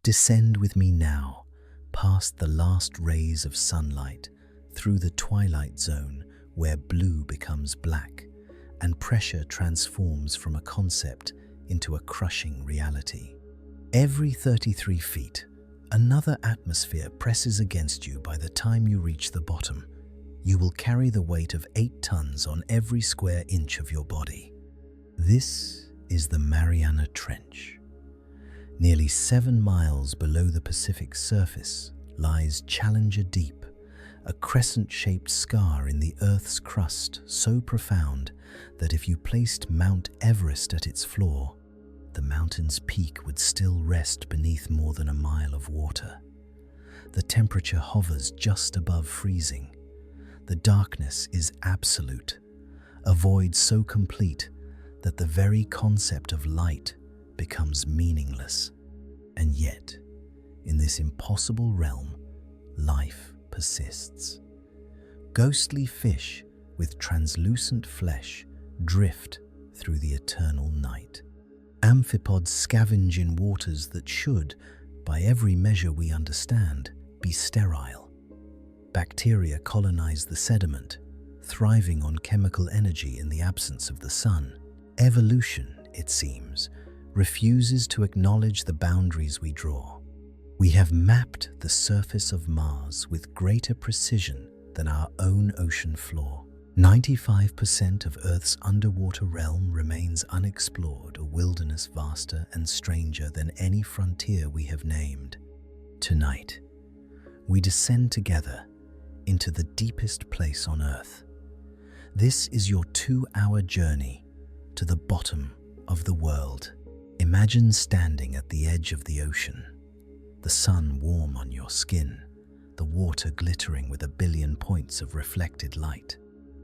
Descend with me now, past the last rays of sunlight, through the twilight zone where blue becomes black and pressure transforms from a concept into a crushing reality. Every 33 feet, another atmosphere presses against you. By the time you reach the bottom, you will carry the weight of 8 tons on every square inch of your body. This is the Mariana Trench. Nearly 7 miles below the Pacific surface lies Challenger Deep, a crescent-shaped scar in the Earth's crust so profound that if you placed Mount Everest at its floor, the mountain's peak would still rest beneath more than a mile of water. The temperature hovers just above freezing. The darkness is absolute, a void so complete that the very concept of light becomes meaningless. And yet, in this impossible realm, life persists. Ghostly fish with translucent flesh drift through the eternal night. Amphipods scavenge in waters that should, by every measure we understand, be sterile. Bacteria colonize the sediment, thriving on chemical energy in the absence of the sun. Evolution, it seems, refuses to acknowledge the boundaries we draw. We have mapped the surface of Mars with greater precision than our own ocean floor. 95% of Earth's underwater realm remains unexplored, a wilderness vaster and stranger than any frontier we have named. Tonight, we descend together into the deepest place on Earth. This is your 2-hour journey to the bottom of the world. Imagine standing at the edge of the ocean, the sun warm on your skin, the water glittering with a billion points of reflected light.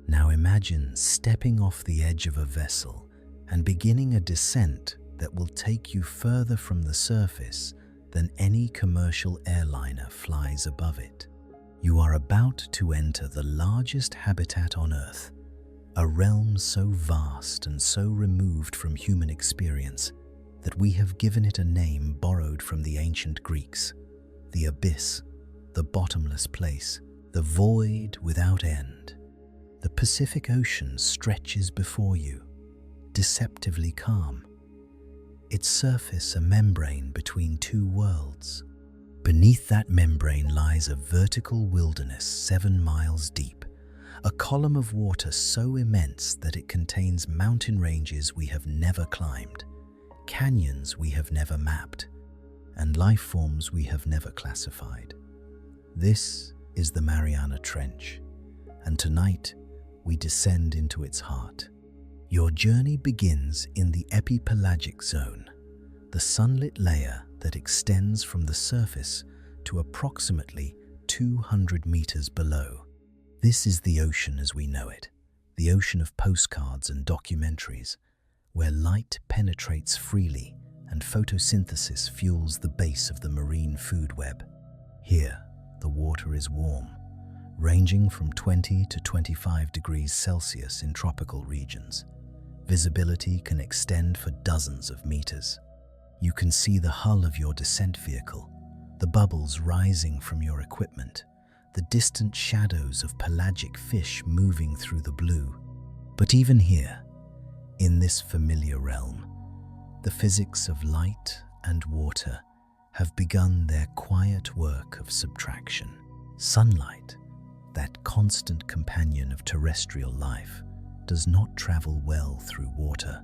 Now imagine stepping off the edge of a vessel and beginning a descent that will take you further from the surface than any commercial airliner flies above it. You are about to enter the largest habitat on Earth, a realm so vast and so removed from human experience that we have given it a name borrowed from the ancient Greeks: the abyss, the bottomless place, the void without end. The Pacific Ocean stretches before you, deceptively calm, its surface a membrane between 2 worlds. Beneath that membrane lies a vertical wilderness 7 miles deep, a column of water so immense that it contains mountain ranges we have never climbed, canyons we have never mapped, and life forms we have never classified. This is the Mariana Trench, and tonight we descend into its heart. Your journey begins in the epipelagic zone, the sunlit layer that extends from the surface to approximately 200 meters below. This is the ocean as we know it, the ocean of postcards and documentaries, where light penetrates freely and photosynthesis fuels the base of the marine food web. Here, the water is warm, ranging from 20 to 25 degrees Celsius in tropical regions. Visibility can extend for dozens of meters. You can see the hull of your descent vehicle, the bubbles rising from your equipment, the distant shadows of pelagic fish moving through the blue. But even here, in this familiar realm, the physics of light and water have begun their quiet work of subtraction. Sunlight, that constant companion of terrestrial life, does not travel well through water.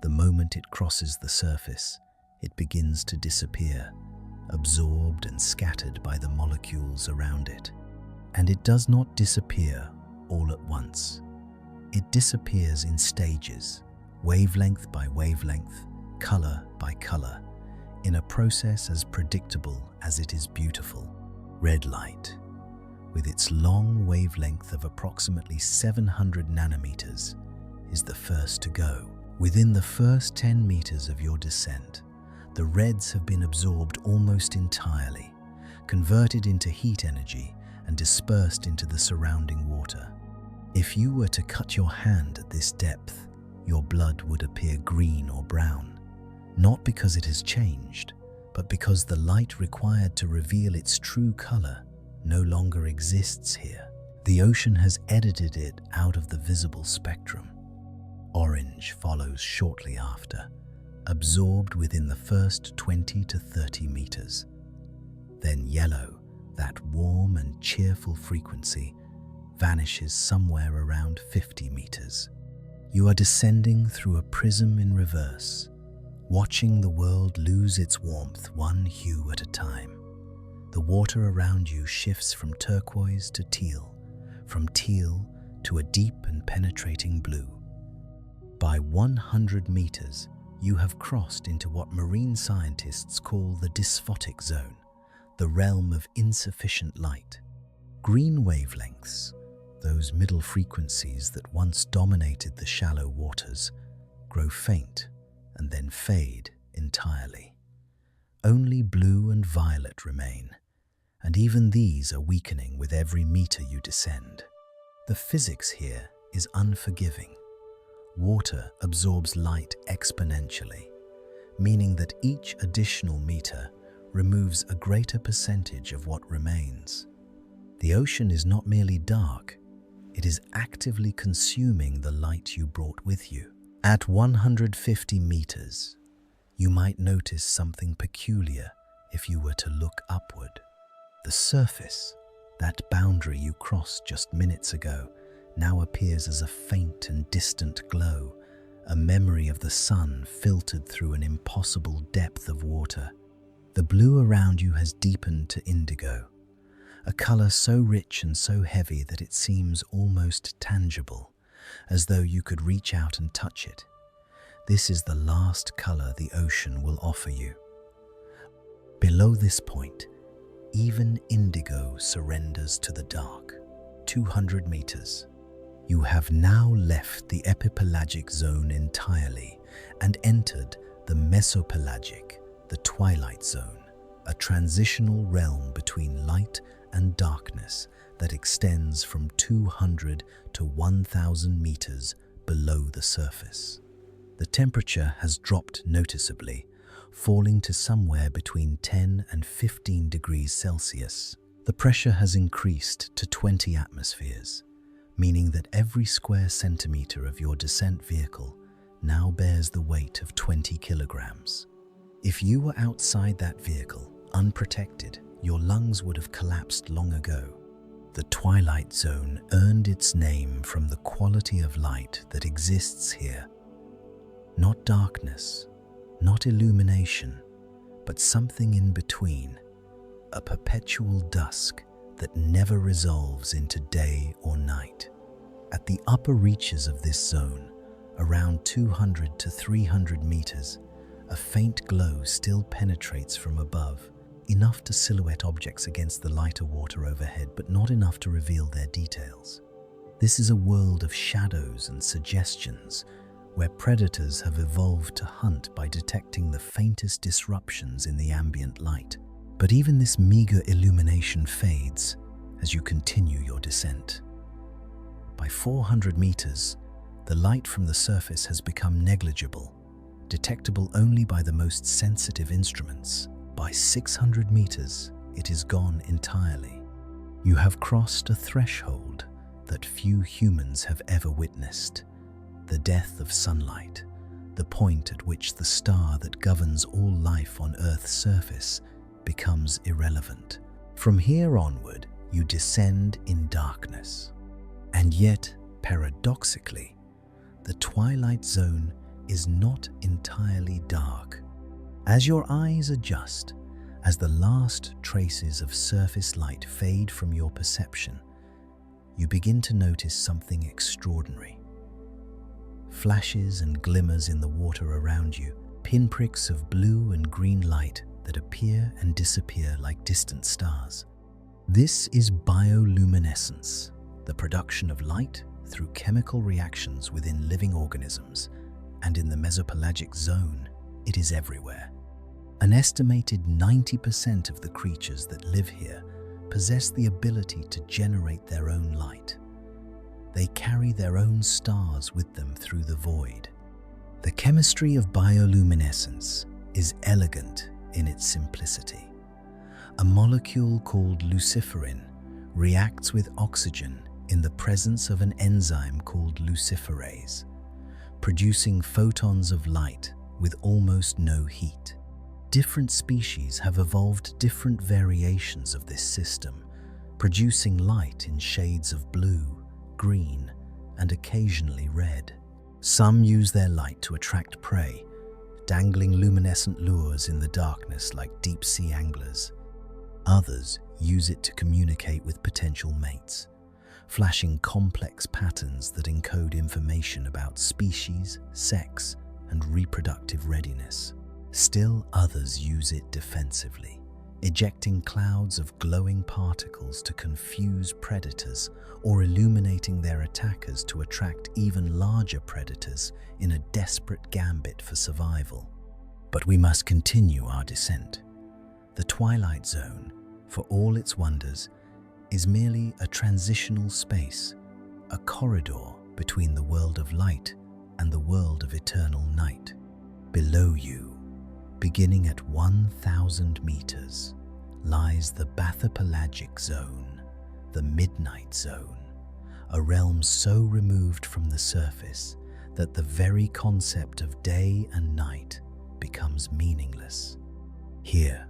The moment it crosses the surface, it begins to disappear, absorbed and scattered by the molecules around it. And it does not disappear all at once. It disappears in stages, wavelength by wavelength, color by color, in a process as predictable as it is beautiful. Red light, with its long wavelength of approximately 700 nanometers, is the first to go. Within the first 10 meters of your descent, the reds have been absorbed almost entirely, converted into heat energy, and dispersed into the surrounding water. If you were to cut your hand at this depth, your blood would appear green or brown, not because it has changed, but because the light required to reveal its true color no longer exists here. The ocean has edited it out of the visible spectrum. Orange follows shortly after, absorbed within the first 20 to 30 meters. Then yellow, that warm and cheerful frequency, vanishes somewhere around 50 meters. You are descending through a prism in reverse, watching the world lose its warmth one hue at a time. The water around you shifts from turquoise to teal, from teal to a deep and penetrating blue. By 100 meters, you have crossed into what marine scientists call the dysphotic zone, the realm of insufficient light. Green wavelengths, those middle frequencies that once dominated the shallow waters, grow faint and then fade entirely. Only blue and violet remain, and even these are weakening with every meter you descend. The physics here is unforgiving. Water absorbs light exponentially, meaning that each additional meter removes a greater percentage of what remains. The ocean is not merely dark, it is actively consuming the light you brought with you. At 150 meters, you might notice something peculiar if you were to look upward. The surface, that boundary you crossed just minutes ago, now appears as a faint and distant glow, a memory of the sun filtered through an impossible depth of water. The blue around you has deepened to indigo, a color so rich and so heavy that it seems almost tangible, as though you could reach out and touch it. This is the last color the ocean will offer you. Below this point, even indigo surrenders to the dark. 200 meters. You have now left the epipelagic zone entirely and entered the mesopelagic, the twilight zone, a transitional realm between light and darkness that extends from 200 to 1,000 meters below the surface. The temperature has dropped noticeably, falling to somewhere between 10 and 15 degrees Celsius. The pressure has increased to 20 atmospheres, meaning that every square centimeter of your descent vehicle now bears the weight of 20 kilograms. If you were outside that vehicle, unprotected, your lungs would have collapsed long ago. The twilight zone earned its name from the quality of light that exists here. Not darkness, not illumination, but something in between, a perpetual dusk that never resolves into day or night. At the upper reaches of this zone, around 200 to 300 meters, a faint glow still penetrates from above, enough to silhouette objects against the lighter water overhead, but not enough to reveal their details. This is a world of shadows and suggestions, where predators have evolved to hunt by detecting the faintest disruptions in the ambient light. But even this meager illumination fades as you continue your descent. By 400 meters, the light from the surface has become negligible, detectable only by the most sensitive instruments. By 600 meters, it is gone entirely. You have crossed a threshold that few humans have ever witnessed. The death of sunlight, the point at which the star that governs all life on Earth's surface becomes irrelevant. From here onward, you descend in darkness. And yet, paradoxically, the twilight zone is not entirely dark. As your eyes adjust, as the last traces of surface light fade from your perception, you begin to notice something extraordinary. Flashes and glimmers in the water around you, pinpricks of blue and green light that appear and disappear like distant stars. This is bioluminescence, the production of light through chemical reactions within living organisms, and in the mesopelagic zone, it is everywhere. An estimated 90% of the creatures that live here possess the ability to generate their own light. They carry their own stars with them through the void. The chemistry of bioluminescence is elegant in its simplicity. A molecule called luciferin reacts with oxygen in the presence of an enzyme called luciferase, producing photons of light with almost no heat. Different species have evolved different variations of this system, producing light in shades of blue, green, and occasionally red. Some use their light to attract prey, dangling luminescent lures in the darkness like deep-sea anglers. Others use it to communicate with potential mates, flashing complex patterns that encode information about species, sex, and reproductive readiness. Still others use it defensively, ejecting clouds of glowing particles to confuse predators or illuminating their attackers to attract even larger predators in a desperate gambit for survival. But we must continue our descent. The Twilight Zone, for all its wonders, is merely a transitional space, a corridor between the world of light and the world of eternal night. Below you, beginning at 1,000 meters, lies the bathypelagic zone, the midnight zone, a realm so removed from the surface that the very concept of day and night becomes meaningless. Here,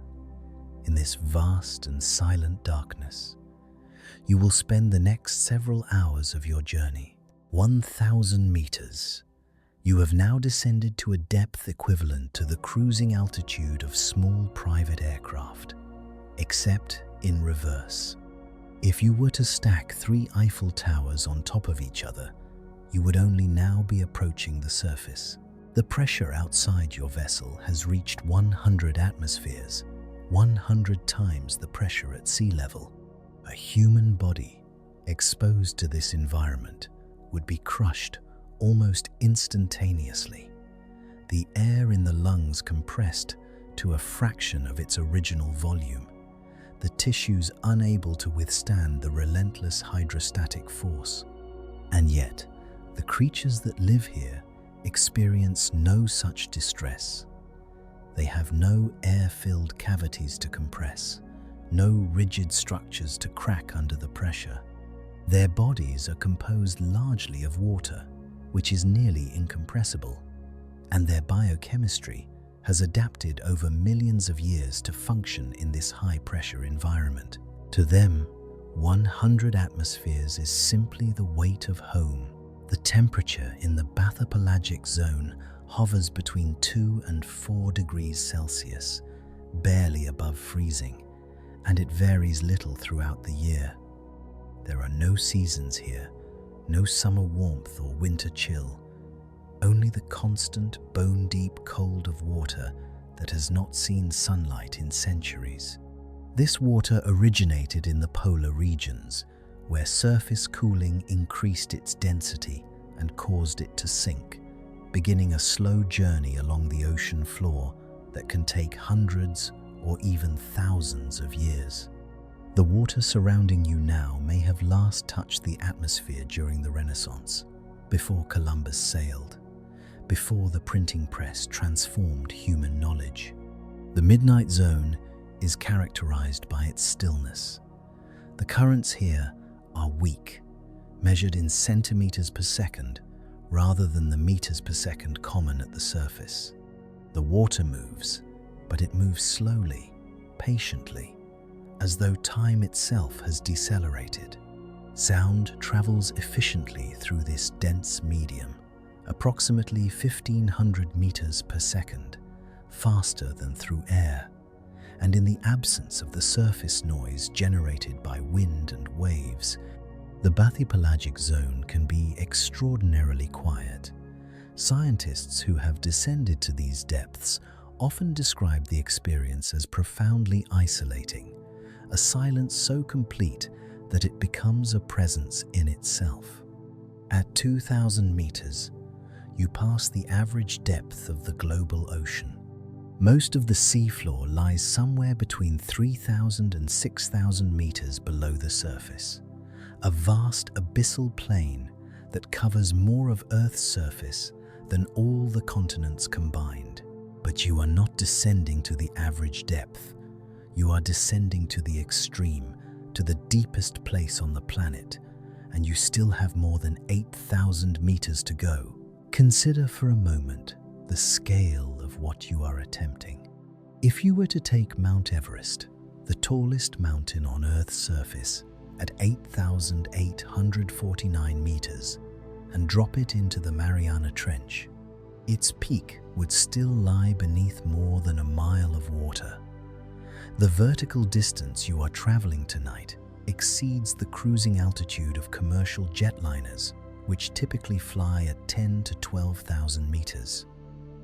in this vast and silent darkness, you will spend the next several hours of your journey. 1,000 meters. You have now descended to a depth equivalent to the cruising altitude of small private aircraft, except in reverse. If you were to stack 3 Eiffel Towers on top of each other, you would only now be approaching the surface. The pressure outside your vessel has reached 100 atmospheres, 100 times the pressure at sea level. A human body exposed to this environment would be crushed almost instantaneously, the air in the lungs compressed to a fraction of its original volume, the tissues unable to withstand the relentless hydrostatic force. And yet, the creatures that live here experience no such distress. They have no air-filled cavities to compress, no rigid structures to crack under the pressure. Their bodies are composed largely of water, which is nearly incompressible, and their biochemistry has adapted over millions of years to function in this high-pressure environment. To them, 100 atmospheres is simply the weight of home. The temperature in the bathypelagic zone hovers between 2 and 4 degrees Celsius, barely above freezing, and it varies little throughout the year. There are no seasons here, no summer warmth or winter chill, only the constant bone-deep cold of water that has not seen sunlight in centuries. This water originated in the polar regions, where surface cooling increased its density and caused it to sink, beginning a slow journey along the ocean floor that can take hundreds or even thousands of years. The water surrounding you now may have last touched the atmosphere during the Renaissance, before Columbus sailed, before the printing press transformed human knowledge. The midnight zone is characterized by its stillness. The currents here are weak, measured in centimeters per second rather than the meters per second common at the surface. The water moves, but it moves slowly, patiently, as though time itself has decelerated. Sound travels efficiently through this dense medium, approximately 1,500 meters per second, faster than through air, and in the absence of the surface noise generated by wind and waves, the bathypelagic zone can be extraordinarily quiet. Scientists who have descended to these depths often describe the experience as profoundly isolating, a silence so complete that it becomes a presence in itself. At 2,000 meters, you pass the average depth of the global ocean. Most of the seafloor lies somewhere between 3,000 and 6,000 meters below the surface, a vast abyssal plain that covers more of Earth's surface than all the continents combined. But you are not descending to the average depth. You are descending to the extreme, to the deepest place on the planet, and you still have more than 8,000 meters to go. Consider for a moment the scale of what you are attempting. If you were to take Mount Everest, the tallest mountain on Earth's surface, at 8,849 meters, and drop it into the Mariana Trench, its peak would still lie beneath more than a mile of water. The vertical distance you are traveling tonight exceeds the cruising altitude of commercial jetliners, which typically fly at 10 to 12,000 meters.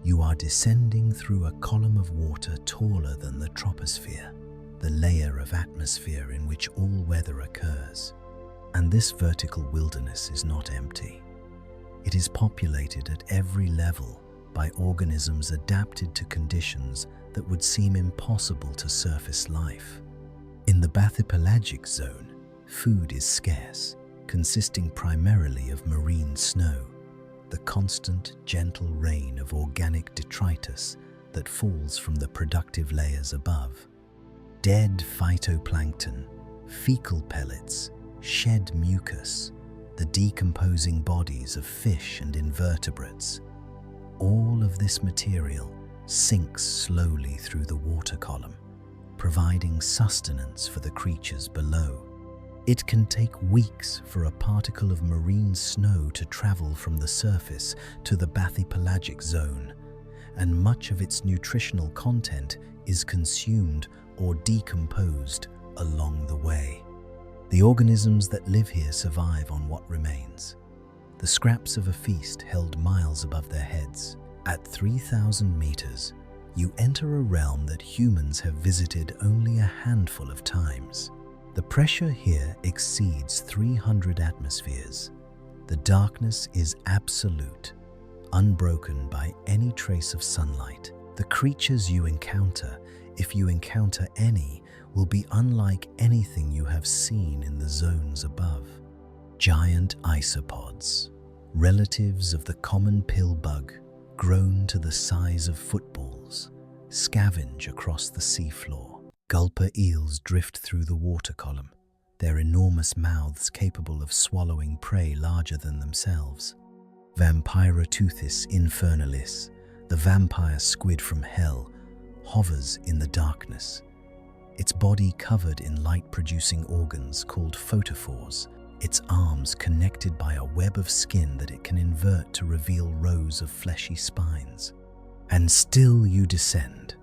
You are descending through a column of water taller than the troposphere, the layer of atmosphere in which all weather occurs. And this vertical wilderness is not empty. It is populated at every level by organisms adapted to conditions that would seem impossible to surface life. In the bathypelagic zone, food is scarce, consisting primarily of marine snow, the constant, gentle rain of organic detritus that falls from the productive layers above. Dead phytoplankton, fecal pellets, shed mucus, the decomposing bodies of fish and invertebrates. All of this material sinks slowly through the water column, providing sustenance for the creatures below. It can take weeks for a particle of marine snow to travel from the surface to the bathypelagic zone, and much of its nutritional content is consumed or decomposed along the way. The organisms that live here survive on what remains, the scraps of a feast held miles above their heads. At 3,000 meters, you enter a realm that humans have visited only a handful of times. The pressure here exceeds 300 atmospheres. The darkness is absolute, unbroken by any trace of sunlight. The creatures you encounter, if you encounter any, will be unlike anything you have seen in the zones above. Giant isopods, relatives of the common pill bug, grown to the size of footballs, scavenge across the seafloor. Gulper eels drift through the water column, their enormous mouths capable of swallowing prey larger than themselves. Vampyroteuthis infernalis, the vampire squid from hell, hovers in the darkness, its body covered in light-producing organs called photophores, its arms connected by a web of skin that it can invert to reveal rows of fleshy spines. And still you descend.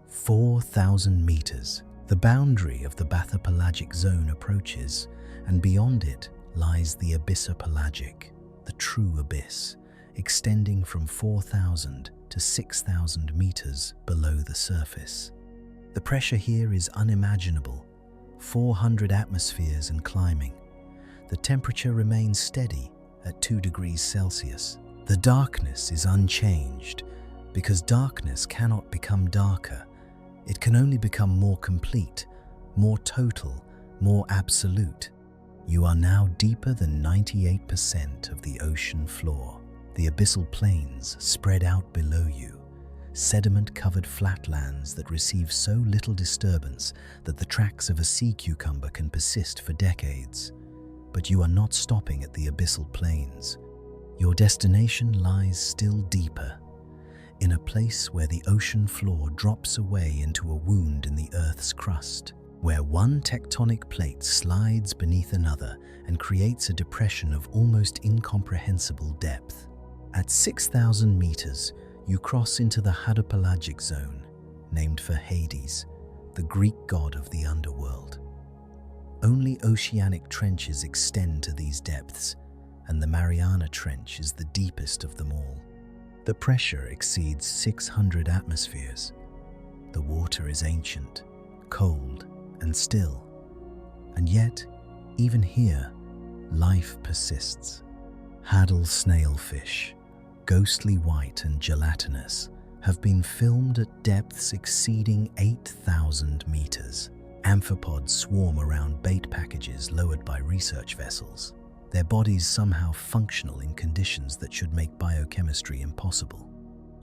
4,000 meters, the boundary of the bathypelagic zone approaches, and beyond it lies the abyssopelagic, the true abyss, extending from 4,000 to 6,000 meters below the surface. The pressure here is unimaginable, 400 atmospheres and climbing. The temperature remains steady at 2 degrees Celsius. The darkness is unchanged, because darkness cannot become darker. It can only become more complete, more total, more absolute. You are now deeper than 98% of the ocean floor. The abyssal plains spread out below you, sediment-covered flatlands that receive so little disturbance that the tracks of a sea cucumber can persist for decades. But you are not stopping at the abyssal plains. Your destination lies still deeper, in a place where the ocean floor drops away into a wound in the Earth's crust, where one tectonic plate slides beneath another and creates a depression of almost incomprehensible depth. At 6,000 meters, you cross into the hadopelagic zone, named for Hades, the Greek god of the underworld. Only oceanic trenches extend to these depths, and the Mariana Trench is the deepest of them all. The pressure exceeds 600 atmospheres. The water is ancient, cold, and still. And yet, even here, life persists. Hadal snailfish, ghostly white and gelatinous, have been filmed at depths exceeding 8,000 meters. Amphipods swarm around bait packages lowered by research vessels, their bodies somehow functional in conditions that should make biochemistry impossible.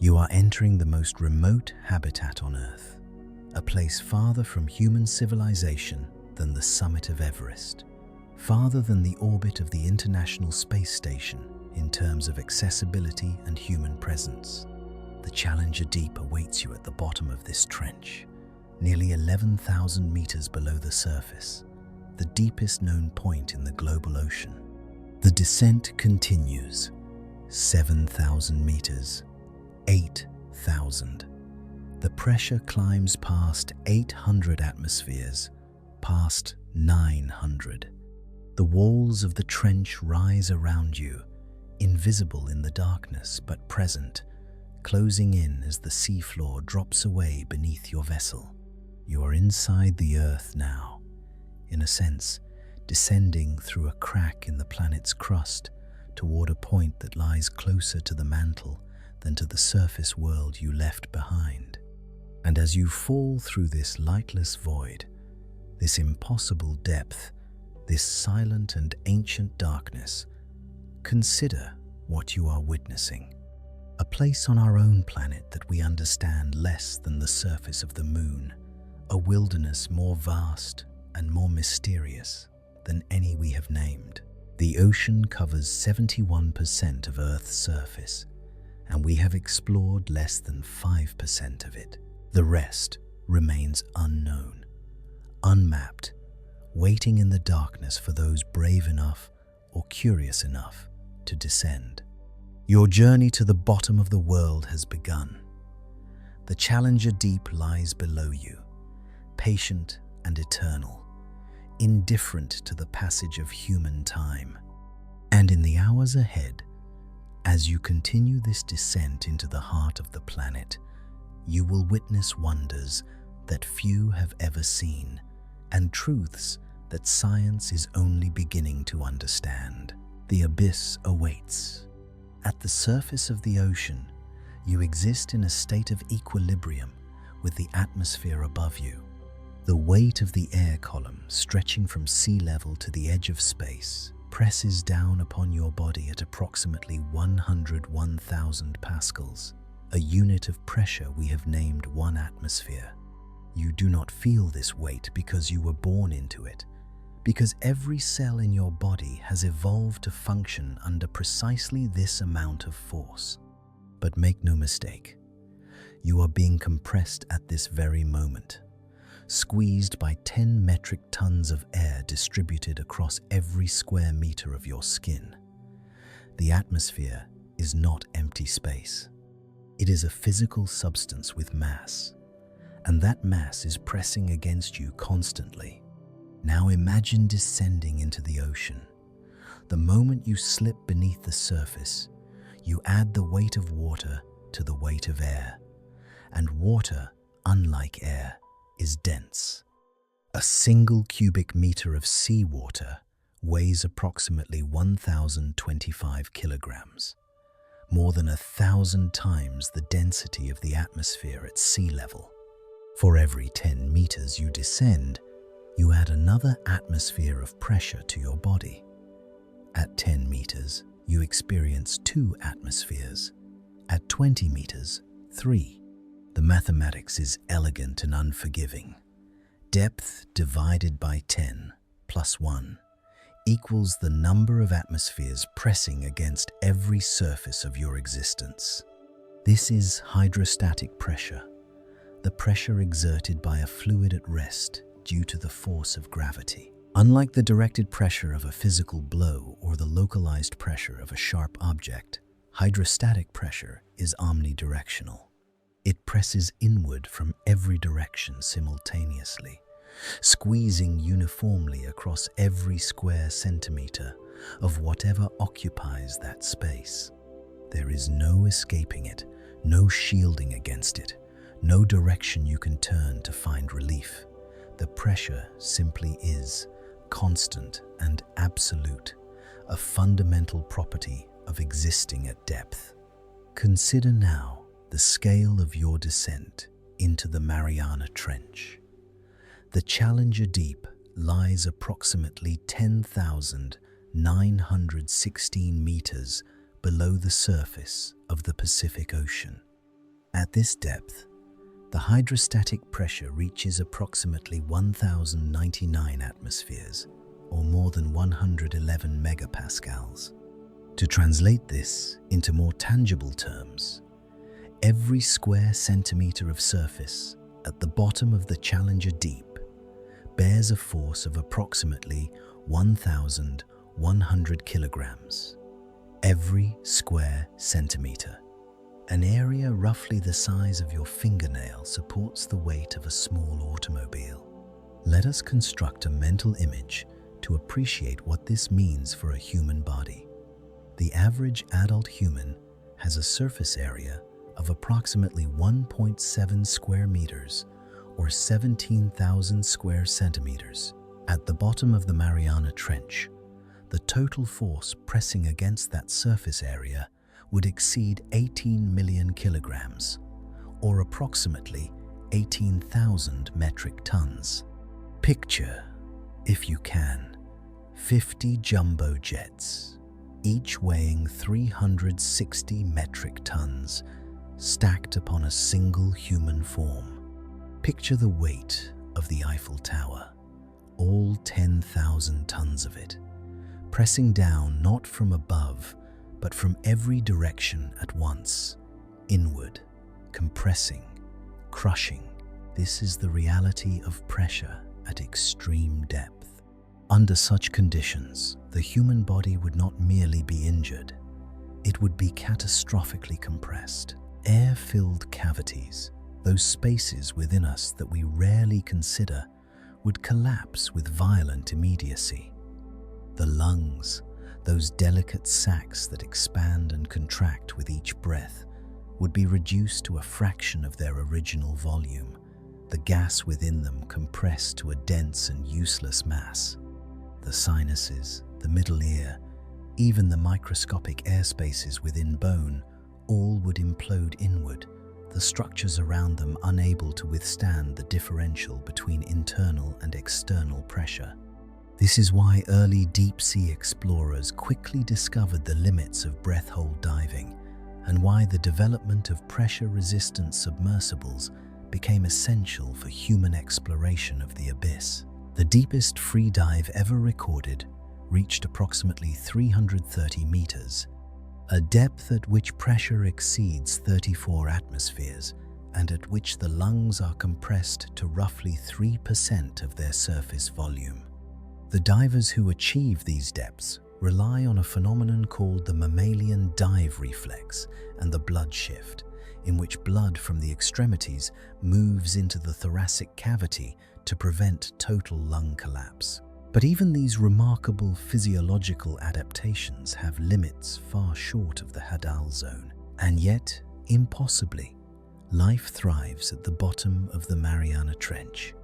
You are entering the most remote habitat on Earth, a place farther from human civilization than the summit of Everest, farther than the orbit of the International Space Station in terms of accessibility and human presence. The Challenger Deep awaits you at the bottom of this trench, nearly 11,000 meters below the surface, the deepest known point in the global ocean. The descent continues, 7,000 meters, 8,000. The pressure climbs past 800 atmospheres, past 900. The walls of the trench rise around you, invisible in the darkness but present, closing in as the seafloor drops away beneath your vessel. You are inside the Earth now, in a sense, descending through a crack in the planet's crust toward a point that lies closer to the mantle than to the surface world you left behind. And as you fall through this lightless void, this impossible depth, this silent and ancient darkness, consider what you are witnessing. A place on our own planet that we understand less than the surface of the moon, a wilderness more vast and more mysterious than any we have named. The ocean covers 71% of Earth's surface, and we have explored less than 5% of it. The rest remains unknown, unmapped, waiting in the darkness for those brave enough or curious enough to descend. Your journey to the bottom of the world has begun. The Challenger Deep lies below you, patient and eternal, indifferent to the passage of human time. And in the hours ahead, as you continue this descent into the heart of the planet, you will witness wonders that few have ever seen, and truths that science is only beginning to understand. The abyss awaits. At the surface of the ocean, you exist in a state of equilibrium with the atmosphere above you. The weight of the air column, stretching from sea level to the edge of space, presses down upon your body at approximately 101,000 pascals, a unit of pressure we have named 1 atmosphere. You do not feel this weight because you were born into it, because every cell in your body has evolved to function under precisely this amount of force. But make no mistake, you are being compressed at this very moment, squeezed by 10 metric tons of air distributed across every square meter of your skin. The atmosphere is not empty space. It is a physical substance with mass, and that mass is pressing against you constantly. Now imagine descending into the ocean. The moment you slip beneath the surface, you add the weight of water to the weight of air, and water, unlike air, is dense. A single cubic meter of seawater weighs approximately 1,025 kilograms, more than 1,000 times the density of the atmosphere at sea level. For every 10 meters you descend, you add another atmosphere of pressure to your body. At 10 meters, you experience 2 atmospheres. At 20 meters, 3. The mathematics is elegant and unforgiving. Depth divided by 10 plus 1 equals the number of atmospheres pressing against every surface of your existence. This is hydrostatic pressure, the pressure exerted by a fluid at rest due to the force of gravity. Unlike the directed pressure of a physical blow or the localized pressure of a sharp object, hydrostatic pressure is omnidirectional. It presses inward from every direction simultaneously, squeezing uniformly across every square centimeter of whatever occupies that space. There is no escaping it, no shielding against it, no direction you can turn to find relief. The pressure simply is, constant and absolute, a fundamental property of existing at depth. Consider now the scale of your descent into the Mariana Trench. The Challenger Deep lies approximately 10,916 meters below the surface of the Pacific Ocean. At this depth, the hydrostatic pressure reaches approximately 1,099 atmospheres, or more than 111 megapascals. To translate this into more tangible terms, every square centimeter of surface at the bottom of the Challenger Deep bears a force of approximately 1,100 kilograms. Every square centimeter. An area roughly the size of your fingernail supports the weight of a small automobile. Let us construct a mental image to appreciate what this means for a human body. The average adult human has a surface area of approximately 1.7 square meters or 17,000 square centimeters. At the bottom of the Mariana Trench, the total force pressing against that surface area would exceed 18 million kilograms, or approximately 18,000 metric tons. Picture, if you can, 50 jumbo jets, each weighing 360 metric tons, stacked upon a single human form. Picture the weight of the Eiffel Tower, all 10,000 tons of it, pressing down not from above, but from every direction at once, inward, compressing, crushing. This is the reality of pressure at extreme depth. Under such conditions, the human body would not merely be injured, it would be catastrophically compressed. Air-filled cavities, those spaces within us that we rarely consider, would collapse with violent immediacy. The lungs, those delicate sacs that expand and contract with each breath, would be reduced to a fraction of their original volume, the gas within them compressed to a dense and useless mass. The sinuses, the middle ear, even the microscopic air spaces within bone, all would implode inward, the structures around them unable to withstand the differential between internal and external pressure. This is why early deep-sea explorers quickly discovered the limits of breath-hold diving, and why the development of pressure-resistant submersibles became essential for human exploration of the abyss. The deepest free dive ever recorded reached approximately 330 meters, a depth at which pressure exceeds 34 atmospheres and at which the lungs are compressed to roughly 3% of their surface volume. The divers who achieve these depths rely on a phenomenon called the mammalian dive reflex and the blood shift, in which blood from the extremities moves into the thoracic cavity to prevent total lung collapse. But even these remarkable physiological adaptations have limits far short of the Hadal Zone. And yet, impossibly, life thrives at the bottom of the Mariana Trench.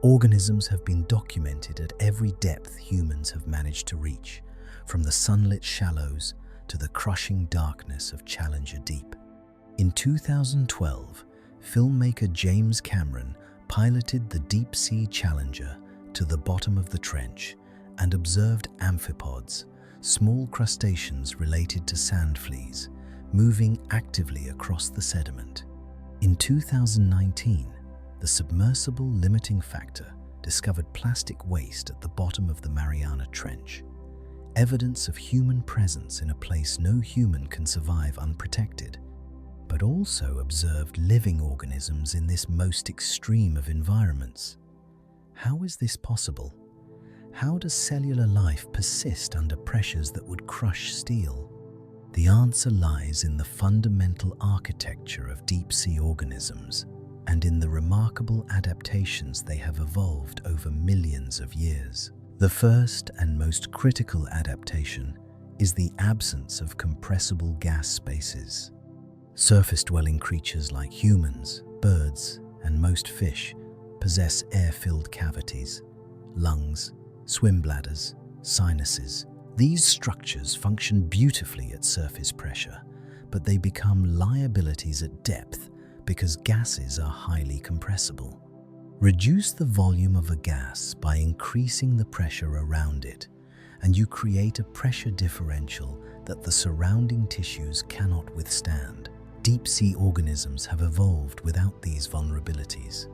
Organisms have been documented at every depth humans have managed to reach, from the sunlit shallows to the crushing darkness of Challenger Deep. In 2012, filmmaker James Cameron piloted the deep-sea Challenger to the bottom of the trench and observed amphipods, small crustaceans related to sand fleas, moving actively across the sediment. In 2019, the submersible limiting factor discovered plastic waste at the bottom of the Mariana Trench, evidence of human presence in a place no human can survive unprotected, but also observed living organisms in this most extreme of environments. How is this possible? How does cellular life persist under pressures that would crush steel? The answer lies in the fundamental architecture of deep-sea organisms and in the remarkable adaptations they have evolved over millions of years. The first and most critical adaptation is the absence of compressible gas spaces. Surface-dwelling creatures like humans, birds, and most fish possess air-filled cavities, lungs, swim bladders, sinuses. These structures function beautifully at surface pressure, but they become liabilities at depth because gases are highly compressible. Reduce the volume of a gas by increasing the pressure around it, and you create a pressure differential that the surrounding tissues cannot withstand. deep-sea organisms have evolved without these vulnerabilities.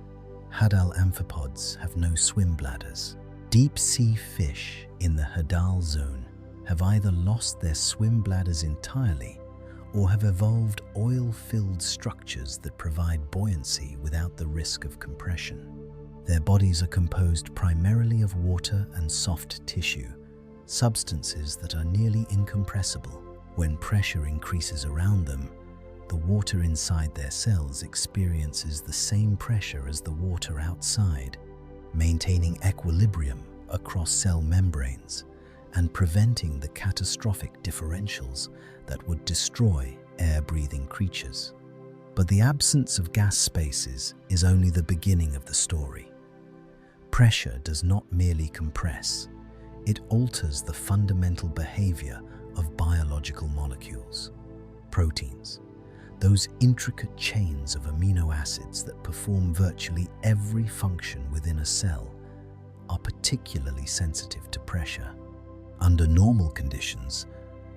Hadal amphipods have no swim bladders. Deep-sea fish in the Hadal Zone have either lost their swim bladders entirely or have evolved oil-filled structures that provide buoyancy without the risk of compression. Their bodies are composed primarily of water and soft tissue, substances that are nearly incompressible. When pressure increases around them, the water inside their cells experiences the same pressure as the water outside, maintaining equilibrium across cell membranes and preventing the catastrophic differentials that would destroy air-breathing creatures. But the absence of gas spaces is only the beginning of the story. Pressure does not merely compress, it alters the fundamental behavior of biological molecules. Proteins, those intricate chains of amino acids that perform virtually every function within a cell, are particularly sensitive to pressure. Under normal conditions,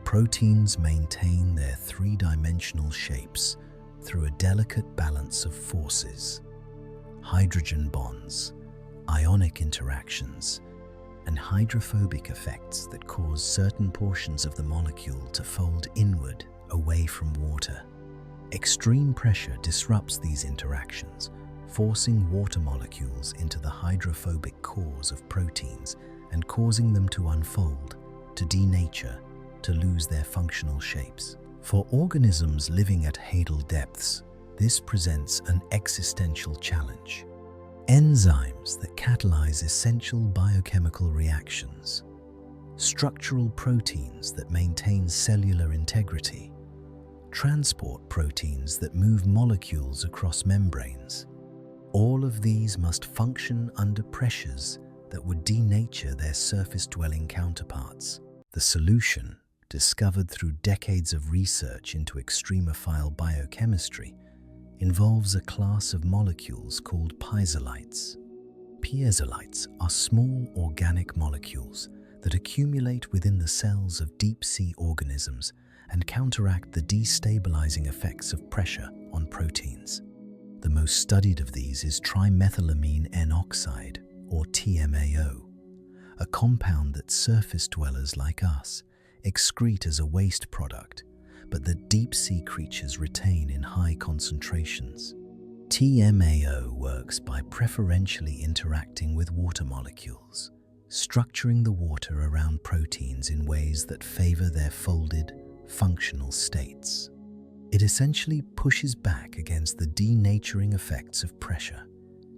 proteins maintain their three-dimensional shapes through a delicate balance of forces, hydrogen bonds, ionic interactions, and hydrophobic effects that cause certain portions of the molecule to fold inward away from water. Extreme pressure disrupts these interactions, forcing water molecules into the hydrophobic cores of proteins and causing them to unfold, to denature, to lose their functional shapes. For organisms living at Hadal depths, this presents an existential challenge. Enzymes that catalyze essential biochemical reactions, structural proteins that maintain cellular integrity, transport proteins that move molecules across membranes. All of these must function under pressures that would denature their surface-dwelling counterparts. The solution, discovered through decades of research into extremophile biochemistry, involves a class of molecules called piezolites. Piezolites are small organic molecules that accumulate within the cells of deep-sea organisms and counteract the destabilizing effects of pressure on proteins. The most studied of these is trimethylamine N-oxide, or TMAO, a compound that surface dwellers like us excrete as a waste product, but that deep-sea creatures retain in high concentrations. TMAO works by preferentially interacting with water molecules, structuring the water around proteins in ways that favor their folded, functional states. It essentially pushes back against the denaturing effects of pressure,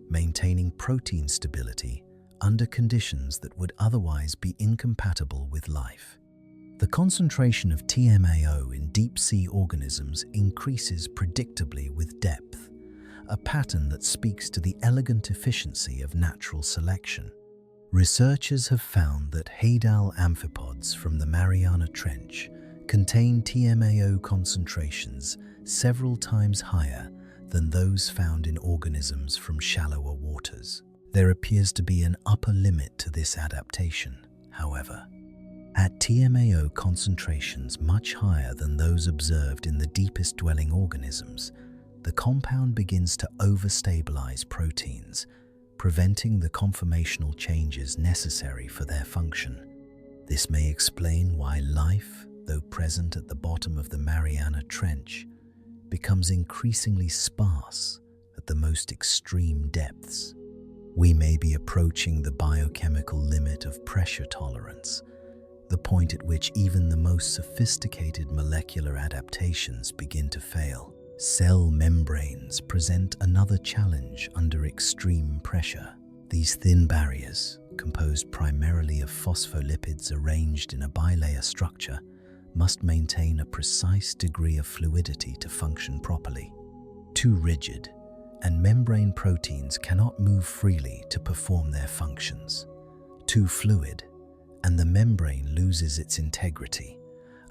maintaining protein stability under conditions that would otherwise be incompatible with life. The concentration of TMAO in deep-sea organisms increases predictably with depth, a pattern that speaks to the elegant efficiency of natural selection. Researchers have found that Hadal amphipods from the Mariana Trench contain TMAO concentrations several times higher than those found in organisms from shallower waters. There appears to be an upper limit to this adaptation, however. At TMAO concentrations much higher than those observed in the deepest dwelling organisms, the compound begins to overstabilize proteins, preventing the conformational changes necessary for their function. This may explain why life, though present at the bottom of the Mariana Trench, becomes increasingly sparse at the most extreme depths. We may be approaching the biochemical limit of pressure tolerance, the point at which even the most sophisticated molecular adaptations begin to fail. Cell membranes present another challenge under extreme pressure. These thin barriers, composed primarily of phospholipids arranged in a bilayer structure, must maintain a precise degree of fluidity to function properly. Too rigid, and membrane proteins cannot move freely to perform their functions. Too fluid, and the membrane loses its integrity,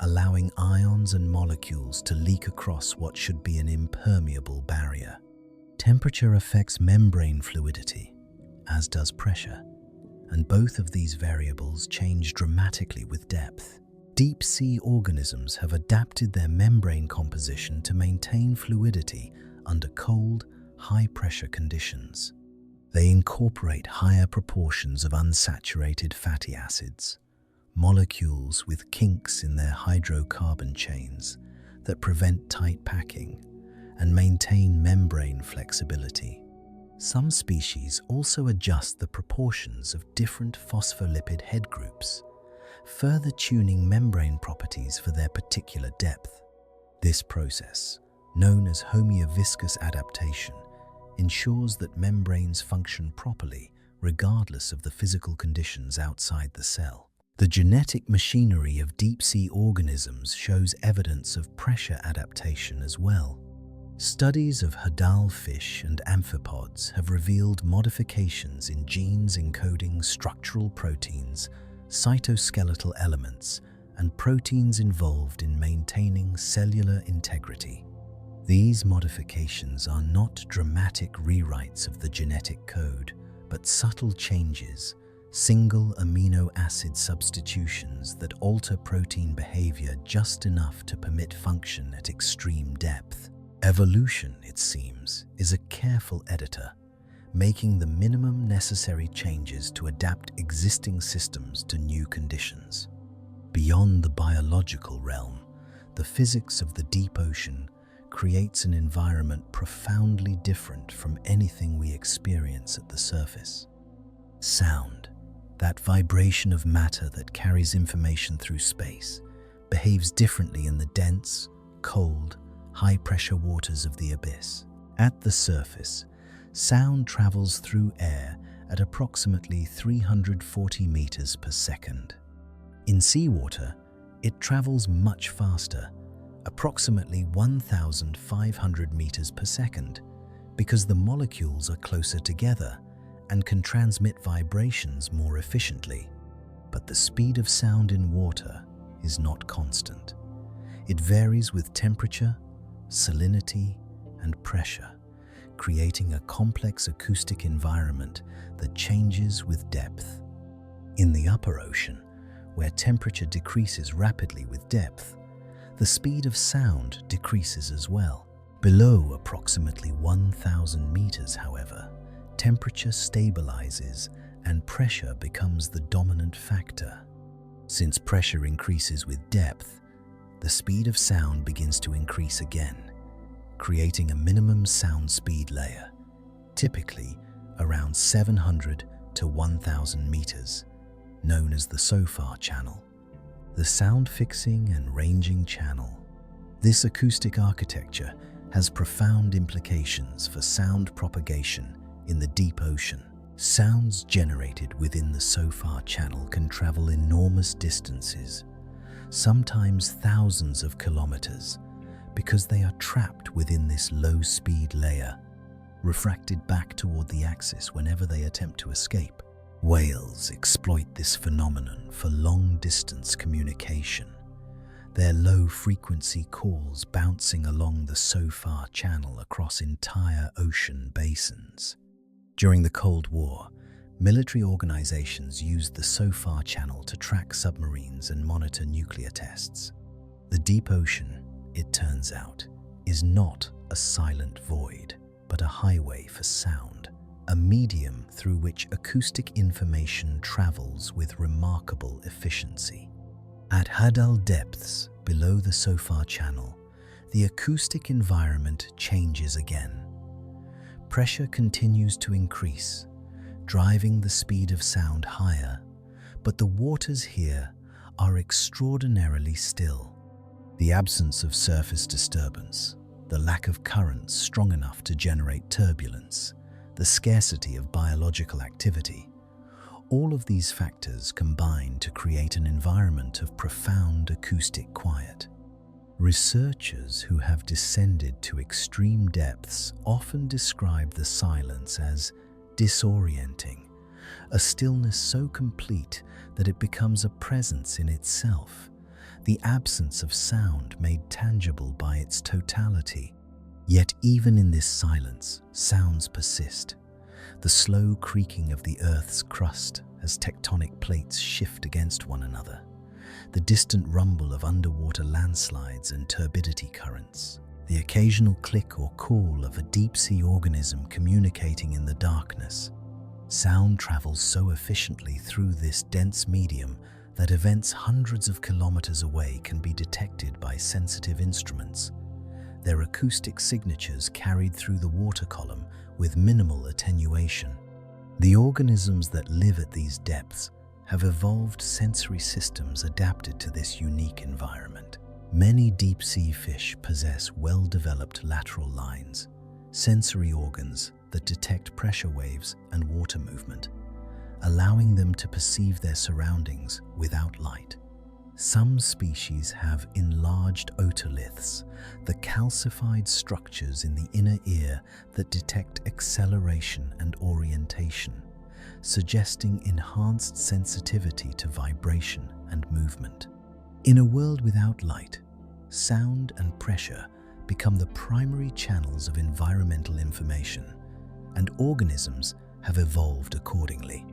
allowing ions and molecules to leak across what should be an impermeable barrier. Temperature affects membrane fluidity, as does pressure, and both of these variables change dramatically with depth. Deep-sea organisms have adapted their membrane composition to maintain fluidity under cold, high-pressure conditions. They incorporate higher proportions of unsaturated fatty acids, molecules with kinks in their hydrocarbon chains that prevent tight packing and maintain membrane flexibility. Some species also adjust the proportions of different phospholipid head groups, further tuning membrane properties for their particular depth. This process, known as homeoviscous adaptation, ensures that membranes function properly regardless of the physical conditions outside the cell. The genetic machinery of deep-sea organisms shows evidence of pressure adaptation as well. Studies of Hadal fish and amphipods have revealed modifications in genes encoding structural proteins, cytoskeletal elements, and proteins involved in maintaining cellular integrity. These modifications are not dramatic rewrites of the genetic code, but subtle changes, single amino acid substitutions that alter protein behavior just enough to permit function at extreme depth. Evolution, it seems, is a careful editor, making the minimum necessary changes to adapt existing systems to new conditions. Beyond the biological realm, the physics of the deep ocean creates an environment profoundly different from anything we experience at the surface. Sound, that vibration of matter that carries information through space, behaves differently in the dense, cold, high-pressure waters of the abyss. At the surface, sound travels through air at approximately 340 meters per second. In seawater, it travels much faster, approximately 1,500 meters per second, because the molecules are closer together and can transmit vibrations more efficiently. But the speed of sound in water is not constant. It varies with temperature, salinity, and pressure, creating a complex acoustic environment that changes with depth. In the upper ocean, where temperature decreases rapidly with depth, the speed of sound decreases as well. Below approximately 1,000 meters, however, temperature stabilizes and pressure becomes the dominant factor. Since pressure increases with depth, the speed of sound begins to increase again, creating a minimum sound speed layer, typically around 700 to 1,000 meters, known as the SOFAR channel, the sound fixing and ranging channel. This acoustic architecture has profound implications for sound propagation in the deep ocean. Sounds generated within the SOFAR channel can travel enormous distances, sometimes thousands of kilometers, because they are trapped within this low-speed layer, refracted back toward the axis whenever they attempt to escape. Whales exploit this phenomenon for long-distance communication, their low-frequency calls bouncing along the SOFAR channel across entire ocean basins. During the Cold War, military organizations used the SOFAR channel to track submarines and monitor nuclear tests. The deep ocean, it turns out, is not a silent void, but a highway for sound, a medium through which acoustic information travels with remarkable efficiency. At Hadal depths below the SOFAR channel, the acoustic environment changes again. Pressure continues to increase, driving the speed of sound higher, but the waters here are extraordinarily still. The absence of surface disturbance, the lack of currents strong enough to generate turbulence, the scarcity of biological activity, all of these factors combine to create an environment of profound acoustic quiet. Researchers who have descended to extreme depths often describe the silence as disorienting, a stillness so complete that it becomes a presence in itself, the absence of sound made tangible by its totality. Yet even in this silence, sounds persist. The slow creaking of the Earth's crust as tectonic plates shift against one another, the distant rumble of underwater landslides and turbidity currents, the occasional click or call of a deep-sea organism communicating in the darkness. Sound travels so efficiently through this dense medium that events hundreds of kilometers away can be detected by sensitive instruments, their acoustic signatures carried through the water column with minimal attenuation. The organisms that live at these depths have evolved sensory systems adapted to this unique environment. Many deep-sea fish possess well-developed lateral lines, sensory organs that detect pressure waves and water movement, allowing them to perceive their surroundings without light. Some species have enlarged otoliths, the calcified structures in the inner ear that detect acceleration and orientation, suggesting enhanced sensitivity to vibration and movement. In a world without light, sound and pressure become the primary channels of environmental information, and organisms have evolved accordingly.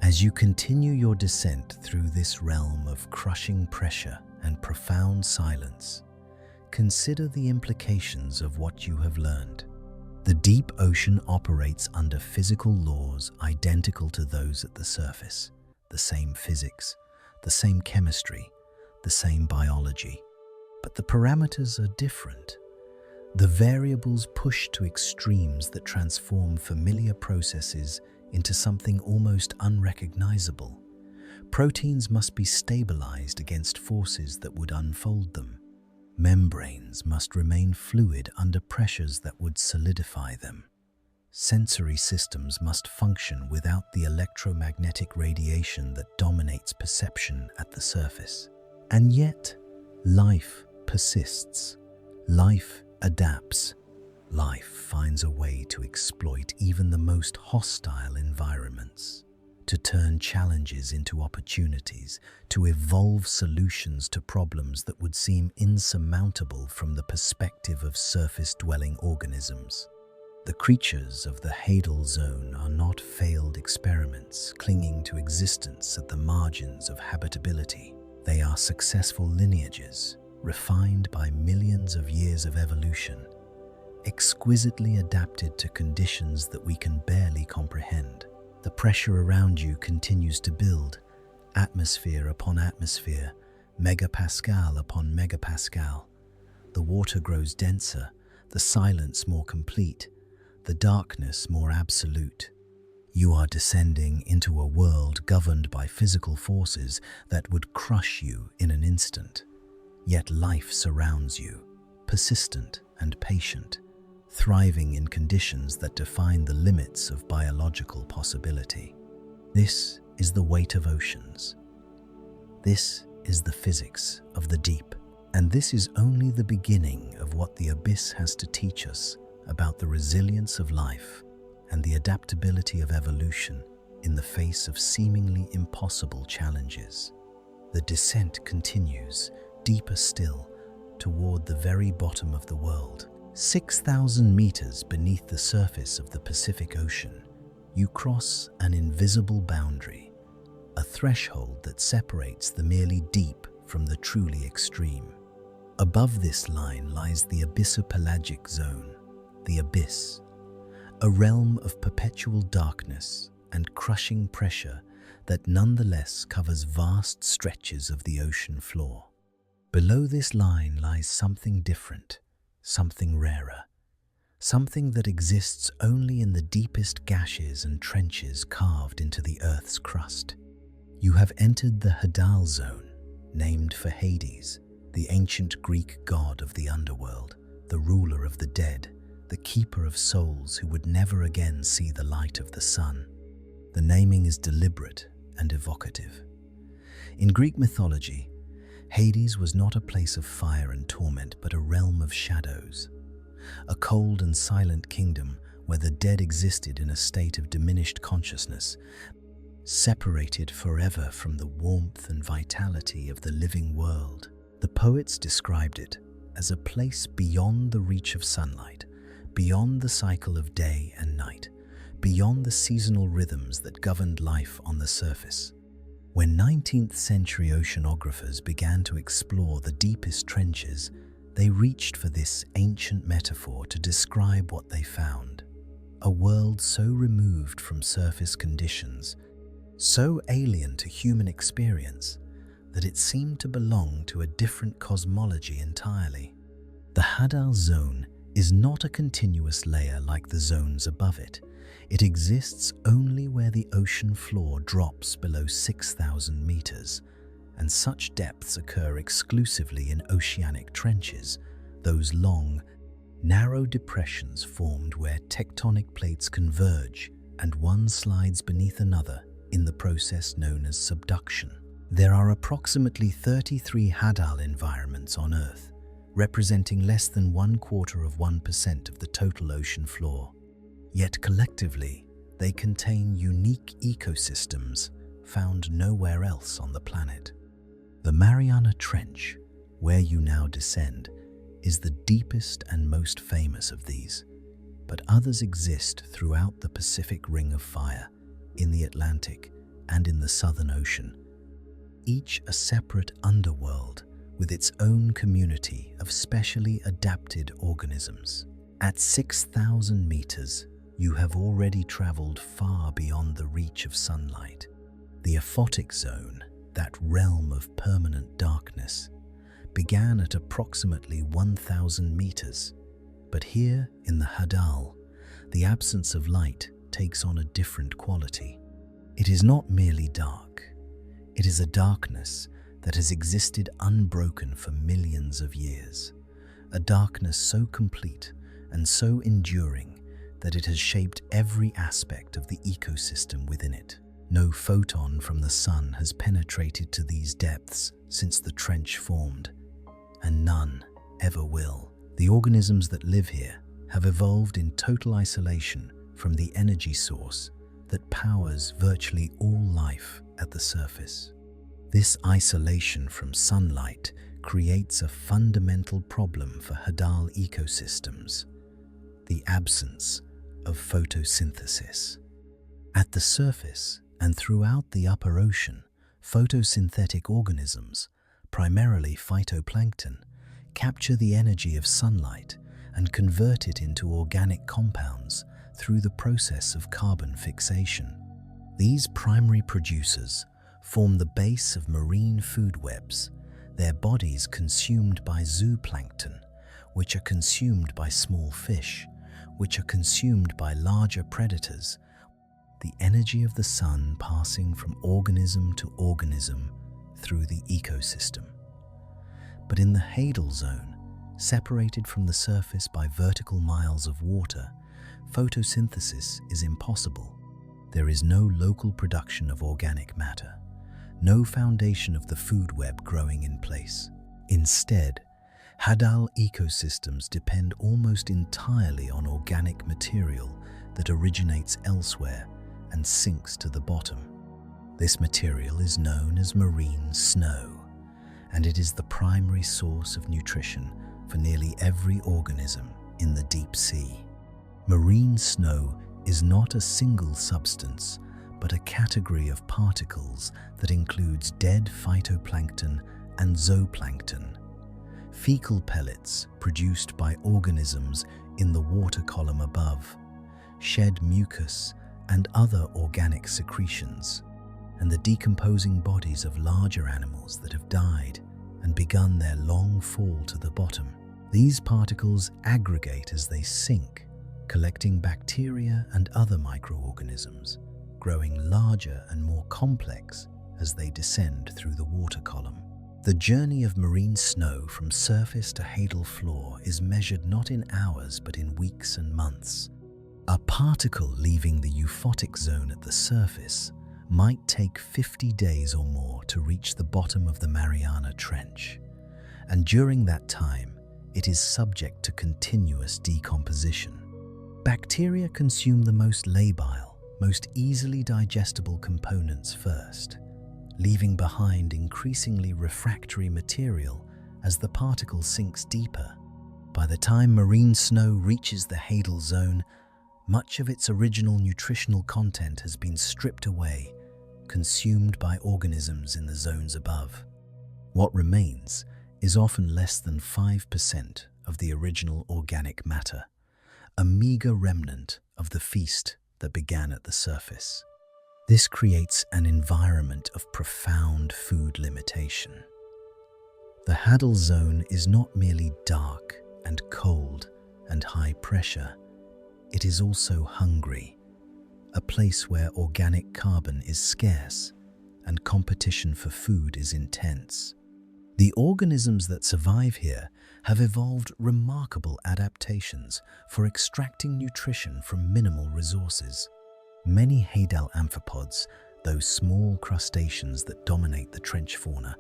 As you continue your descent through this realm of crushing pressure and profound silence, consider the implications of what you have learned. The deep ocean operates under physical laws identical to those at the surface, the same physics, the same chemistry, the same biology. But the parameters are different. The variables push to extremes that transform familiar processes into something almost unrecognizable. Proteins must be stabilized against forces that would unfold them. Membranes must remain fluid under pressures that would solidify them. Sensory systems must function without the electromagnetic radiation that dominates perception at the surface. And yet, life persists. Life adapts. Life finds a way to exploit even the most hostile environments, to turn challenges into opportunities, to evolve solutions to problems that would seem insurmountable from the perspective of surface-dwelling organisms. The creatures of the Hadal Zone are not failed experiments clinging to existence at the margins of habitability. They are successful lineages, refined by millions of years of evolution, exquisitely adapted to conditions that we can barely comprehend. The pressure around you continues to build, atmosphere upon atmosphere, megapascal upon megapascal. The water grows denser, the silence more complete, the darkness more absolute. You are descending into a world governed by physical forces that would crush you in an instant. Yet life surrounds you, persistent and patient, thriving in conditions that define the limits of biological possibility. This is the weight of oceans. This is the physics of the deep. And this is only the beginning of what the abyss has to teach us about the resilience of life and the adaptability of evolution in the face of seemingly impossible challenges. The descent continues, deeper still, toward the very bottom of the world. 6,000 meters beneath the surface of the Pacific Ocean, you cross an invisible boundary, a threshold that separates the merely deep from the truly extreme. Above this line lies the abyssopelagic zone, the abyss, a realm of perpetual darkness and crushing pressure that nonetheless covers vast stretches of the ocean floor. Below this line lies something different, something rarer, something that exists only in the deepest gashes and trenches carved into the Earth's crust. You have entered the Hadal Zone, named for Hades, the ancient Greek god of the underworld, the ruler of the dead, the keeper of souls who would never again see the light of the sun. The naming is deliberate and evocative. In Greek mythology, Hades was not a place of fire and torment, but a realm of shadows, a cold and silent kingdom where the dead existed in a state of diminished consciousness, separated forever from the warmth and vitality of the living world. The poets described it as a place beyond the reach of sunlight, beyond the cycle of day and night, beyond the seasonal rhythms that governed life on the surface. When 19th century oceanographers began to explore the deepest trenches, they reached for this ancient metaphor to describe what they found. A world so removed from surface conditions, so alien to human experience, that it seemed to belong to a different cosmology entirely. The Hadal Zone is not a continuous layer like the zones above it. It exists only where the ocean floor drops below 6,000 meters, and such depths occur exclusively in oceanic trenches, those long, narrow depressions formed where tectonic plates converge and one slides beneath another in the process known as subduction. There are approximately 33 Hadal environments on Earth, representing less than 1/4% of the total ocean floor. Yet collectively, they contain unique ecosystems found nowhere else on the planet. The Mariana Trench, where you now descend, is the deepest and most famous of these, but others exist throughout the Pacific Ring of Fire, in the Atlantic, and in the Southern Ocean, each a separate underworld with its own community of specially adapted organisms. At 6,000 meters, you have already traveled far beyond the reach of sunlight. The aphotic zone, that realm of permanent darkness, began at approximately 1,000 meters. But here in the Hadal, the absence of light takes on a different quality. It is not merely dark. It is a darkness that has existed unbroken for millions of years. A darkness so complete and so enduring that it has shaped every aspect of the ecosystem within it. No photon from the sun has penetrated to these depths since the trench formed, and none ever will. The organisms that live here have evolved in total isolation from the energy source that powers virtually all life at the surface. This isolation from sunlight creates a fundamental problem for Hadal ecosystems: the absence of photosynthesis. At the surface and throughout the upper ocean, photosynthetic organisms, primarily phytoplankton, capture the energy of sunlight and convert it into organic compounds through the process of carbon fixation. These primary producers form the base of marine food webs, their bodies consumed by zooplankton, which are consumed by small fish, which are consumed by larger predators, the energy of the sun passing from organism to organism through the ecosystem. But in the Hadal Zone, separated from the surface by vertical miles of water, photosynthesis is impossible. There is no local production of organic matter, no foundation of the food web growing in place. Instead, Hadal ecosystems depend almost entirely on organic material that originates elsewhere and sinks to the bottom. This material is known as marine snow, and it is the primary source of nutrition for nearly every organism in the deep sea. Marine snow is not a single substance, but a category of particles that includes dead phytoplankton and zooplankton. Fecal pellets produced by organisms in the water column above, shed mucus and other organic secretions, and the decomposing bodies of larger animals that have died and begun their long fall to the bottom. These particles aggregate as they sink, collecting bacteria and other microorganisms, growing larger and more complex as they descend through the water column. The journey of marine snow from surface to Hadal floor is measured not in hours but in weeks and months. A particle leaving the euphotic zone at the surface might take 50 days or more to reach the bottom of the Mariana Trench, and during that time, it is subject to continuous decomposition. Bacteria consume the most labile, most easily digestible components first, leaving behind increasingly refractory material as the particle sinks deeper. By the time marine snow reaches the Hadal Zone, much of its original nutritional content has been stripped away consumed by organisms in the zones above. What remains is often less than 5% of the original organic matter, a meager remnant of the feast that began at the surface. This creates an environment of profound food limitation. The Hadal Zone is not merely dark and cold and high pressure, it is also hungry, a place where organic carbon is scarce and competition for food is intense. The organisms that survive here have evolved remarkable adaptations for extracting nutrition from minimal resources. Many Hadal amphipods, those small crustaceans that dominate the trench fauna,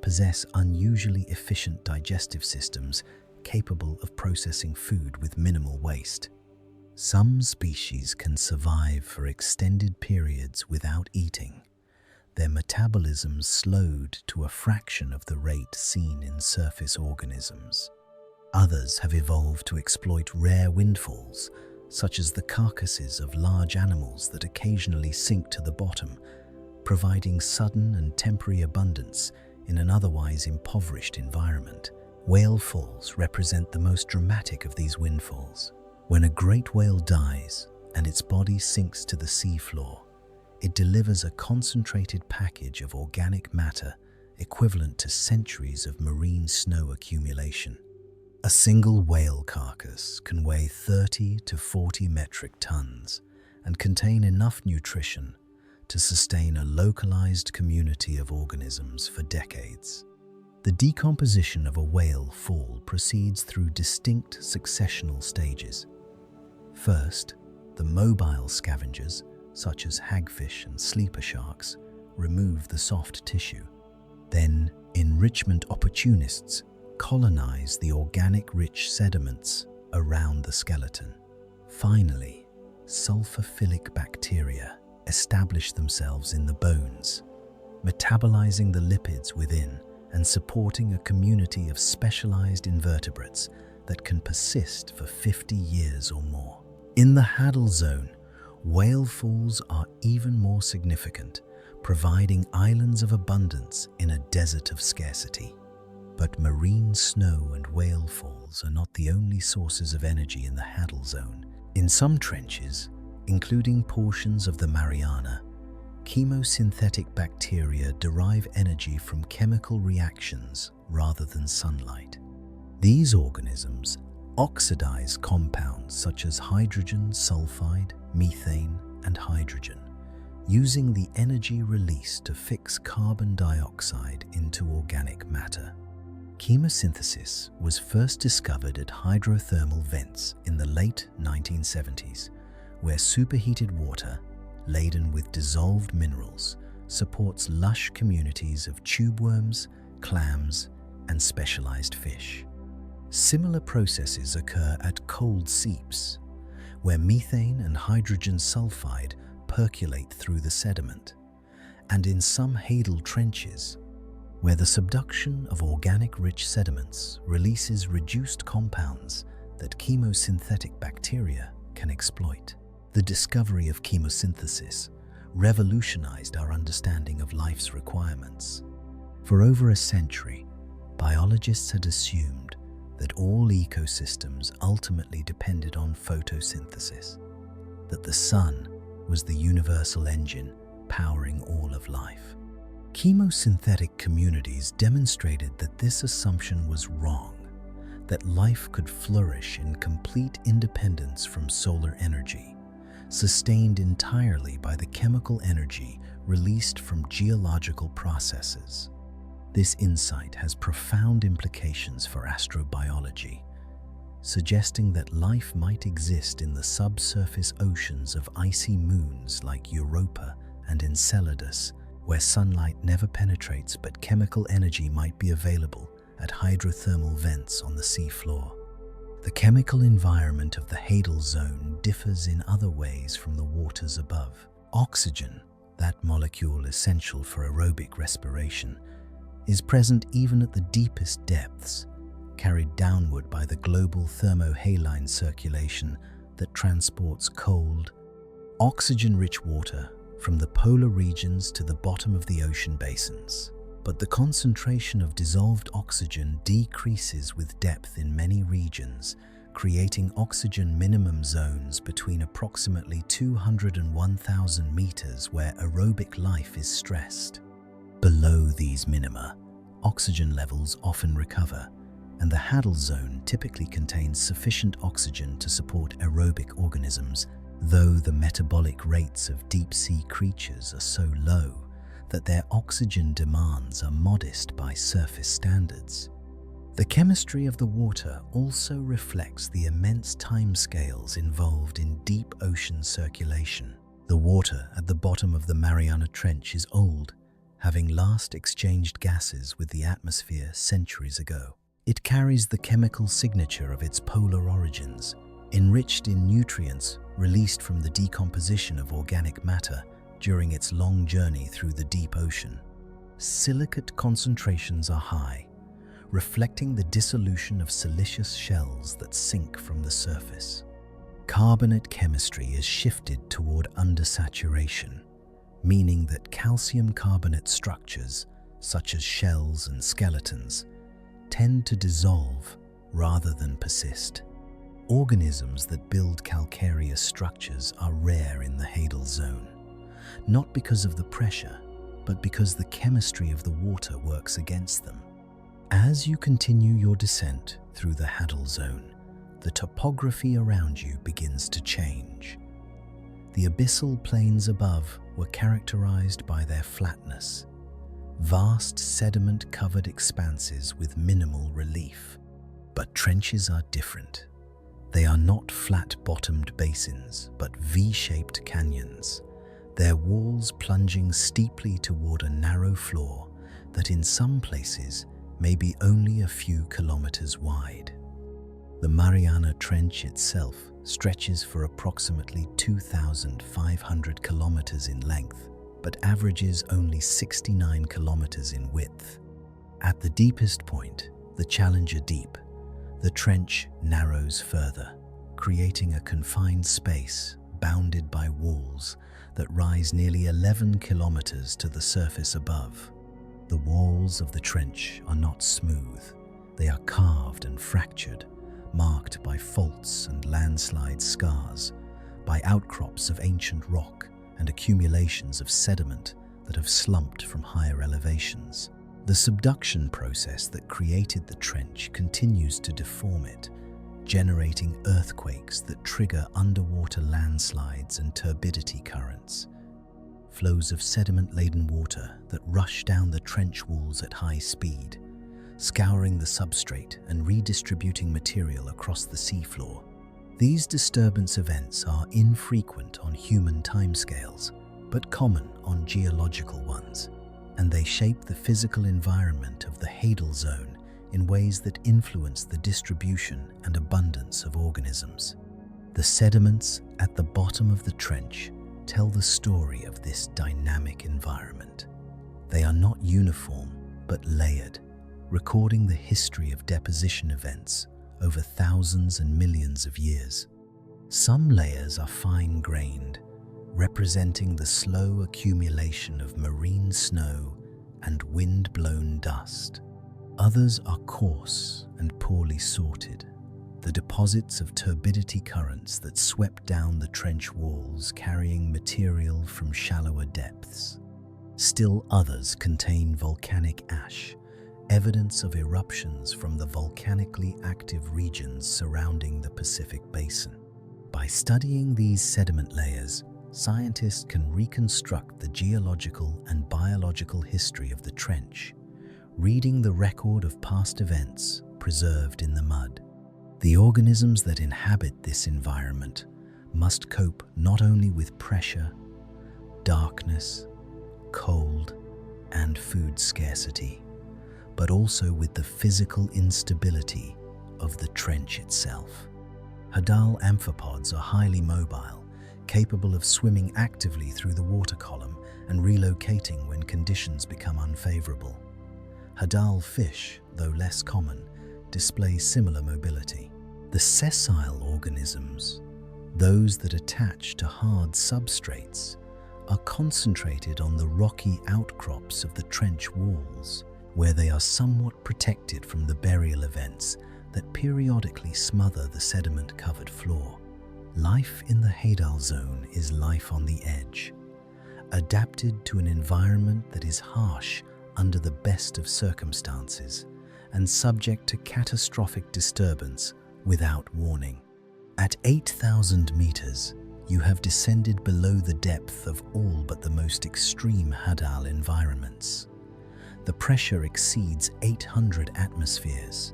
possess unusually efficient digestive systems capable of processing food with minimal waste. Some species can survive for extended periods without eating, their metabolism slowed to a fraction of the rate seen in surface organisms. Others have evolved to exploit rare windfalls, such as the carcasses of large animals that occasionally sink to the bottom, providing sudden and temporary abundance in an otherwise impoverished environment. Whale falls represent the most dramatic of these windfalls. When a great whale dies and its body sinks to the seafloor, it delivers a concentrated package of organic matter equivalent to centuries of marine snow accumulation. A single whale carcass can weigh 30 to 40 metric tons and contain enough nutrition to sustain a localized community of organisms for decades. The decomposition of a whale fall proceeds through distinct successional stages. First, the mobile scavengers, such as hagfish and sleeper sharks, remove the soft tissue. Then, enrichment opportunists colonize the organic-rich sediments around the skeleton. Finally, sulfur-philic bacteria establish themselves in the bones, metabolizing the lipids within and supporting a community of specialized invertebrates that can persist for 50 years or more. In the Hadal Zone, whale falls are even more significant, providing islands of abundance in a desert of scarcity. But marine snow and whale falls are not the only sources of energy in the Hadal Zone. In some trenches, including portions of the Mariana, chemosynthetic bacteria derive energy from chemical reactions rather than sunlight. These organisms oxidize compounds such as hydrogen sulfide, methane, and hydrogen, using the energy released to fix carbon dioxide into organic matter. Chemosynthesis was first discovered at hydrothermal vents in the late 1970s, where superheated water, laden with dissolved minerals, supports lush communities of tubeworms, clams, and specialized fish. Similar processes occur at cold seeps, where methane and hydrogen sulfide percolate through the sediment, and in some Hadal trenches, where the subduction of organic-rich sediments releases reduced compounds that chemosynthetic bacteria can exploit. The discovery of chemosynthesis revolutionized our understanding of life's requirements. For over a century, biologists had assumed that all ecosystems ultimately depended on photosynthesis, that the sun was the universal engine powering all of life. Chemosynthetic communities demonstrated that this assumption was wrong, that life could flourish in complete independence from solar energy, sustained entirely by the chemical energy released from geological processes. This insight has profound implications for astrobiology, suggesting that life might exist in the subsurface oceans of icy moons like Europa and Enceladus, where sunlight never penetrates but chemical energy might be available at hydrothermal vents on the seafloor. The chemical environment of the Hadal Zone differs in other ways from the waters above. Oxygen, that molecule essential for aerobic respiration, is present even at the deepest depths, carried downward by the global thermohaline circulation that transports cold, oxygen-rich water from the polar regions to the bottom of the ocean basins. But the concentration of dissolved oxygen decreases with depth in many regions, creating oxygen minimum zones between approximately 200 and 1,000 meters where aerobic life is stressed. Below these minima, oxygen levels often recover, and the Hadal Zone typically contains sufficient oxygen to support aerobic organisms, though the metabolic rates of deep-sea creatures are so low that their oxygen demands are modest by surface standards. The chemistry of the water also reflects the immense timescales involved in deep ocean circulation. The water at the bottom of the Mariana Trench is old, having last exchanged gases with the atmosphere centuries ago. It carries the chemical signature of its polar origins, enriched in nutrients released from the decomposition of organic matter during its long journey through the deep ocean. Silicate concentrations are high, reflecting the dissolution of siliceous shells that sink from the surface. Carbonate chemistry is shifted toward undersaturation, meaning that calcium carbonate structures, such as shells and skeletons, tend to dissolve rather than persist. Organisms that build calcareous structures are rare in the Hadal Zone, not because of the pressure, but because the chemistry of the water works against them. As you continue your descent through the Hadal Zone, the topography around you begins to change. The abyssal plains above were characterized by their flatness, vast sediment-covered expanses with minimal relief. But trenches are different. They are not flat-bottomed basins, but V-shaped canyons, their walls plunging steeply toward a narrow floor that in some places may be only a few kilometers wide. The Mariana Trench itself stretches for approximately 2,500 kilometers in length, but averages only 69 kilometers in width. At the deepest point, the Challenger Deep, the trench narrows further, creating a confined space bounded by walls that rise nearly 11 kilometers to the surface above. The walls of the trench are not smooth. They are carved and fractured, marked by faults and landslide scars, by outcrops of ancient rock and accumulations of sediment that have slumped from higher elevations. The subduction process that created the trench continues to deform it, generating earthquakes that trigger underwater landslides and turbidity currents. Flows of sediment-laden water that rush down the trench walls at high speed, scouring the substrate and redistributing material across the seafloor. These disturbance events are infrequent on human timescales, but common on geological ones, and they shape the physical environment of the Hadal Zone in ways that influence the distribution and abundance of organisms. The sediments at the bottom of the trench tell the story of this dynamic environment. They are not uniform, but layered, recording the history of deposition events over thousands and millions of years. Some layers are fine-grained, representing the slow accumulation of marine snow and wind-blown dust. Others are coarse and poorly sorted, the deposits of turbidity currents that swept down the trench walls carrying material from shallower depths. Still others contain volcanic ash, evidence of eruptions from the volcanically active regions surrounding the Pacific Basin. By studying these sediment layers, scientists can reconstruct the geological and biological history of the trench, reading the record of past events preserved in the mud. The organisms that inhabit this environment must cope not only with pressure, darkness, cold, and food scarcity, but also with the physical instability of the trench itself. Hadal amphipods are highly mobile, capable of swimming actively through the water column and relocating when conditions become unfavorable. Hadal fish, though less common, display similar mobility. The sessile organisms, those that attach to hard substrates, are concentrated on the rocky outcrops of the trench walls, where they are somewhat protected from the burial events that periodically smother the sediment-covered floor. Life in the Hadal Zone is life on the edge, adapted to an environment that is harsh under the best of circumstances and subject to catastrophic disturbance without warning. At 8,000 meters, you have descended below the depth of all but the most extreme Hadal environments. The pressure exceeds 800 atmospheres.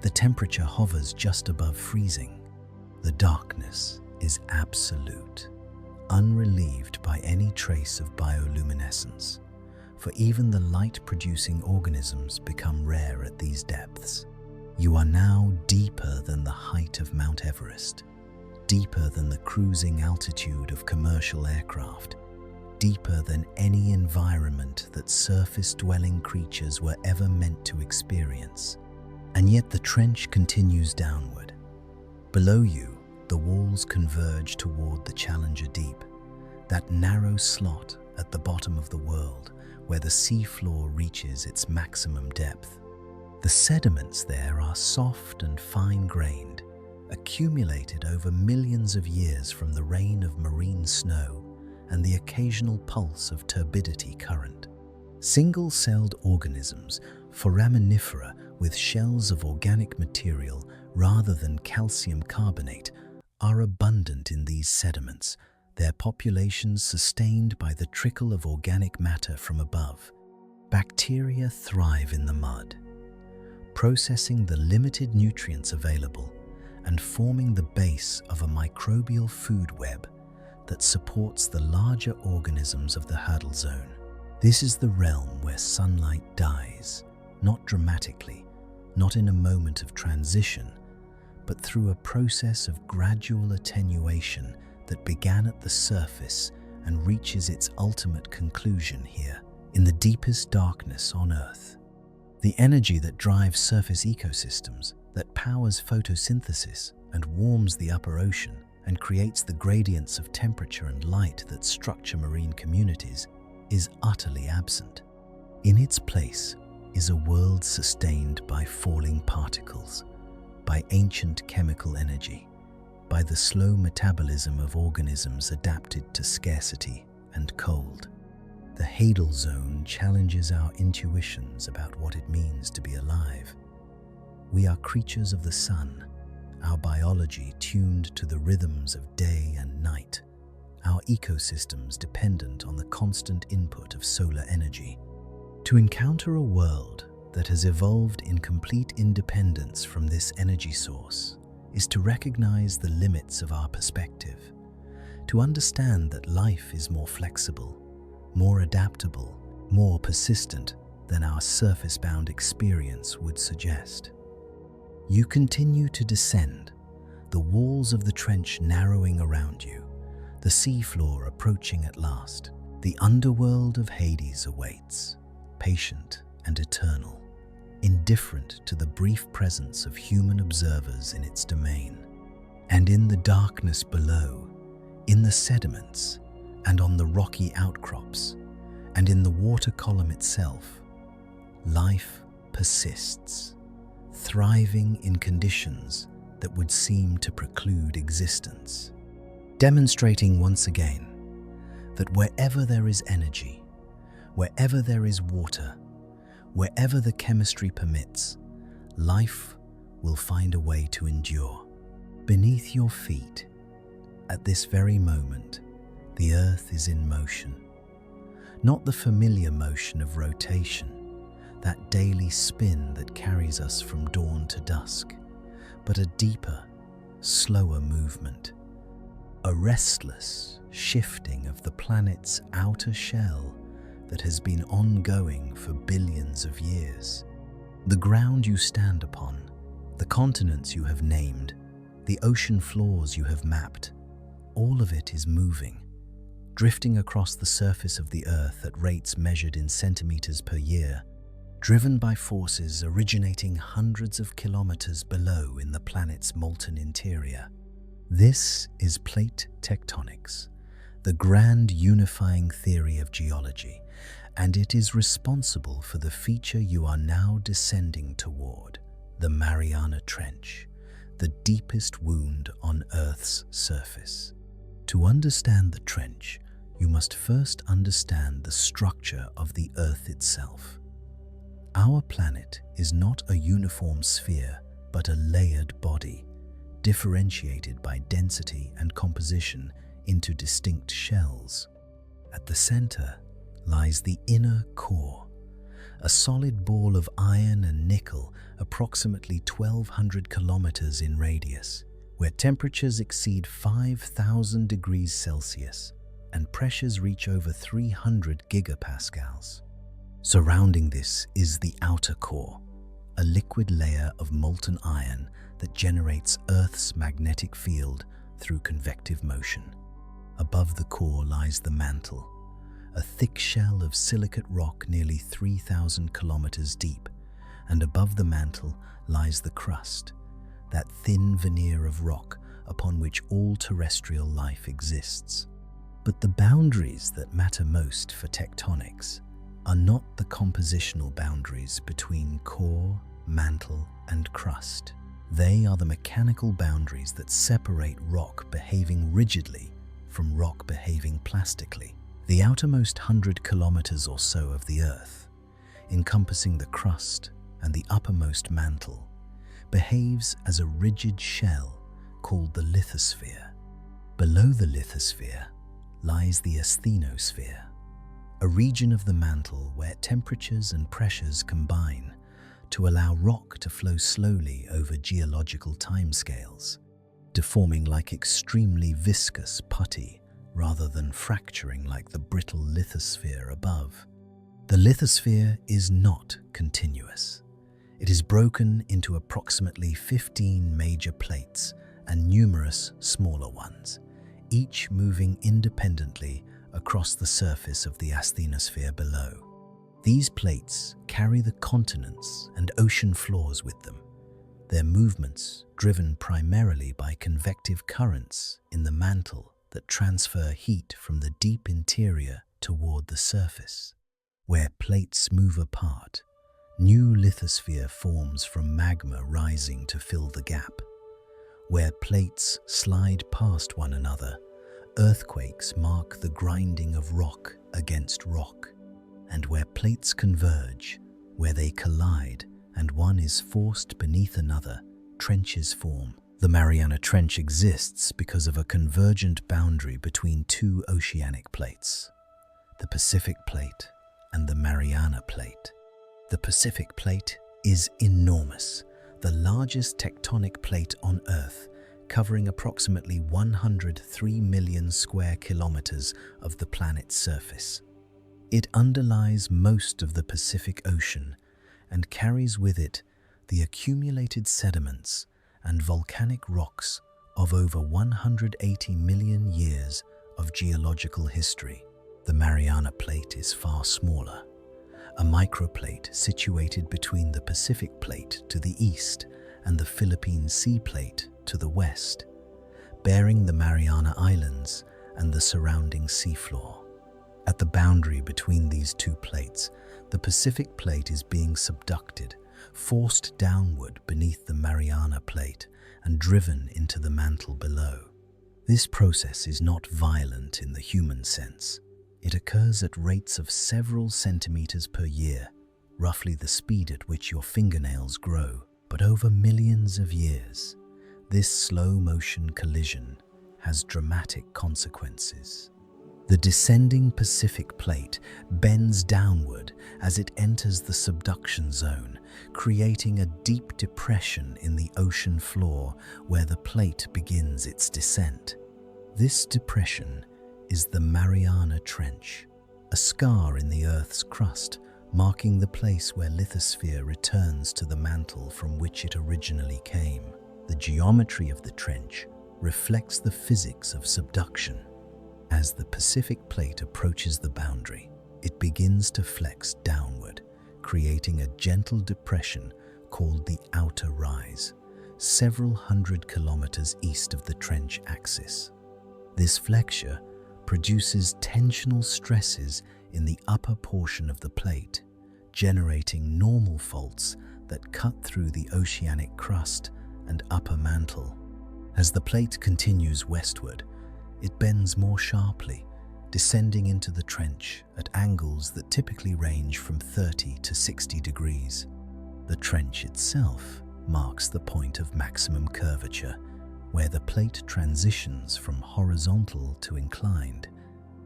The temperature hovers just above freezing. The darkness is absolute, unrelieved by any trace of bioluminescence, for even the light-producing organisms become rare at these depths. You are now deeper than the height of Mount Everest, deeper than the cruising altitude of commercial aircraft, deeper than any environment that surface-dwelling creatures were ever meant to experience. And yet the trench continues downward. Below you, the walls converge toward the Challenger Deep, that narrow slot at the bottom of the world where the seafloor reaches its maximum depth. The sediments there are soft and fine-grained, accumulated over millions of years from the rain of marine snow and the occasional pulse of turbidity current. Single-celled organisms, foraminifera with shells of organic material rather than calcium carbonate, are abundant in these sediments, their populations sustained by the trickle of organic matter from above. Bacteria thrive in the mud, processing the limited nutrients available and forming the base of a microbial food web that supports the larger organisms of the Hadal Zone. This is the realm where sunlight dies, not dramatically, not in a moment of transition, but through a process of gradual attenuation that began at the surface and reaches its ultimate conclusion here, in the deepest darkness on Earth. The energy that drives surface ecosystems, that powers photosynthesis and warms the upper ocean and creates the gradients of temperature and light that structure marine communities, is utterly absent. In its place is a world sustained by falling particles, by ancient chemical energy, by the slow metabolism of organisms adapted to scarcity and cold. The Hadal Zone challenges our intuitions about what it means to be alive. We are creatures of the sun, our biology tuned to the rhythms of day and night, our ecosystems dependent on the constant input of solar energy. To encounter a world that has evolved in complete independence from this energy source is to recognize the limits of our perspective, to understand that life is more flexible, more adaptable, more persistent than our surface-bound experience would suggest. You continue to descend, the walls of the trench narrowing around you, the seafloor approaching at last. The underworld of Hades awaits, patient and eternal, indifferent to the brief presence of human observers in its domain. And in the darkness below, in the sediments, and on the rocky outcrops, and in the water column itself, life persists, thriving in conditions that would seem to preclude existence, demonstrating once again that wherever there is energy, wherever there is water, wherever the chemistry permits, life will find a way to endure. Beneath your feet, at this very moment, the earth is in motion. Not the familiar motion of rotation, that daily spin that carries us from dawn to dusk, but a deeper, slower movement, a restless shifting of the planet's outer shell that has been ongoing for billions of years. The ground you stand upon, the continents you have named, the ocean floors you have mapped, all of it is moving, drifting across the surface of the Earth at rates measured in centimeters per year, driven by forces originating hundreds of kilometers below in the planet's molten interior. This is plate tectonics, the grand unifying theory of geology, and it is responsible for the feature you are now descending toward, the Mariana Trench, the deepest wound on Earth's surface. To understand the trench, you must first understand the structure of the Earth itself. Our planet is not a uniform sphere, but a layered body, differentiated by density and composition into distinct shells. At the center lies the inner core, a solid ball of iron and nickel approximately 1,200 kilometers in radius, where temperatures exceed 5,000 degrees Celsius and pressures reach over 300 gigapascals. Surrounding this is the outer core, a liquid layer of molten iron that generates Earth's magnetic field through convective motion. Above the core lies the mantle, a thick shell of silicate rock nearly 3,000 kilometers deep, and above the mantle lies the crust, that thin veneer of rock upon which all terrestrial life exists. But the boundaries that matter most for tectonics are not the compositional boundaries between core, mantle, and crust. They are the mechanical boundaries that separate rock behaving rigidly from rock behaving plastically. The outermost 100 kilometers or so of the Earth, encompassing the crust and the uppermost mantle, behaves as a rigid shell called the lithosphere. Below the lithosphere lies the asthenosphere, a region of the mantle where temperatures and pressures combine to allow rock to flow slowly over geological timescales, deforming like extremely viscous putty rather than fracturing like the brittle lithosphere above. The lithosphere is not continuous. It is broken into approximately 15 major plates and numerous smaller ones, each moving independently across the surface of the asthenosphere below. These plates carry the continents and ocean floors with them, their movements driven primarily by convective currents in the mantle that transfer heat from the deep interior toward the surface. Where plates move apart, new lithosphere forms from magma rising to fill the gap. Where plates slide past one another, earthquakes mark the grinding of rock against rock. And where plates converge, where they collide and one is forced beneath another, trenches form. The Mariana Trench exists because of a convergent boundary between two oceanic plates, the Pacific Plate and the Mariana Plate. The Pacific Plate is enormous, the largest tectonic plate on Earth, covering approximately 103 million square kilometers of the planet's surface. It underlies most of the Pacific Ocean and carries with it the accumulated sediments and volcanic rocks of over 180 million years of geological history. The Mariana Plate is far smaller, a microplate situated between the Pacific Plate to the east and the Philippine Sea Plate to the west, bearing the Mariana Islands and the surrounding seafloor. At the boundary between these two plates, the Pacific Plate is being subducted, forced downward beneath the Mariana Plate and driven into the mantle below. This process is not violent in the human sense. It occurs at rates of several centimeters per year, roughly the speed at which your fingernails grow. But over millions of years, this slow-motion collision has dramatic consequences. The descending Pacific Plate bends downward as it enters the subduction zone, creating a deep depression in the ocean floor where the plate begins its descent. This depression is the Mariana Trench, a scar in the Earth's crust, marking the place where lithosphere returns to the mantle from which it originally came. The geometry of the trench reflects the physics of subduction. As the Pacific Plate approaches the boundary, it begins to flex downward, creating a gentle depression called the outer rise, several hundred kilometers east of the trench axis. This flexure produces tensional stresses in the upper portion of the plate, generating normal faults that cut through the oceanic crust and upper mantle. As the plate continues westward, it bends more sharply, descending into the trench at angles that typically range from 30 to 60 degrees. The trench itself marks the point of maximum curvature, where the plate transitions from horizontal to inclined,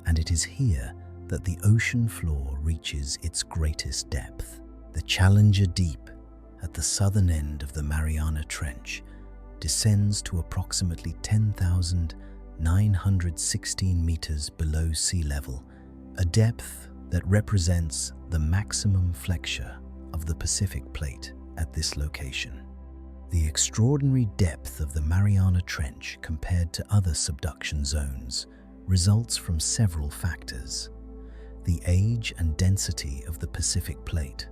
and it is here that the ocean floor reaches its greatest depth. The Challenger Deep, at the southern end of the Mariana Trench, descends to approximately 10,916 meters below sea level, a depth that represents the maximum flexure of the Pacific Plate at this location. The extraordinary depth of the Mariana Trench compared to other subduction zones results from several factors. The age and density of the Pacific Plate,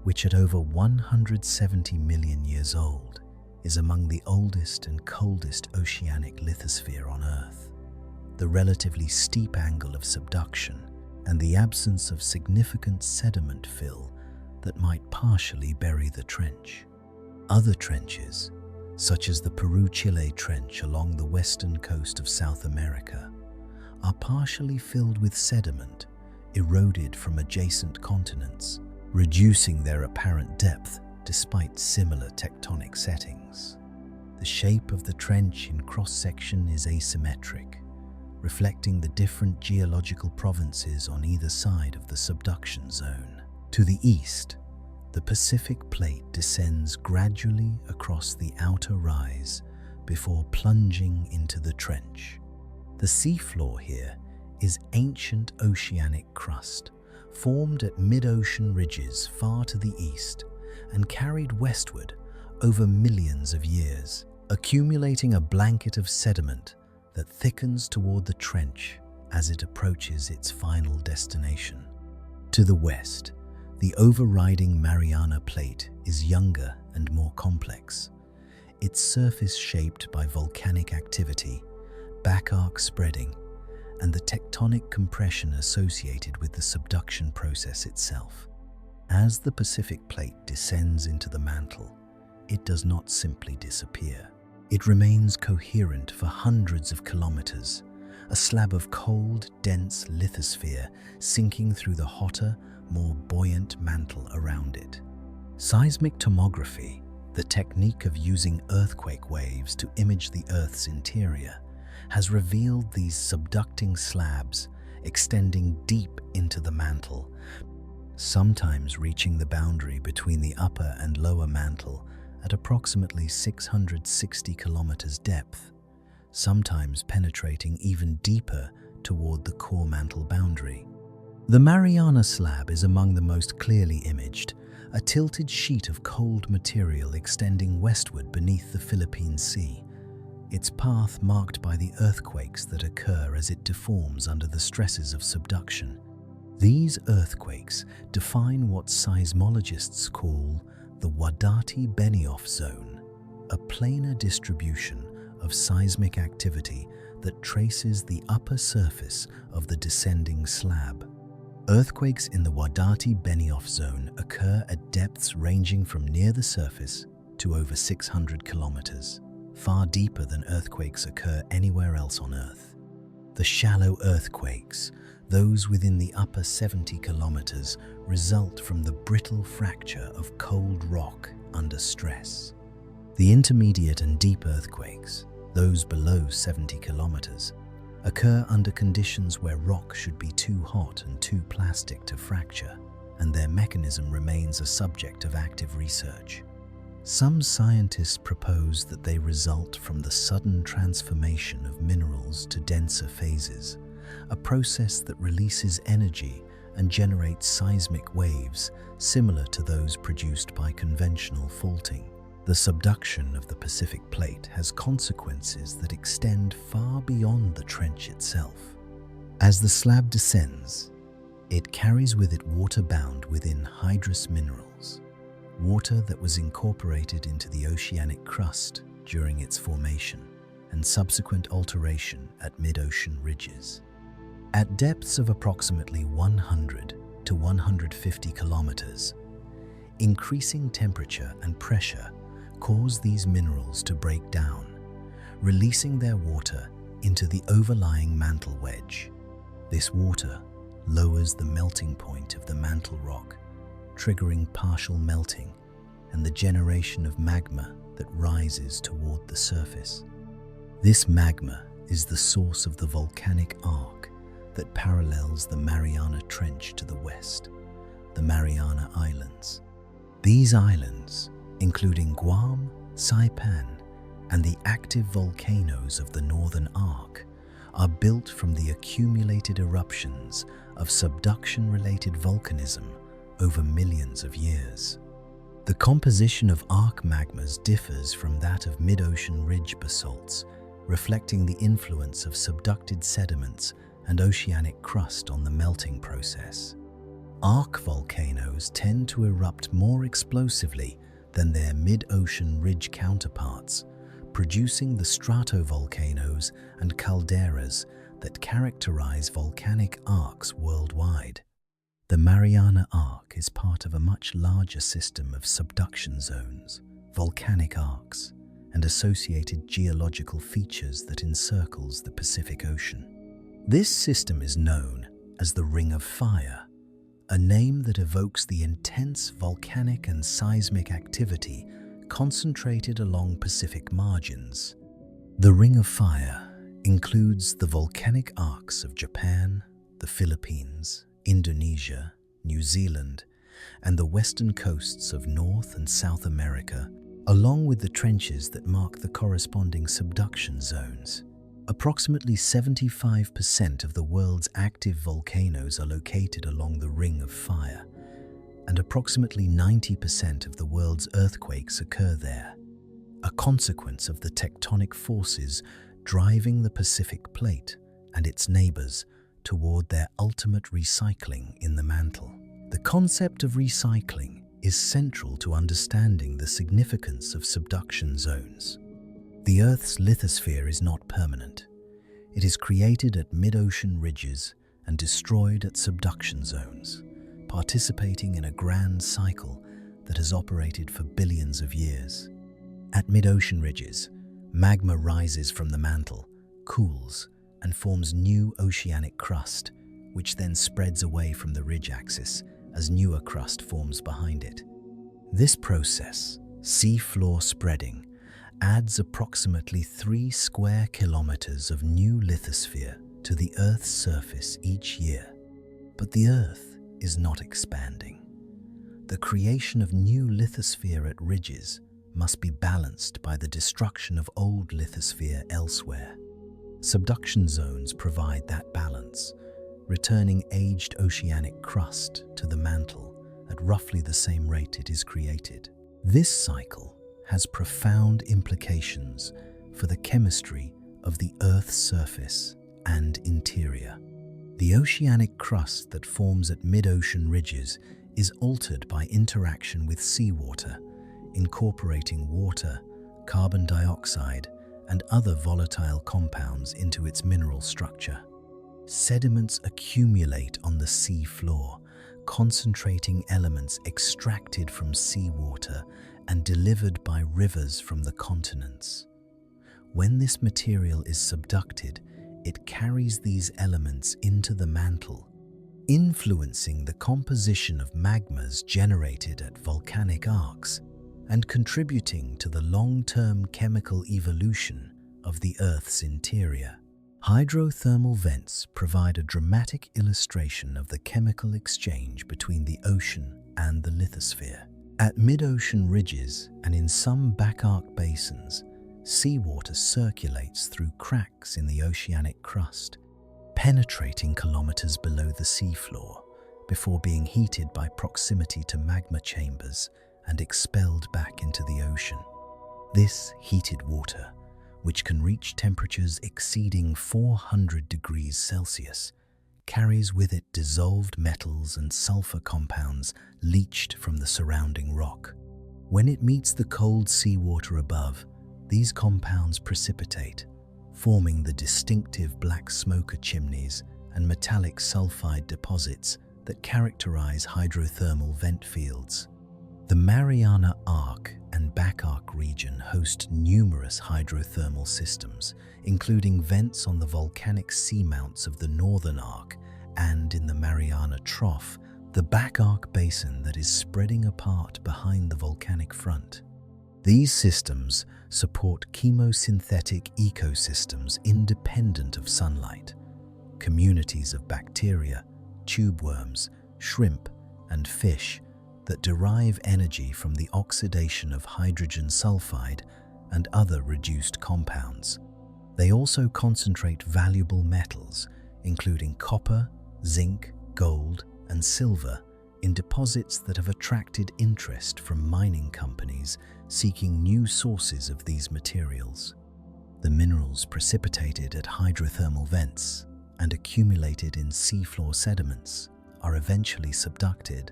which at over 170 million years old, is among the oldest and coldest oceanic lithosphere on Earth. The relatively steep angle of subduction and the absence of significant sediment fill that might partially bury the trench. Other trenches, such as the Peru-Chile Trench along the western coast of South America, are partially filled with sediment eroded from adjacent continents, reducing their apparent depth despite similar tectonic settings. The shape of the trench in cross-section is asymmetric, reflecting the different geological provinces on either side of the subduction zone. To the east, the Pacific Plate descends gradually across the outer rise before plunging into the trench. The seafloor here is ancient oceanic crust, formed at mid-ocean ridges far to the east and carried westward over millions of years, accumulating a blanket of sediment that thickens toward the trench as it approaches its final destination. To the west, the overriding Mariana Plate is younger and more complex, its surface shaped by volcanic activity, back arc spreading, and the tectonic compression associated with the subduction process itself. As the Pacific Plate descends into the mantle, it does not simply disappear. It remains coherent for hundreds of kilometers, a slab of cold, dense lithosphere sinking through the hotter, more buoyant mantle around it. Seismic tomography, the technique of using earthquake waves to image the Earth's interior, has revealed these subducting slabs extending deep into the mantle, sometimes reaching the boundary between the upper and lower mantle at approximately 660 kilometers depth, sometimes penetrating even deeper toward the core mantle boundary. The Mariana Slab is among the most clearly imaged, a tilted sheet of cold material extending westward beneath the Philippine Sea, its path marked by the earthquakes that occur as it deforms under the stresses of subduction. These earthquakes define what seismologists call the Wadati-Benioff zone, a planar distribution of seismic activity that traces the upper surface of the descending slab. Earthquakes in the Wadati-Benioff zone occur at depths ranging from near the surface to over 600 kilometers, far deeper than earthquakes occur anywhere else on Earth. The shallow earthquakes, those within the upper 70 kilometers, result from the brittle fracture of cold rock under stress. The intermediate and deep earthquakes, those below 70 kilometers, occur under conditions where rock should be too hot and too plastic to fracture, and their mechanism remains a subject of active research. Some scientists propose that they result from the sudden transformation of minerals to denser phases, a process that releases energy and generates seismic waves similar to those produced by conventional faulting. The subduction of the Pacific Plate has consequences that extend far beyond the trench itself. As the slab descends, it carries with it water bound within hydrous minerals, water that was incorporated into the oceanic crust during its formation and subsequent alteration at mid-ocean ridges. At depths of approximately 100 to 150 kilometers, increasing temperature and pressure cause these minerals to break down, releasing their water into the overlying mantle wedge. This water lowers the melting point of the mantle rock, triggering partial melting and the generation of magma that rises toward the surface. This magma is the source of the volcanic arc that parallels the Mariana Trench to the west, the Mariana Islands. These islands, including Guam, Saipan, and the active volcanoes of the Northern Arc, are built from the accumulated eruptions of subduction-related volcanism over millions of years. The composition of arc magmas differs from that of mid-ocean ridge basalts, reflecting the influence of subducted sediments and oceanic crust on the melting process. Arc volcanoes tend to erupt more explosively than their mid-ocean ridge counterparts, producing the stratovolcanoes and calderas that characterize volcanic arcs worldwide. The Mariana Arc is part of a much larger system of subduction zones, volcanic arcs, and associated geological features that encircles the Pacific Ocean. This system is known as the Ring of Fire, a name that evokes the intense volcanic and seismic activity concentrated along Pacific margins. The Ring of Fire includes the volcanic arcs of Japan, the Philippines, Indonesia, New Zealand, and the western coasts of North and South America, along with the trenches that mark the corresponding subduction zones. Approximately 75% of the world's active volcanoes are located along the Ring of Fire, and approximately 90% of the world's earthquakes occur there, a consequence of the tectonic forces driving the Pacific Plate and its neighbors toward their ultimate recycling in the mantle. The concept of recycling is central to understanding the significance of subduction zones. The Earth's lithosphere is not permanent. It is created at mid-ocean ridges and destroyed at subduction zones, participating in a grand cycle that has operated for billions of years. At mid-ocean ridges, magma rises from the mantle, cools, and forms new oceanic crust, which then spreads away from the ridge axis as newer crust forms behind it. This process, seafloor spreading, adds approximately 3 square kilometers of new lithosphere to the Earth's surface each year. But the Earth is not expanding. The creation of new lithosphere at ridges must be balanced by the destruction of old lithosphere elsewhere. Subduction zones provide that balance, returning aged oceanic crust to the mantle at roughly the same rate it is created. This cycle has profound implications for the chemistry of the Earth's surface and interior. The oceanic crust that forms at mid-ocean ridges is altered by interaction with seawater, incorporating water, carbon dioxide, and other volatile compounds into its mineral structure. Sediments accumulate on the sea floor, concentrating elements extracted from seawater and delivered by rivers from the continents. When this material is subducted, it carries these elements into the mantle, influencing the composition of magmas generated at volcanic arcs and contributing to the long-term chemical evolution of the Earth's interior. Hydrothermal vents provide a dramatic illustration of the chemical exchange between the ocean and the lithosphere. At mid-ocean ridges and in some back-arc basins, seawater circulates through cracks in the oceanic crust, penetrating kilometers below the seafloor before being heated by proximity to magma chambers and expelled back into the ocean. This heated water, which can reach temperatures exceeding 400 degrees Celsius, carries with it dissolved metals and sulfur compounds leached from the surrounding rock. When it meets the cold seawater above, these compounds precipitate, forming the distinctive black smoker chimneys and metallic sulfide deposits that characterize hydrothermal vent fields. The Mariana Arc and Back Arc region host numerous hydrothermal systems, including vents on the volcanic seamounts of the Northern Arc and in the Mariana Trough, the Back Arc basin that is spreading apart behind the volcanic front. These systems support chemosynthetic ecosystems independent of sunlight. Communities of bacteria, tube worms, shrimp, and fish that derive energy from the oxidation of hydrogen sulfide and other reduced compounds. They also concentrate valuable metals, including copper, zinc, gold, and silver, in deposits that have attracted interest from mining companies seeking new sources of these materials. The minerals precipitated at hydrothermal vents and accumulated in seafloor sediments are eventually subducted,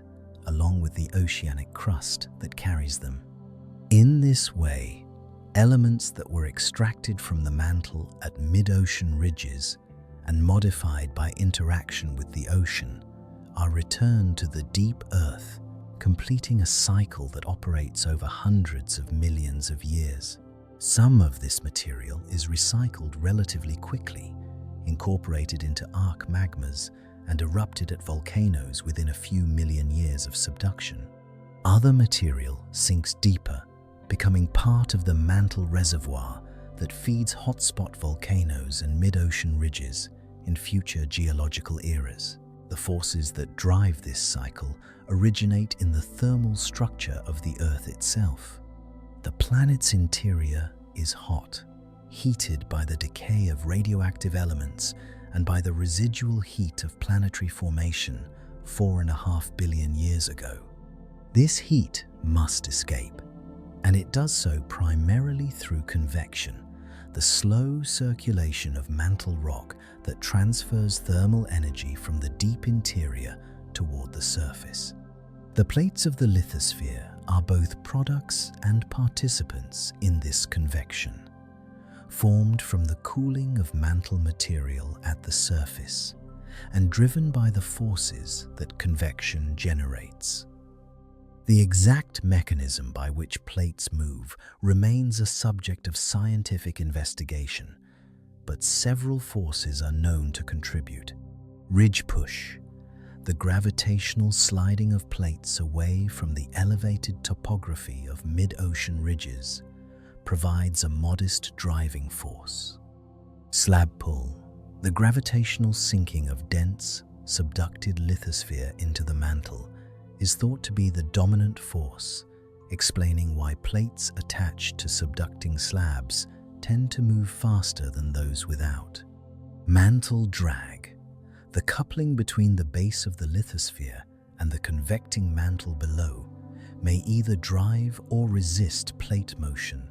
along with the oceanic crust that carries them. In this way, elements that were extracted from the mantle at mid-ocean ridges and modified by interaction with the ocean are returned to the deep earth, completing a cycle that operates over hundreds of millions of years. Some of this material is recycled relatively quickly, incorporated into arc magmas, and erupted at volcanoes within a few million years of subduction. Other material sinks deeper, becoming part of the mantle reservoir that feeds hotspot volcanoes and mid-ocean ridges in future geological eras. The forces that drive this cycle originate in the thermal structure of the Earth itself. The planet's interior is hot, heated by the decay of radioactive elements and by the residual heat of planetary formation 4.5 billion years ago. This heat must escape, and it does so primarily through convection, the slow circulation of mantle rock that transfers thermal energy from the deep interior toward the surface. The plates of the lithosphere are both products and participants in this convection, formed from the cooling of mantle material at the surface and driven by the forces that convection generates. The exact mechanism by which plates move remains a subject of scientific investigation, but several forces are known to contribute. Ridge push, the gravitational sliding of plates away from the elevated topography of mid-ocean ridges, provides a modest driving force. Slab pull, the gravitational sinking of dense, subducted lithosphere into the mantle, is thought to be the dominant force, explaining why plates attached to subducting slabs tend to move faster than those without. Mantle drag, the coupling between the base of the lithosphere and the convecting mantle below, may either drive or resist plate motion,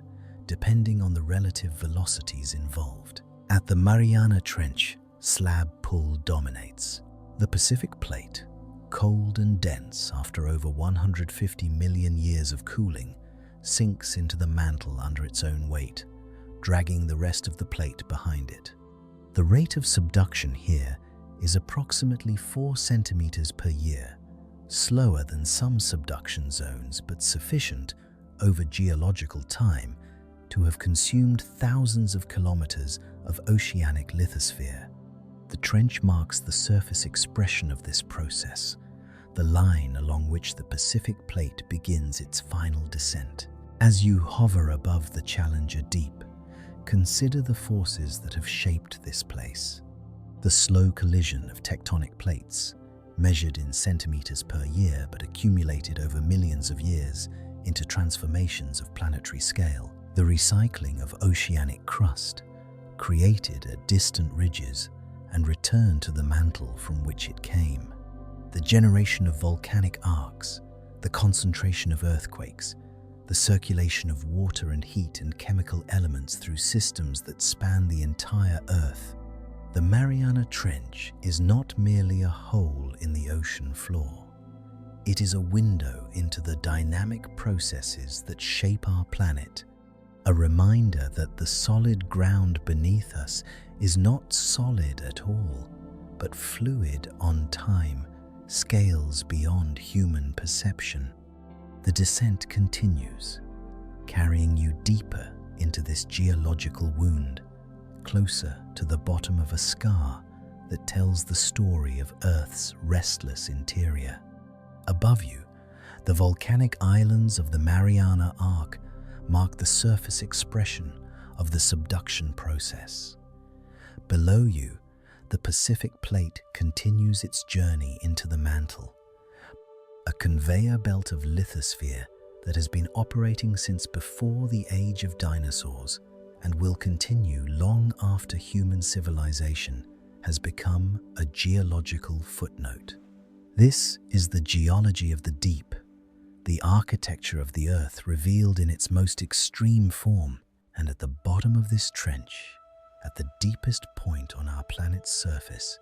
depending on the relative velocities involved. At the Mariana Trench, slab pull dominates. The Pacific Plate, cold and dense after over 150 million years of cooling, sinks into the mantle under its own weight, dragging the rest of the plate behind it. The rate of subduction here is approximately 4 centimeters per year, slower than some subduction zones, but sufficient over geological time to have consumed thousands of kilometers of oceanic lithosphere. The trench marks the surface expression of this process, the line along which the Pacific Plate begins its final descent. As you hover above the Challenger Deep, consider the forces that have shaped this place. The slow collision of tectonic plates, measured in centimeters per year but accumulated over millions of years into transformations of planetary scale. The recycling of oceanic crust, created at distant ridges and returned to the mantle from which it came. The generation of volcanic arcs, the concentration of earthquakes, the circulation of water and heat and chemical elements through systems that span the entire Earth. The Mariana Trench is not merely a hole in the ocean floor. It is a window into the dynamic processes that shape our planet, a reminder that the solid ground beneath us is not solid at all, but fluid on time, scales beyond human perception. The descent continues, carrying you deeper into this geological wound, closer to the bottom of a scar that tells the story of Earth's restless interior. Above you, the volcanic islands of the Mariana Arc mark the surface expression of the subduction process. Below you, the Pacific Plate continues its journey into the mantle, a conveyor belt of lithosphere that has been operating since before the age of dinosaurs and will continue long after human civilization has become a geological footnote. This is the geology of the deep, the architecture of the Earth revealed in its most extreme form. And at the bottom of this trench, at the deepest point on our planet's surface,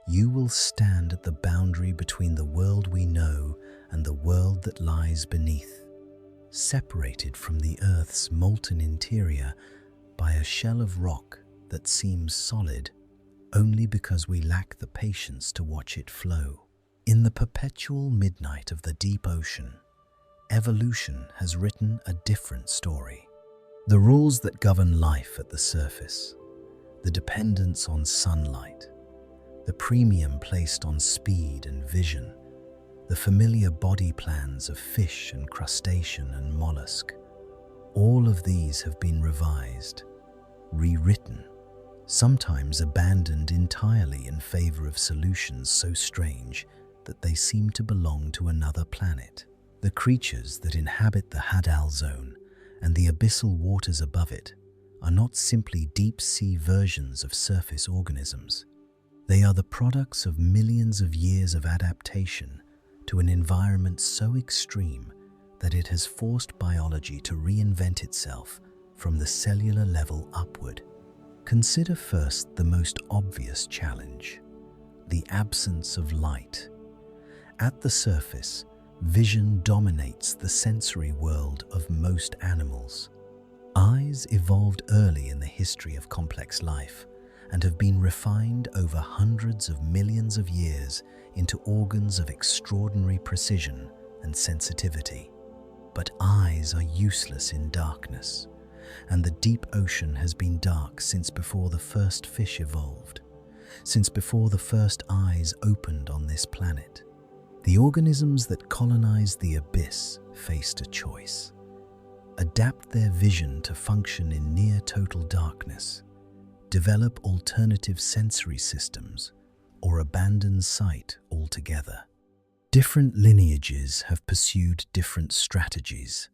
you will stand at the boundary between the world we know and the world that lies beneath, separated from the Earth's molten interior by a shell of rock that seems solid only because we lack the patience to watch it flow. In the perpetual midnight of the deep ocean, evolution has written a different story. The rules that govern life at the surface, the dependence on sunlight, the premium placed on speed and vision, the familiar body plans of fish and crustacean and mollusk, all of these have been revised, rewritten, sometimes abandoned entirely in favor of solutions so strange that they seem to belong to another planet. The creatures that inhabit the Hadal Zone and the abyssal waters above it are not simply deep-sea versions of surface organisms. They are the products of millions of years of adaptation to an environment so extreme that it has forced biology to reinvent itself from the cellular level upward. Consider first the most obvious challenge: the absence of light. At the surface, vision dominates the sensory world of most animals. Eyes evolved early in the history of complex life and have been refined over hundreds of millions of years into organs of extraordinary precision and sensitivity. But eyes are useless in darkness, and the deep ocean has been dark since before the first fish evolved, since before the first eyes opened on this planet. The organisms that colonized the abyss faced a choice: adapt their vision to function in near total darkness, develop alternative sensory systems, or abandon sight altogether. Different lineages have pursued different strategies.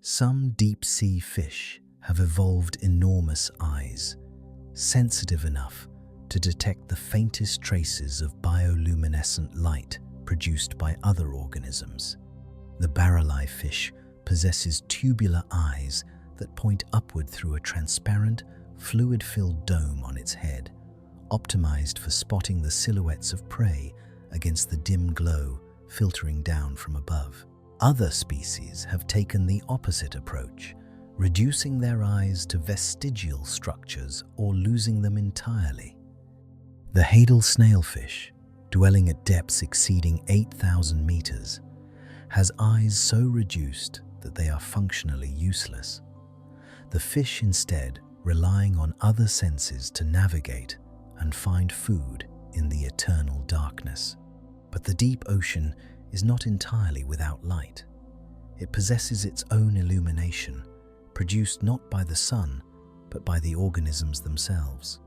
Some deep-sea fish have evolved enormous eyes, sensitive enough to detect the faintest traces of bioluminescent light produced by other organisms. The barrel-eye fish possesses tubular eyes that point upward through a transparent, fluid-filled dome on its head, optimized for spotting the silhouettes of prey against the dim glow filtering down from above. Other species have taken the opposite approach, reducing their eyes to vestigial structures or losing them entirely. The Hadal snailfish, dwelling at depths exceeding 8,000 meters, has eyes so reduced that they are functionally useless. The fish instead relying on other senses to navigate and find food in the eternal darkness. But the deep ocean is not entirely without light. It possesses its own illumination, produced not by the sun, but by the organisms themselves.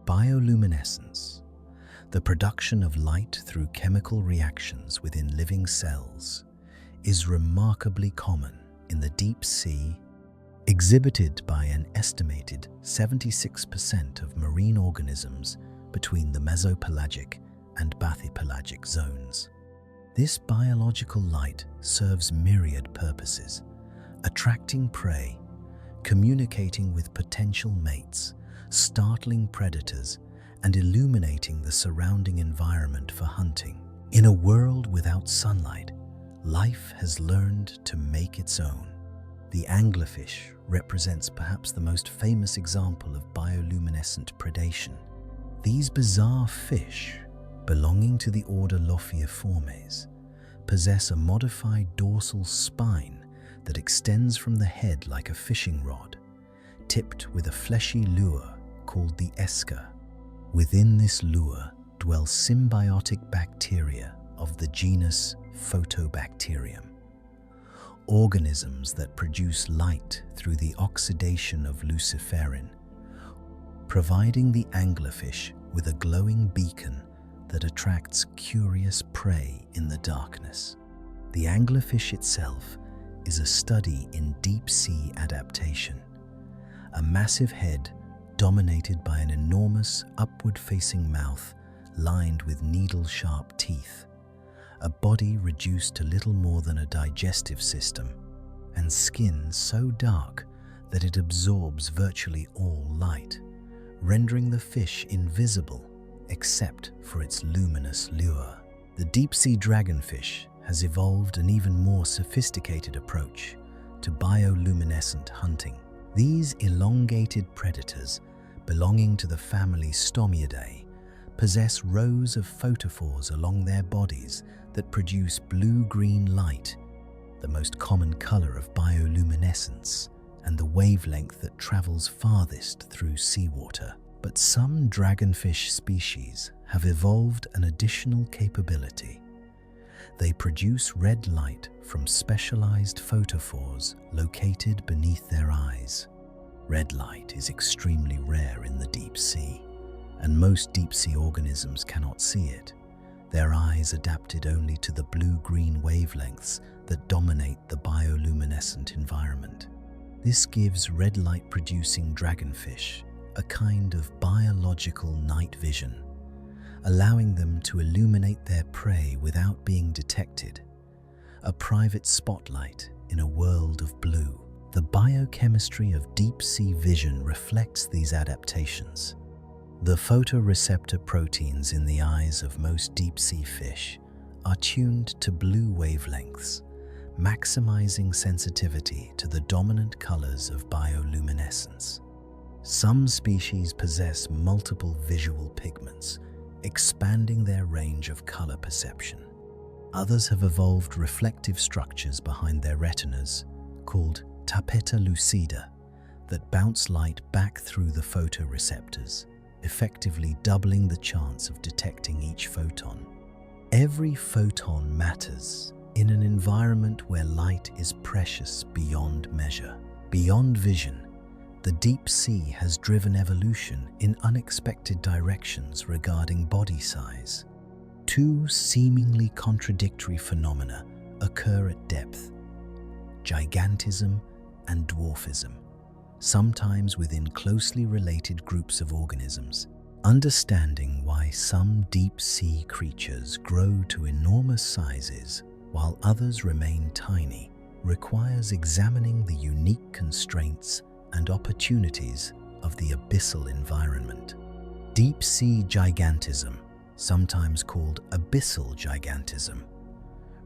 Bioluminescence, the production of light through chemical reactions within living cells, is remarkably common in the deep sea, exhibited by an estimated 76% of marine organisms between the mesopelagic and bathypelagic zones. This biological light serves myriad purposes: attracting prey, communicating with potential mates, startling predators, and illuminating the surrounding environment for hunting. In a world without sunlight, life has learned to make its own. The anglerfish represents perhaps the most famous example of bioluminescent predation. These bizarre fish, belonging to the order Lophiiformes, possess a modified dorsal spine that extends from the head like a fishing rod, tipped with a fleshy lure called the esker. Within this lure dwell symbiotic bacteria of the genus Photobacterium, organisms that produce light through the oxidation of luciferin, providing the anglerfish with a glowing beacon that attracts curious prey in the darkness. The anglerfish itself is a study in deep-sea adaptation. A massive head dominated by an enormous upward-facing mouth lined with needle-sharp teeth, a body reduced to little more than a digestive system, and skin so dark that it absorbs virtually all light, rendering the fish invisible except for its luminous lure. The deep-sea dragonfish has evolved an even more sophisticated approach to bioluminescent hunting. These elongated predators, belonging to the family Stomiidae, possess rows of photophores along their bodies that produce blue-green light, the most common color of bioluminescence, and the wavelength that travels farthest through seawater. But some dragonfish species have evolved an additional capability. They produce red light from specialized photophores located beneath their eyes. Red light is extremely rare in the deep sea, and most deep-sea organisms cannot see it, their eyes adapted only to the blue-green wavelengths that dominate the bioluminescent environment. This gives red light-producing dragonfish a kind of biological night vision, allowing them to illuminate their prey without being detected, a private spotlight in a world of blue. The biochemistry of deep-sea vision reflects these adaptations. The photoreceptor proteins in the eyes of most deep-sea fish are tuned to blue wavelengths, maximizing sensitivity to the dominant colors of bioluminescence. Some species possess multiple visual pigments, expanding their range of color perception. Others have evolved reflective structures behind their retinas, called tappeta lucida, that bounce light back through the photoreceptors, effectively doubling the chance of detecting each photon. Every photon matters in an environment where light is precious beyond measure. Beyond vision, the deep sea has driven evolution in unexpected directions regarding body size. Two seemingly contradictory phenomena occur at depth: gigantism and dwarfism, sometimes within closely related groups of organisms. Understanding why some deep-sea creatures grow to enormous sizes while others remain tiny requires examining the unique constraints and opportunities of the abyssal environment. Deep-sea gigantism, sometimes called abyssal gigantism,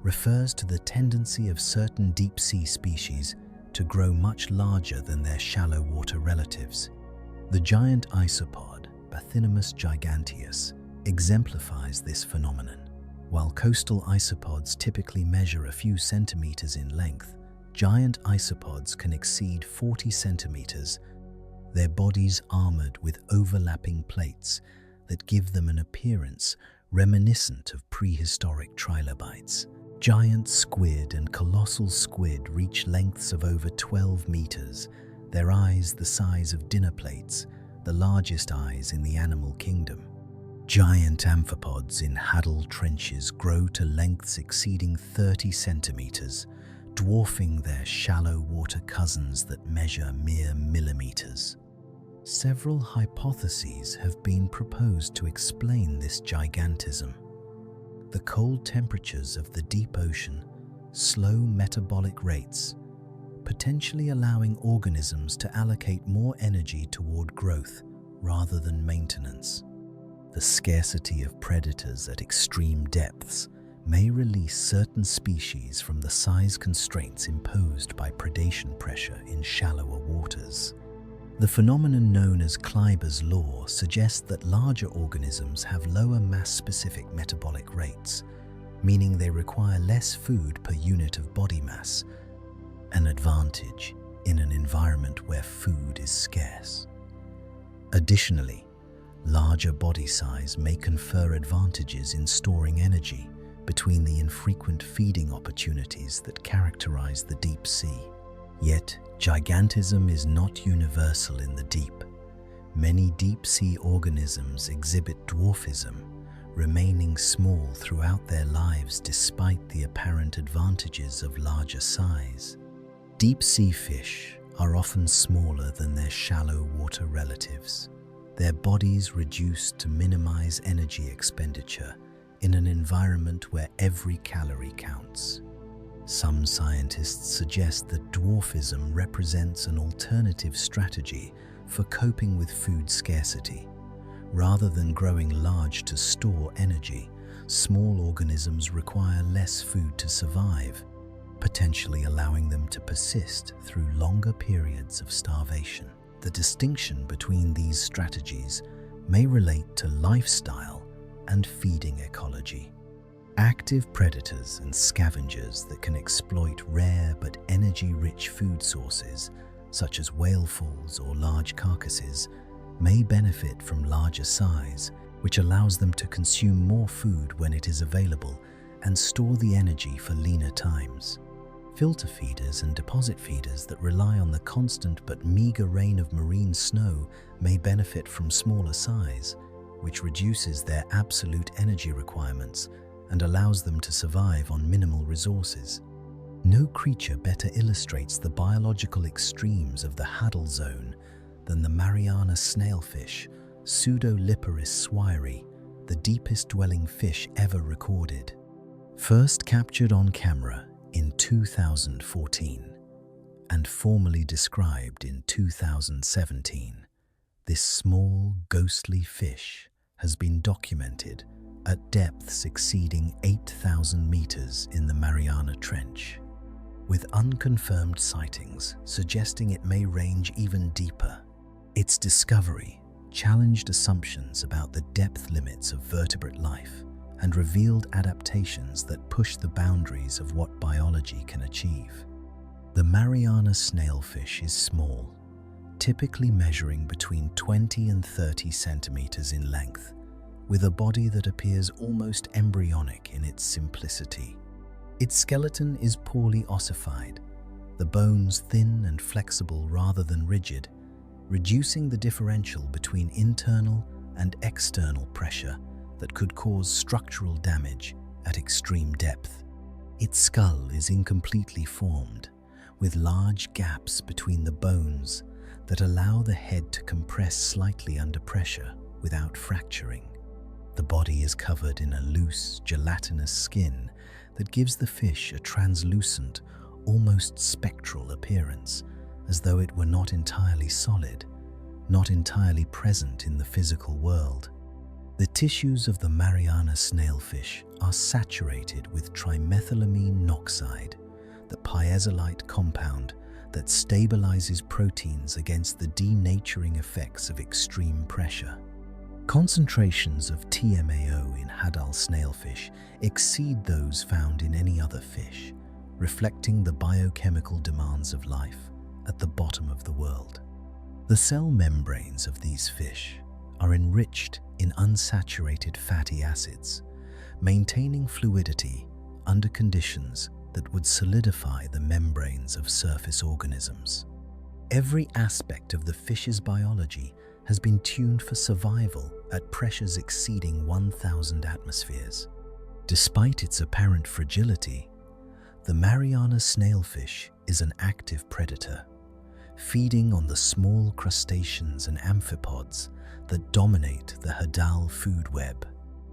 refers to the tendency of certain deep-sea species to grow much larger than their shallow water relatives. The giant isopod, Bathynomus giganteus, exemplifies this phenomenon. While coastal isopods typically measure a few centimeters in length, giant isopods can exceed 40 centimeters, their bodies armored with overlapping plates that give them an appearance reminiscent of prehistoric trilobites. Giant squid and colossal squid reach lengths of over 12 meters, their eyes the size of dinner plates, the largest eyes in the animal kingdom. Giant amphipods in Hadal trenches grow to lengths exceeding 30 centimeters, dwarfing their shallow water cousins that measure mere millimeters. Several hypotheses have been proposed to explain this gigantism. The cold temperatures of the deep ocean, slow metabolic rates, potentially allowing organisms to allocate more energy toward growth rather than maintenance. The scarcity of predators at extreme depths may release certain species from the size constraints imposed by predation pressure in shallower waters. The phenomenon known as Kleiber's law suggests that larger organisms have lower mass-specific metabolic rates, meaning they require less food per unit of body mass, an advantage in an environment where food is scarce. Additionally, larger body size may confer advantages in storing energy between the infrequent feeding opportunities that characterize the deep sea. Yet, gigantism is not universal in the deep. Many deep-sea organisms exhibit dwarfism, remaining small throughout their lives despite the apparent advantages of larger size. Deep-sea fish are often smaller than their shallow water relatives, their bodies reduced to minimize energy expenditure in an environment where every calorie counts. Some scientists suggest that dwarfism represents an alternative strategy for coping with food scarcity. Rather than growing large to store energy, small organisms require less food to survive, potentially allowing them to persist through longer periods of starvation. The distinction between these strategies may relate to lifestyle and feeding ecology. Active predators and scavengers that can exploit rare but energy-rich food sources, such as whale falls or large carcasses, may benefit from larger size, which allows them to consume more food when it is available and store the energy for leaner times. Filter feeders and deposit feeders that rely on the constant but meager rain of marine snow may benefit from smaller size, which reduces their absolute energy requirements and allows them to survive on minimal resources. No creature better illustrates the biological extremes of the Hadal Zone than the Mariana snailfish, Pseudoliparis swirei, the deepest dwelling fish ever recorded. First captured on camera in 2014 and formally described in 2017, this small, ghostly fish has been documented at depths exceeding 8,000 meters in the Mariana Trench, with unconfirmed sightings suggesting it may range even deeper. Its discovery challenged assumptions about the depth limits of vertebrate life and revealed adaptations that push the boundaries of what biology can achieve. The Mariana snailfish is small, typically measuring between 20 and 30 centimeters in length, with a body that appears almost embryonic in its simplicity. Its skeleton is poorly ossified, the bones thin and flexible rather than rigid, reducing the differential between internal and external pressure that could cause structural damage at extreme depth. Its skull is incompletely formed, with large gaps between the bones that allow the head to compress slightly under pressure without fracturing. The body is covered in a loose, gelatinous skin that gives the fish a translucent, almost spectral appearance, as though it were not entirely solid, not entirely present in the physical world. The tissues of the Mariana snailfish are saturated with trimethylamine oxide, the piezolite compound that stabilizes proteins against the denaturing effects of extreme pressure. Concentrations of TMAO in Hadal snailfish exceed those found in any other fish, reflecting the biochemical demands of life at the bottom of the world. The cell membranes of these fish are enriched in unsaturated fatty acids, maintaining fluidity under conditions that would solidify the membranes of surface organisms. Every aspect of the fish's biology has been tuned for survival at pressures exceeding 1,000 atmospheres. Despite its apparent fragility, the Mariana snailfish is an active predator, feeding on the small crustaceans and amphipods that dominate the Hadal food web.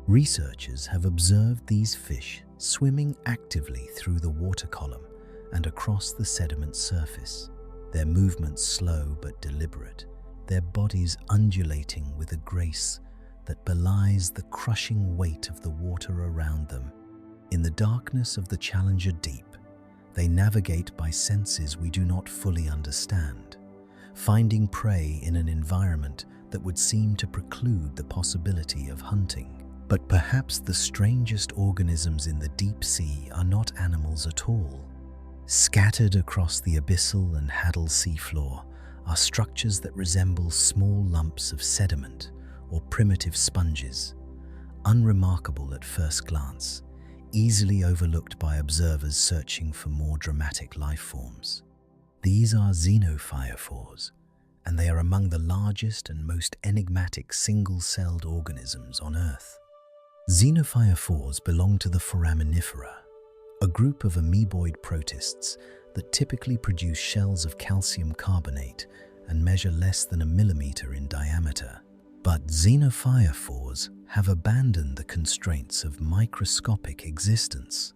Researchers have observed these fish swimming actively through the water column and across the sediment surface, their movements slow but deliberate, their bodies undulating with a grace that belies the crushing weight of the water around them. In the darkness of the Challenger Deep, they navigate by senses we do not fully understand, finding prey in an environment that would seem to preclude the possibility of hunting. But perhaps the strangest organisms in the deep sea are not animals at all. Scattered across the Abyssal and Hadal seafloor are structures that resemble small lumps of sediment or primitive sponges, unremarkable at first glance, easily overlooked by observers searching for more dramatic life forms. These are xenophyrophores, and they are among the largest and most enigmatic single-celled organisms on Earth. Xenophyrophores belong to the foraminifera, a group of amoeboid protists that typically produce shells of calcium carbonate and measure less than a millimeter in diameter. But xenophyrophores have abandoned the constraints of microscopic existence.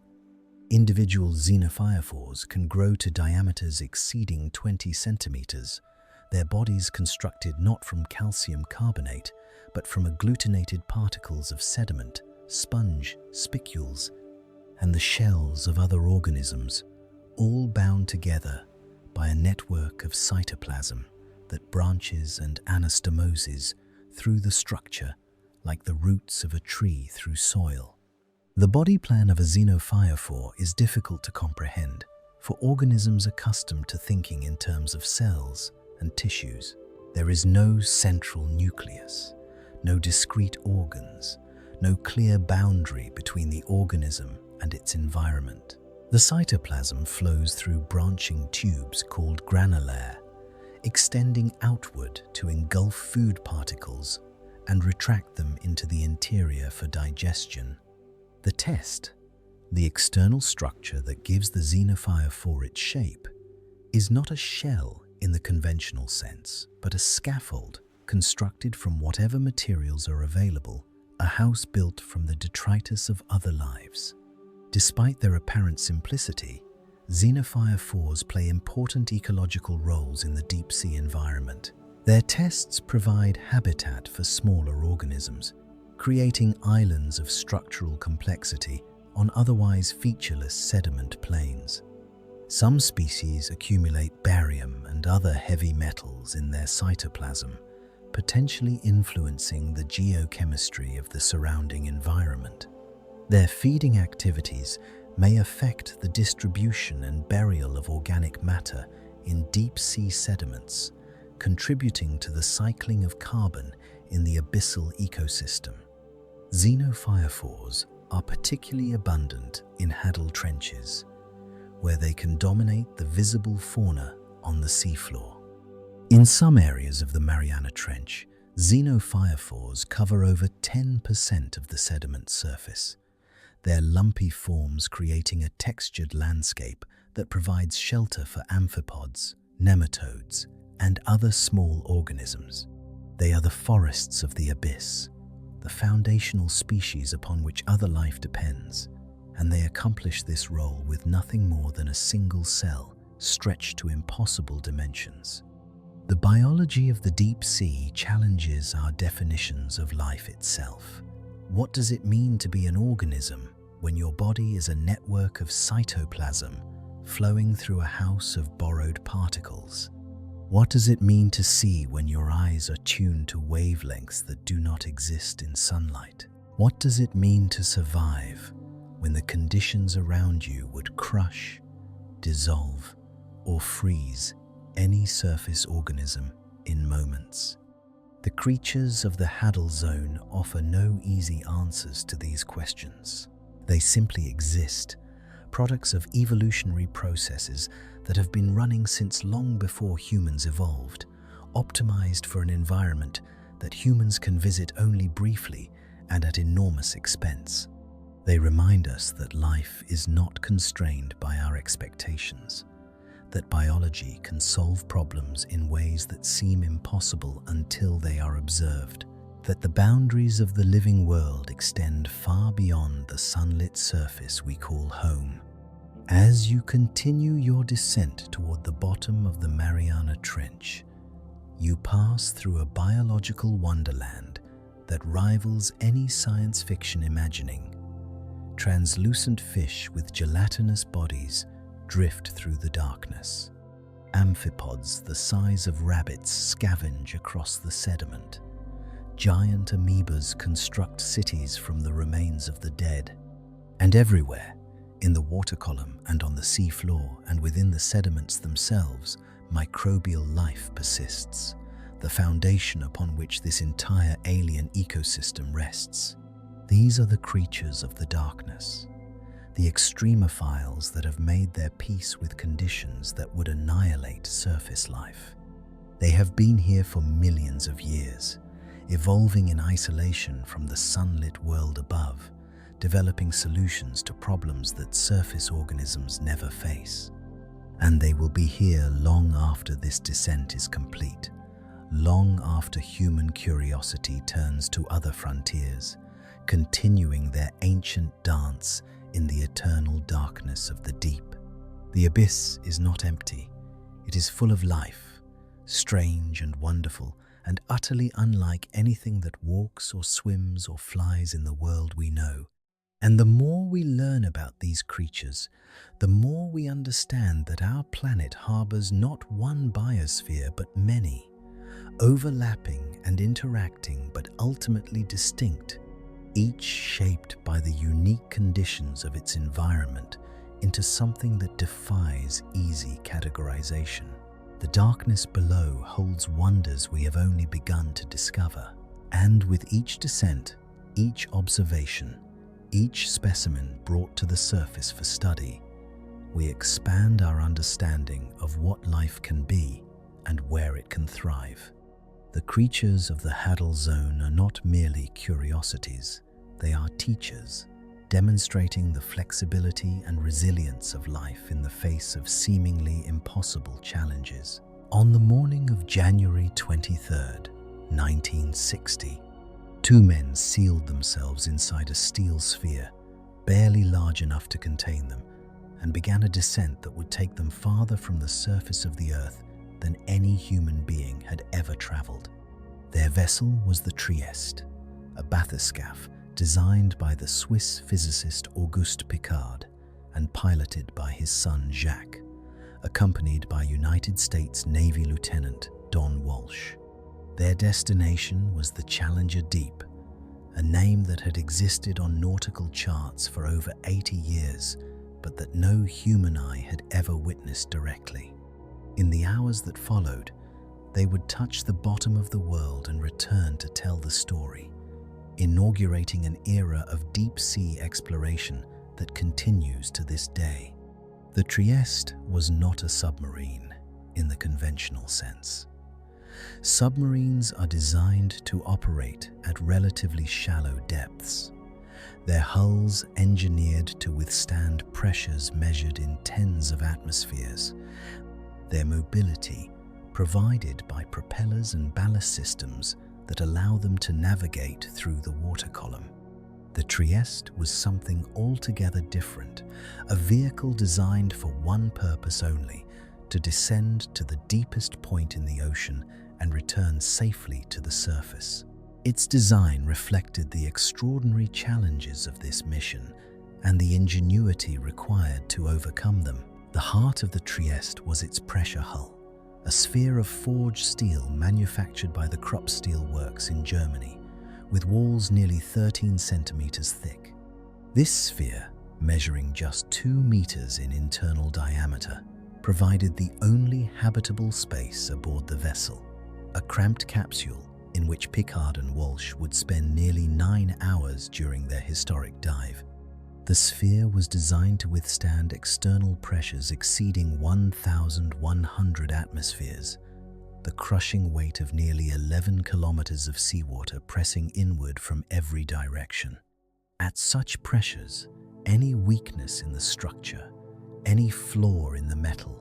Individual xenophyrophores can grow to diameters exceeding 20 centimeters, their bodies constructed not from calcium carbonate, but from agglutinated particles of sediment, sponge, spicules, and the shells of other organisms, all bound together by a network of cytoplasm that branches and anastomoses through the structure like the roots of a tree through soil. The body plan of a xenophyrophore is difficult to comprehend for organisms accustomed to thinking in terms of cells and tissues. There is no central nucleus, no discrete organs, no clear boundary between the organism and its environment. The cytoplasm flows through branching tubes called granulae, extending outward to engulf food particles and retract them into the interior for digestion. The test, the external structure that gives the xenophyrophore its shape, is not a shell in the conventional sense, but a scaffold constructed from whatever materials are available, a house built from the detritus of other lives. Despite their apparent simplicity, xenophyrophores play important ecological roles in the deep sea environment. Their tests provide habitat for smaller organisms, creating islands of structural complexity on otherwise featureless sediment plains. Some species accumulate barium and other heavy metals in their cytoplasm, potentially influencing the geochemistry of the surrounding environment. Their feeding activities may affect the distribution and burial of organic matter in deep-sea sediments, contributing to the cycling of carbon in the abyssal ecosystem. Xenophyrophores are particularly abundant in Hadal trenches, where they can dominate the visible fauna on the seafloor. In some areas of the Mariana Trench, xenophyrophores cover over 10% of the sediment surface, their lumpy forms creating a textured landscape that provides shelter for amphipods, nematodes, and other small organisms. They are the forests of the abyss, the foundational species upon which other life depends, and they accomplish this role with nothing more than a single cell stretched to impossible dimensions. The biology of the deep sea challenges our definitions of life itself. What does it mean to be an organism when your body is a network of cytoplasm flowing through a house of borrowed particles? What does it mean to see when your eyes are tuned to wavelengths that do not exist in sunlight? What does it mean to survive when the conditions around you would crush, dissolve, or freeze any surface organism in moments? The creatures of the Hadal Zone offer no easy answers to these questions. They simply exist, products of evolutionary processes that have been running since long before humans evolved, optimized for an environment that humans can visit only briefly and at enormous expense. They remind us that life is not constrained by our expectations, that biology can solve problems in ways that seem impossible until they are observed, that the boundaries of the living world extend far beyond the sunlit surface we call home. As you continue your descent toward the bottom of the Mariana Trench, you pass through a biological wonderland that rivals any science fiction imagining. Translucent fish with gelatinous bodies drift through the darkness. amphipods the size of rabbits scavenge across the sediment. Giant amoebas construct cities from the remains of the dead. And everywhere, in the water column and on the sea floor and within the sediments themselves, microbial life persists, the foundation upon which this entire alien ecosystem rests. These are the creatures of the darkness, the extremophiles that have made their peace with conditions that would annihilate surface life. They have been here for millions of years, evolving in isolation from the sunlit world above, developing solutions to problems that surface organisms never face. And they will be here long after this descent is complete, long after human curiosity turns to other frontiers, continuing their ancient dance in the eternal darkness of the deep. The abyss is not empty. It is full of life, strange and wonderful, and utterly unlike anything that walks or swims or flies in the world we know. And the more we learn about these creatures, the more we understand that our planet harbors not one biosphere but many, overlapping and interacting but ultimately distinct, each shaped by the unique conditions of its environment into something that defies easy categorization. The darkness below holds wonders we have only begun to discover, and with each descent, each observation, each specimen brought to the surface for study, we expand our understanding of what life can be and where it can thrive. The creatures of the Hadal Zone are not merely curiosities, they are teachers, demonstrating the flexibility and resilience of life in the face of seemingly impossible challenges. On the morning of January 23rd, 1960, two men sealed themselves inside a steel sphere, barely large enough to contain them, and began a descent that would take them farther from the surface of the Earth than any human being had ever traveled. Their vessel was the Trieste, a bathyscaphe designed by the Swiss physicist Auguste Piccard and piloted by his son Jacques, accompanied by United States Navy Lieutenant Don Walsh. Their destination was the Challenger Deep, a name that had existed on nautical charts for over 80 years, but that no human eye had ever witnessed directly. In the hours that followed, they would touch the bottom of the world and return to tell the story, inaugurating an era of deep-sea exploration that continues to this day. The Trieste was not a submarine in the conventional sense. Submarines are designed to operate at relatively shallow depths, their hulls engineered to withstand pressures measured in tens of atmospheres, their mobility provided by propellers and ballast systems that allow them to navigate through the water column. The Trieste was something altogether different, a vehicle designed for one purpose only: to descend to the deepest point in the ocean and return safely to the surface. Its design reflected the extraordinary challenges of this mission and the ingenuity required to overcome them. The heart of the Trieste was its pressure hull, a sphere of forged steel manufactured by the Krupp Steel Works in Germany, with walls nearly 13 centimeters thick. This sphere, measuring just 2 meters in internal diameter, provided the only habitable space aboard the vessel, a cramped capsule in which Piccard and Walsh would spend nearly 9 hours during their historic dive. The sphere was designed to withstand external pressures exceeding 1,100 atmospheres, the crushing weight of nearly 11 kilometers of seawater pressing inward from every direction. At such pressures, any weakness in the structure, any flaw in the metal,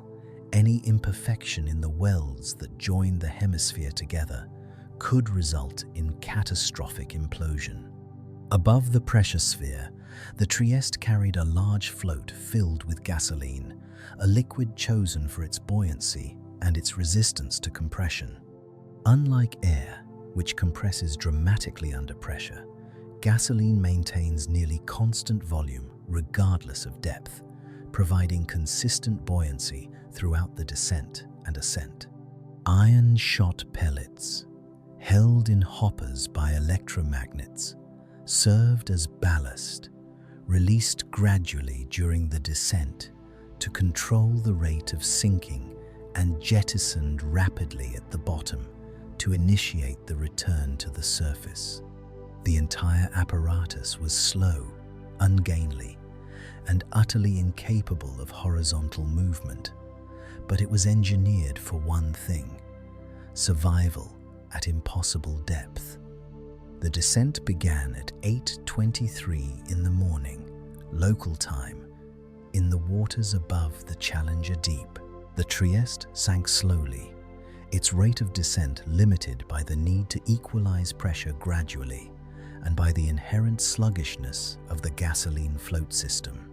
any imperfection in the welds that joined the hemisphere together could result in catastrophic implosion. Above the pressure sphere, the Trieste carried a large float filled with gasoline, a liquid chosen for its buoyancy and its resistance to compression. Unlike air, which compresses dramatically under pressure, gasoline maintains nearly constant volume regardless of depth, providing consistent buoyancy throughout the descent and ascent. Iron shot pellets, held in hoppers by electromagnets, served as ballast, released gradually during the descent to control the rate of sinking and jettisoned rapidly at the bottom to initiate the return to the surface. The entire apparatus was slow, ungainly, and utterly incapable of horizontal movement, but it was engineered for one thing: survival at impossible depth. The descent began at 8:23 in the morning, local time, in the waters above the Challenger Deep. The Trieste sank slowly, its rate of descent limited by the need to equalize pressure gradually and by the inherent sluggishness of the gasoline float system.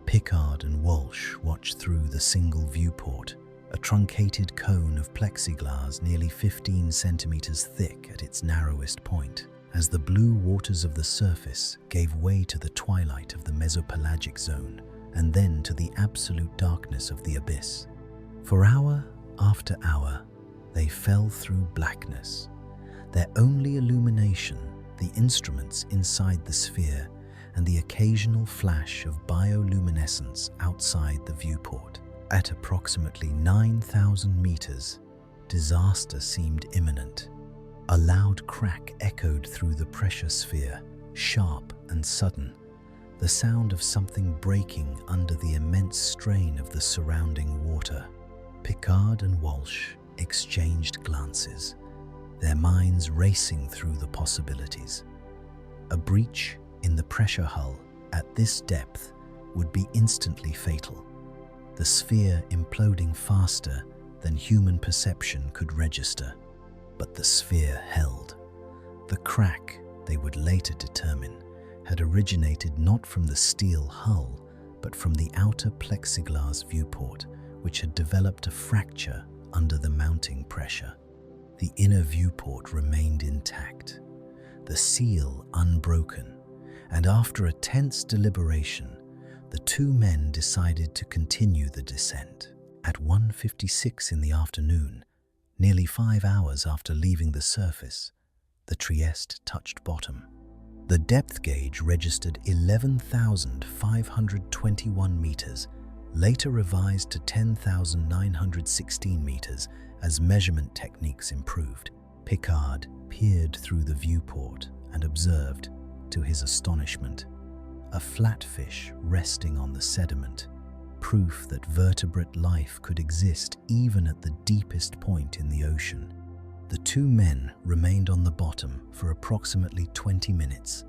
Pickard and Walsh watched through the single viewport, a truncated cone of plexiglass nearly 15 centimeters thick at its narrowest point, as the blue waters of the surface gave way to the twilight of the mesopelagic zone and then to the absolute darkness of the abyss. For hour after hour, they fell through blackness, their only illumination the instruments inside the sphere and the occasional flash of bioluminescence outside the viewport. At approximately 9,000 meters, disaster seemed imminent. A loud crack echoed through the pressure sphere, sharp and sudden, the sound of something breaking under the immense strain of the surrounding water. Pickard and Walsh exchanged glances, their minds racing through the possibilities. A breach in the pressure hull at this depth would be instantly fatal, the sphere imploding faster than human perception could register. But the sphere held. The crack, they would later determine, had originated not from the steel hull, but from the outer plexiglass viewport, which had developed a fracture under the mounting pressure. The inner viewport remained intact, the seal unbroken, and after a tense deliberation, the two men decided to continue the descent. At 1:56 in the afternoon, nearly 5 hours after leaving the surface, the Trieste touched bottom. The depth gauge registered 11,521 meters, later revised to 10,916 meters as measurement techniques improved. Pickard peered through the viewport and observed, to his astonishment, a flatfish resting on the sediment, proof that vertebrate life could exist even at the deepest point in the ocean. The two men remained on the bottom for approximately 20 minutes,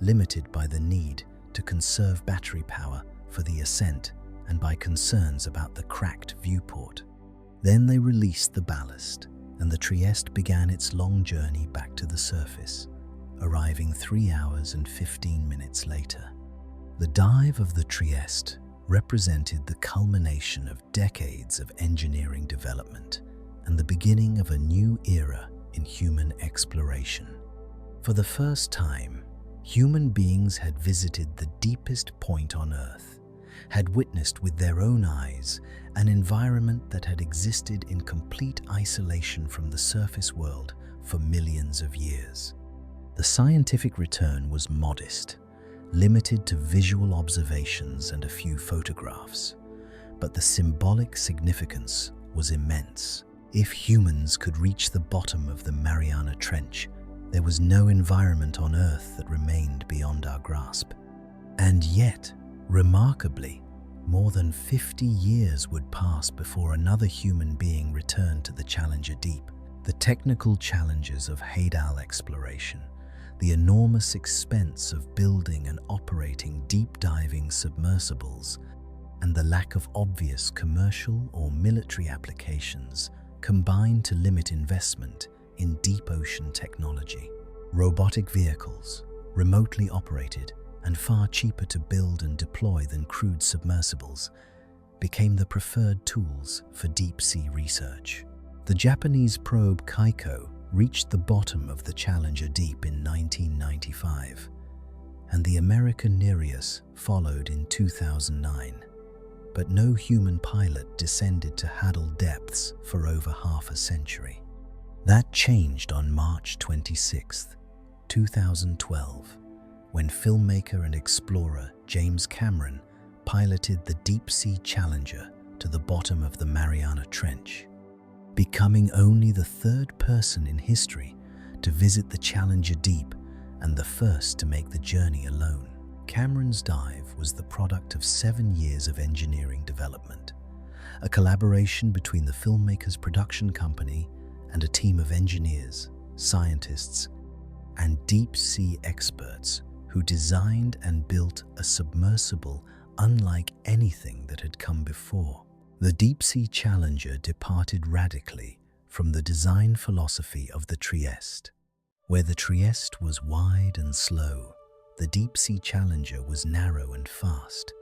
limited by the need to conserve battery power for the ascent and by concerns about the cracked viewport. Then they released the ballast, and the Trieste began its long journey back to the surface, arriving 3 hours and 15 minutes later. The dive of the Trieste represented the culmination of decades of engineering development and the beginning of a new era in human exploration. For the first time, human beings had visited the deepest point on Earth, had witnessed with their own eyes an environment that had existed in complete isolation from the surface world for millions of years. The scientific return was modest, limited to visual observations and a few photographs, but the symbolic significance was immense. If humans could reach the bottom of the Mariana Trench, there was no environment on Earth that remained beyond our grasp. And yet, remarkably, more than 50 years would pass before another human being returned to the Challenger Deep. The technical challenges of Hadal exploration, the enormous expense of building and operating deep-diving submersibles, and the lack of obvious commercial or military applications combined to limit investment in deep ocean technology. Robotic vehicles, remotely operated and far cheaper to build and deploy than crude submersibles, became the preferred tools for deep-sea research. The Japanese probe Kaiko reached the bottom of the Challenger Deep in 1995, and the American Nereus followed in 2009. but no human pilot descended to Hadal depths for over half a century. That changed on March 26, 2012, when filmmaker and explorer James Cameron piloted the deep-sea Challenger to the bottom of the Mariana Trench, becoming only the third person in history to visit the Challenger deep and the first to make the journey alone. Cameron's dive was the product of 7 years of engineering development, a collaboration between the filmmaker's production company and a team of engineers, scientists, and deep-sea experts who designed and built a submersible unlike anything that had come before. The deep-sea Challenger departed radically from the design philosophy of the Trieste. Where the Trieste was wide and slow, the deep-sea Challenger was narrow and fast,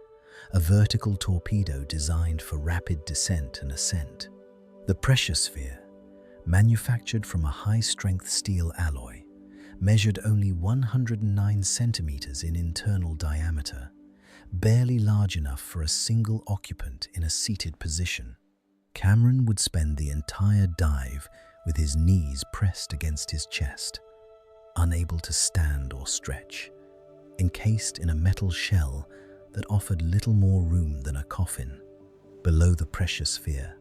a vertical torpedo designed for rapid descent and ascent. The pressure sphere, manufactured from a high-strength steel alloy, measured only 109 centimeters in internal diameter, barely large enough for a single occupant in a seated position. Cameron would spend the entire dive with his knees pressed against his chest, unable to stand or stretch, encased in a metal shell that offered little more room than a coffin. Below the pressure sphere,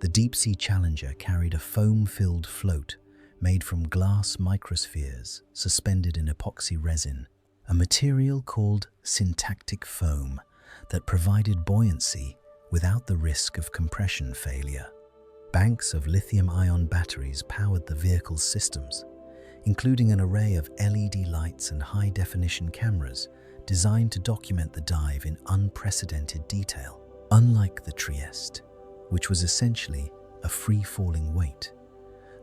the deep-sea Challenger carried a foam-filled float made from glass microspheres suspended in epoxy resin, a material called syntactic foam that provided buoyancy without the risk of compression failure. Banks of lithium-ion batteries powered the vehicle's systems, including an array of LED lights and high-definition cameras designed to document the dive in unprecedented detail. Unlike the Trieste, which was essentially a free-falling weight,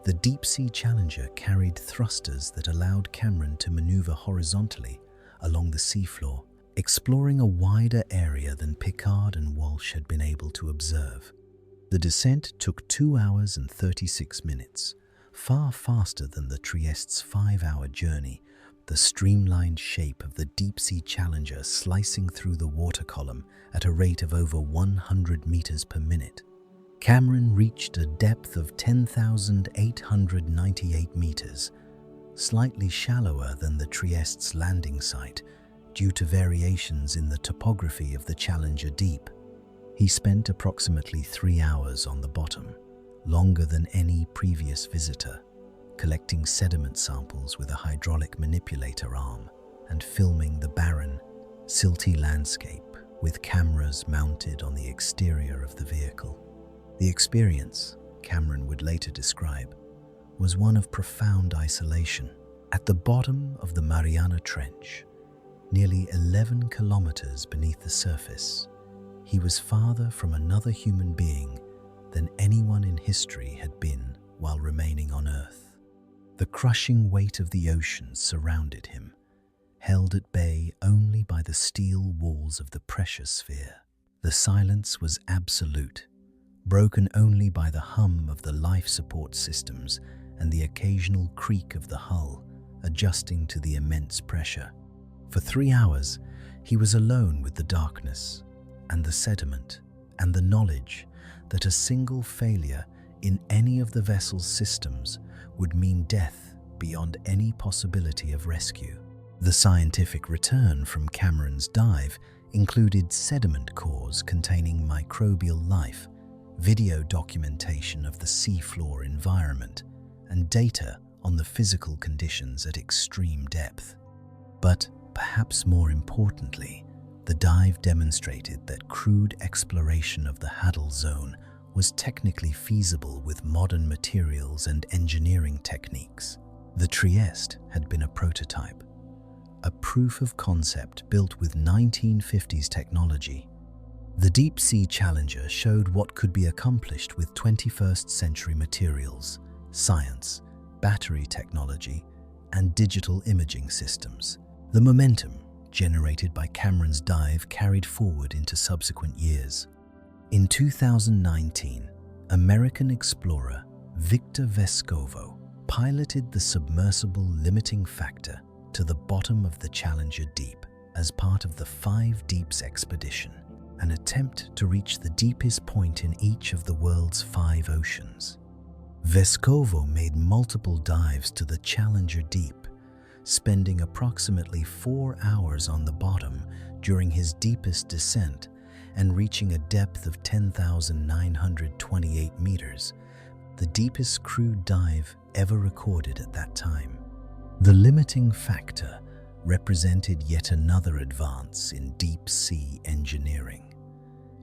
the deep-sea Challenger carried thrusters that allowed Cameron to maneuver horizontally along the seafloor, exploring a wider area than Piccard and Walsh had been able to observe. The descent took 2 hours and 36 minutes, far faster than the Trieste's 5-hour journey, the streamlined shape of the deep-sea Challenger slicing through the water column at a rate of over 100 meters per minute. Cameron reached a depth of 10,898 meters, slightly shallower than the Trieste's landing site due to variations in the topography of the Challenger deep. He spent approximately 3 hours on the bottom, longer than any previous visitor, collecting sediment samples with a hydraulic manipulator arm and filming the barren, silty landscape with cameras mounted on the exterior of the vehicle. The experience, Cameron would later describe, was one of profound isolation. At the bottom of the Mariana Trench, nearly 11 kilometers beneath the surface, he was farther from another human being than anyone in history had been while remaining on Earth. The crushing weight of the ocean surrounded him, held at bay only by the steel walls of the pressure sphere. The silence was absolute, broken only by the hum of the life support systems and the occasional creak of the hull adjusting to the immense pressure. For 3 hours, he was alone with the darkness and the sediment and the knowledge that a single failure in any of the vessel's systems would mean death beyond any possibility of rescue. The scientific return from Cameron's dive included sediment cores containing microbial life, video documentation of the seafloor environment, and data on the physical conditions at extreme depth. But perhaps more importantly, the dive demonstrated that crude exploration of the Hadal Zone was technically feasible with modern materials and engineering techniques. The Trieste had been a prototype, a proof of concept built with 1950s technology. The deep-sea Challenger showed what could be accomplished with 21st century materials, science, battery technology, and digital imaging systems. The momentum generated by Cameron's dive carried forward into subsequent years. In 2019, American explorer Victor Vescovo piloted the submersible limiting factor to the bottom of the Challenger deep as part of the 5 Deeps expedition. an attempt to reach the deepest point in each of the world's 5 oceans. Vescovo made multiple dives to the Challenger Deep, spending approximately 4 hours on the bottom during his deepest descent and reaching a depth of 10,928 meters, the deepest crewed dive ever recorded at that time. The limiting factor represented yet another advance in deep-sea engineering.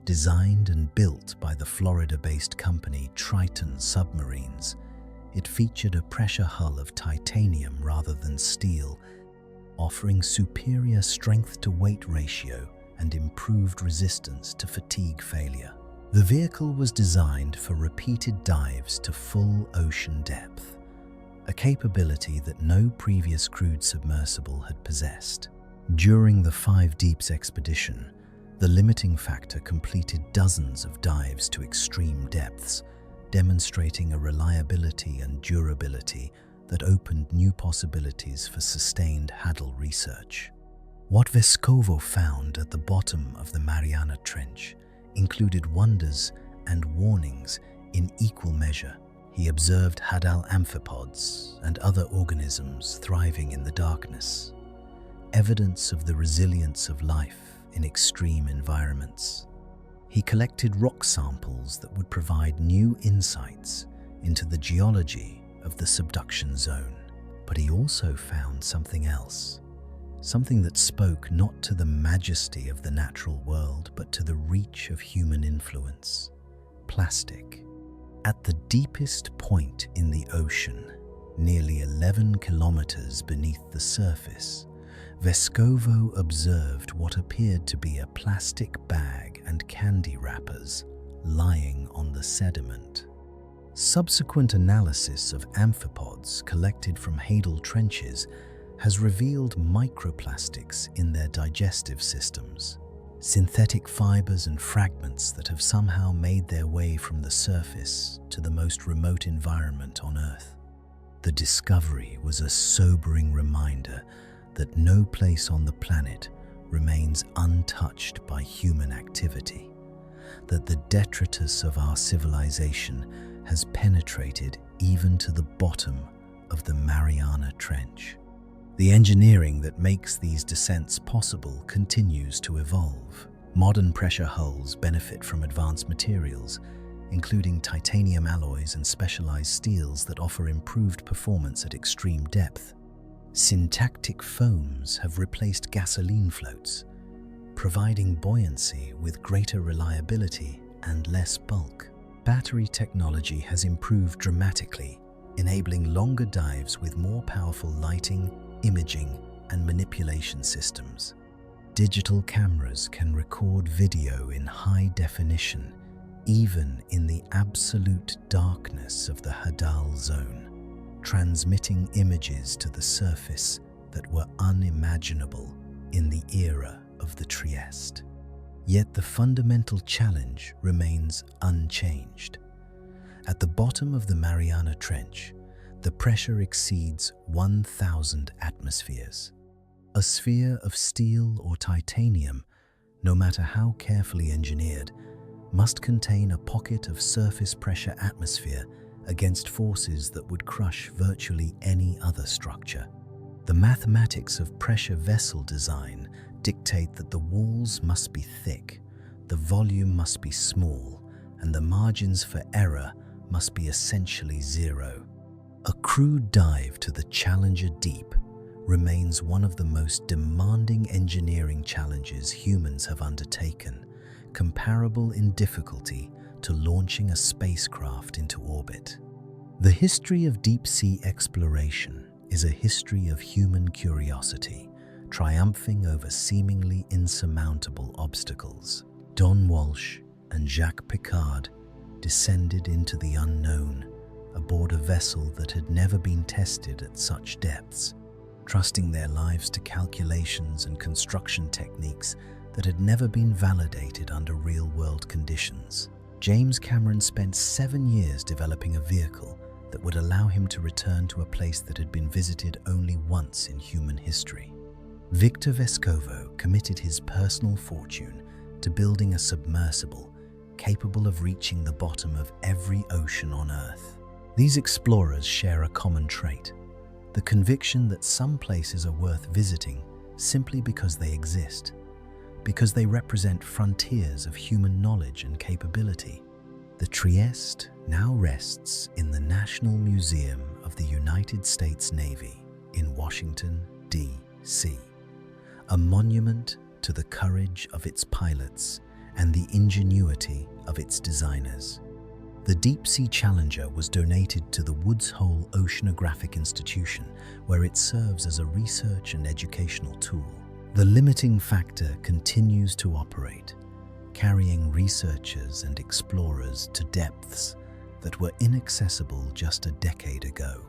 Designed and built by the Florida-based company Triton Submarines, it featured a pressure hull of titanium rather than steel, offering superior strength-to-weight ratio and improved resistance to fatigue failure. The vehicle was designed for repeated dives to full ocean depth, a capability that no previous crewed submersible had possessed. During the 5 Deeps expedition, the limiting factor completed dozens of dives to extreme depths, demonstrating a reliability and durability that opened new possibilities for sustained Hadal research. What Vescovo found at the bottom of the Mariana Trench included wonders and warnings in equal measure. He observed Hadal amphipods and other organisms thriving in the darkness, evidence of the resilience of life in extreme environments. He collected rock samples that would provide new insights into the geology of the subduction zone. But he also found something else, something that spoke not to the majesty of the natural world, but to the reach of human influence: plastic. At the deepest point in the ocean, nearly 11 kilometers beneath the surface, Vescovo observed what appeared to be a plastic bag and candy wrappers lying on the sediment. Subsequent analysis of amphipods collected from Hadal trenches has revealed microplastics in their digestive systems, synthetic fibers and fragments that have somehow made their way from the surface to the most remote environment on Earth. The discovery was a sobering reminder that no place on the planet remains untouched by human activity, that the detritus of our civilization has penetrated even to the bottom of the Mariana Trench. The engineering that makes these descents possible continues to evolve. Modern pressure hulls benefit from advanced materials, including titanium alloys and specialized steels that offer improved performance at extreme depth. Syntactic foams have replaced gasoline floats, providing buoyancy with greater reliability and less bulk. Battery technology has improved dramatically, enabling longer dives with more powerful lighting, imaging, and manipulation systems. Digital cameras can record video in high definition, even in the absolute darkness of the Hadal Zone, transmitting images to the surface that were unimaginable in the era of the Trieste. Yet the fundamental challenge remains unchanged. At the bottom of the Mariana Trench, the pressure exceeds 1,000 atmospheres. A sphere of steel or titanium, no matter how carefully engineered, must contain a pocket of surface pressure atmosphere against forces that would crush virtually any other structure. The mathematics of pressure vessel design dictate that the walls must be thick, the volume must be small, and the margins for error must be essentially zero. A crewed dive to the Challenger Deep remains one of the most demanding engineering challenges humans have undertaken, comparable in difficulty to launching a spacecraft into orbit. The history of deep-sea exploration is a history of human curiosity, triumphing over seemingly insurmountable obstacles. Don Walsh and Jacques Piccard descended into the unknown aboard a vessel that had never been tested at such depths, trusting their lives to calculations and construction techniques that had never been validated under real-world conditions. James Cameron spent 7 years developing a vehicle that would allow him to return to a place that had been visited only once in human history. Victor Vescovo committed his personal fortune to building a submersible capable of reaching the bottom of every ocean on Earth. These explorers share a common trait: the conviction that some places are worth visiting simply because they exist, because they represent frontiers of human knowledge and capability. The Trieste now rests in the National Museum of the United States Navy in Washington, D.C., a monument to the courage of its pilots and the ingenuity of its designers. The Deep-Sea Challenger was donated to the Woods Hole Oceanographic Institution, where it serves as a research and educational tool. The limiting factor continues to operate, carrying researchers and explorers to depths that were inaccessible just a decade ago.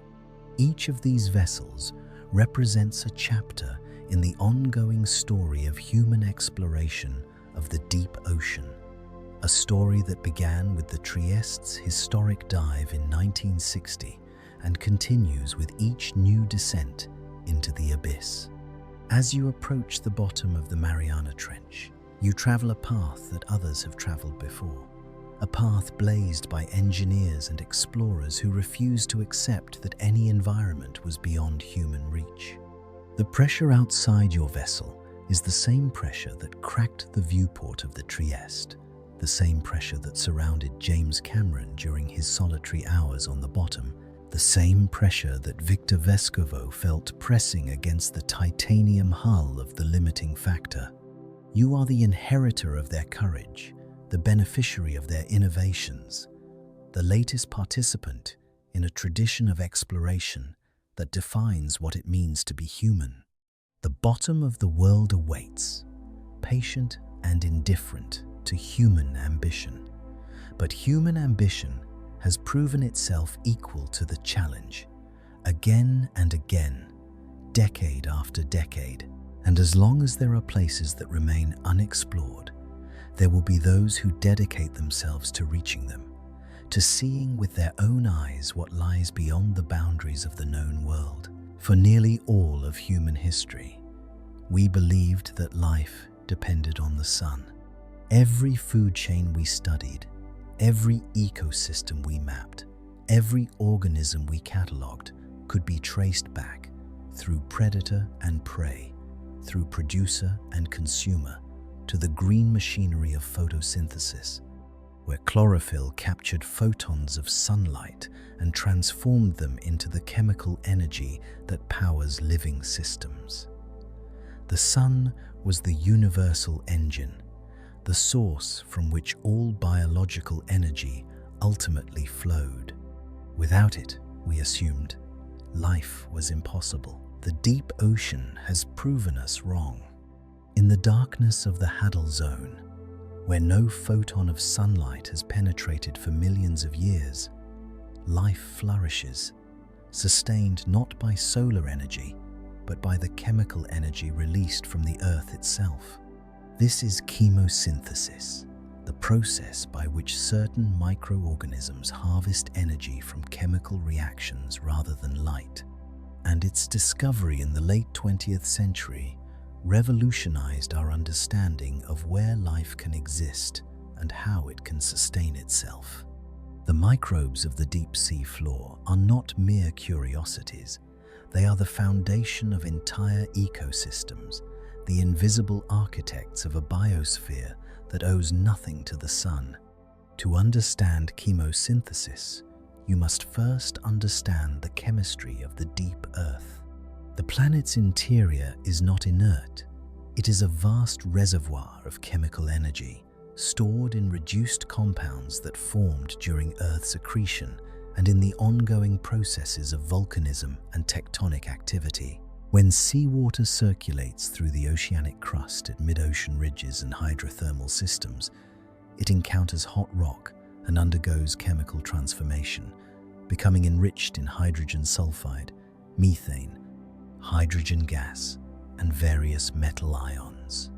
Each of these vessels represents a chapter in the ongoing story of human exploration of the deep ocean, a story that began with the Trieste's historic dive in 1960 and continues with each new descent into the abyss. As you approach the bottom of the Mariana Trench, you travel a path that others have traveled before, a path blazed by engineers and explorers who refused to accept that any environment was beyond human reach. The pressure outside your vessel is the same pressure that cracked the viewport of the Trieste, the same pressure that surrounded James Cameron during his solitary hours on the bottom, the same pressure that Victor Vescovo felt pressing against the titanium hull of the limiting factor. You are the inheritor of their courage, the beneficiary of their innovations, the latest participant in a tradition of exploration that defines what it means to be human. The bottom of the world awaits, patient and indifferent to human ambition. But human ambition has proven itself equal to the challenge, again and again, decade after decade. And as long as there are places that remain unexplored, there will be those who dedicate themselves to reaching them, to seeing with their own eyes what lies beyond the boundaries of the known world. For nearly all of human history, we believed that life depended on the sun. Every food chain we studied, every ecosystem we mapped, every organism we catalogued could be traced back through predator and prey, through producer and consumer, to the green machinery of photosynthesis, where chlorophyll captured photons of sunlight and transformed them into the chemical energy that powers living systems. The sun was the universal engine, the source from which all biological energy ultimately flowed. Without it, we assumed, life was impossible. The deep ocean has proven us wrong. In the darkness of the Hadal Zone, where no photon of sunlight has penetrated for millions of years, life flourishes, sustained not by solar energy, but by the chemical energy released from the Earth itself. This is chemosynthesis, the process by which certain microorganisms harvest energy from chemical reactions rather than light. And its discovery in the late 20th century revolutionized our understanding of where life can exist and how it can sustain itself. The microbes of the deep sea floor are not mere curiosities. They are the foundation of entire ecosystems, the invisible architects of a biosphere that owes nothing to the sun. To understand chemosynthesis, you must first understand the chemistry of the deep Earth. The planet's interior is not inert. It is a vast reservoir of chemical energy, stored in reduced compounds that formed during Earth's accretion and in the ongoing processes of volcanism and tectonic activity. When seawater circulates through the oceanic crust at mid-ocean ridges and hydrothermal systems, it encounters hot rock and undergoes chemical transformation, becoming enriched in hydrogen sulfide, methane, hydrogen gas, and various metal ions.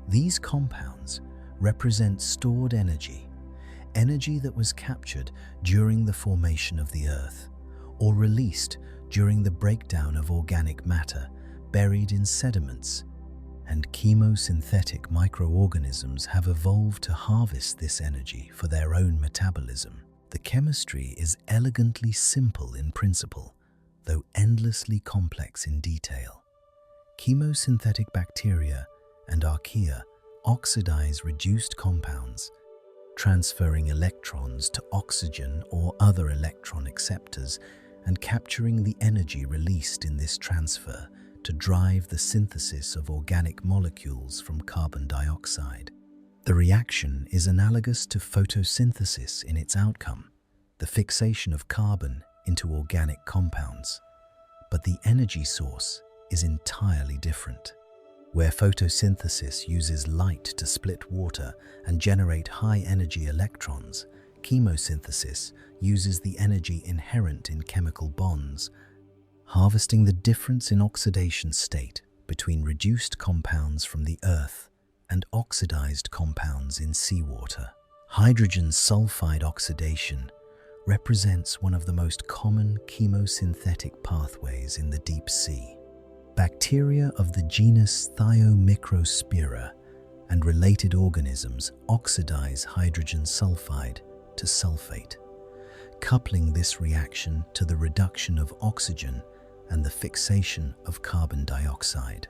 These compounds represent stored energy, energy that was captured during the formation of the Earth, or released during the breakdown of organic matter buried in sediments. and chemosynthetic microorganisms have evolved to harvest this energy for their own metabolism. The chemistry is elegantly simple in principle, though endlessly complex in detail. Chemosynthetic bacteria and archaea oxidize reduced compounds, transferring electrons to oxygen or other electron acceptors and capturing the energy released in this transfer to drive the synthesis of organic molecules from carbon dioxide. The reaction is analogous to photosynthesis in its outcome, the fixation of carbon into organic compounds. But the energy source is entirely different. Where photosynthesis uses light to split water and generate high-energy electrons, chemosynthesis uses the energy inherent in chemical bonds, harvesting the difference in oxidation state between reduced compounds from the earth and oxidized compounds in seawater. Hydrogen sulfide oxidation represents one of the most common chemosynthetic pathways in the deep sea. Bacteria of the genus Thiomicrospira and related organisms oxidize hydrogen sulfide to sulfate, coupling this reaction to the reduction of oxygen and the fixation of carbon dioxide.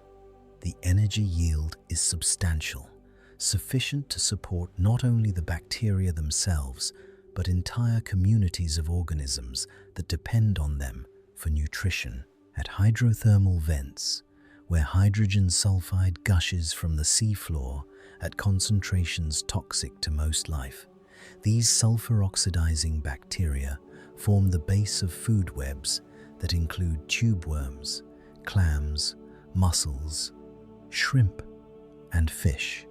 The energy yield is substantial, sufficient to support not only the bacteria themselves, but entire communities of organisms that depend on them for nutrition. At hydrothermal vents, where hydrogen sulfide gushes from the seafloor at concentrations toxic to most life, these sulfur-oxidizing bacteria form the base of food webs that include tube worms, clams, mussels, shrimp, and fish,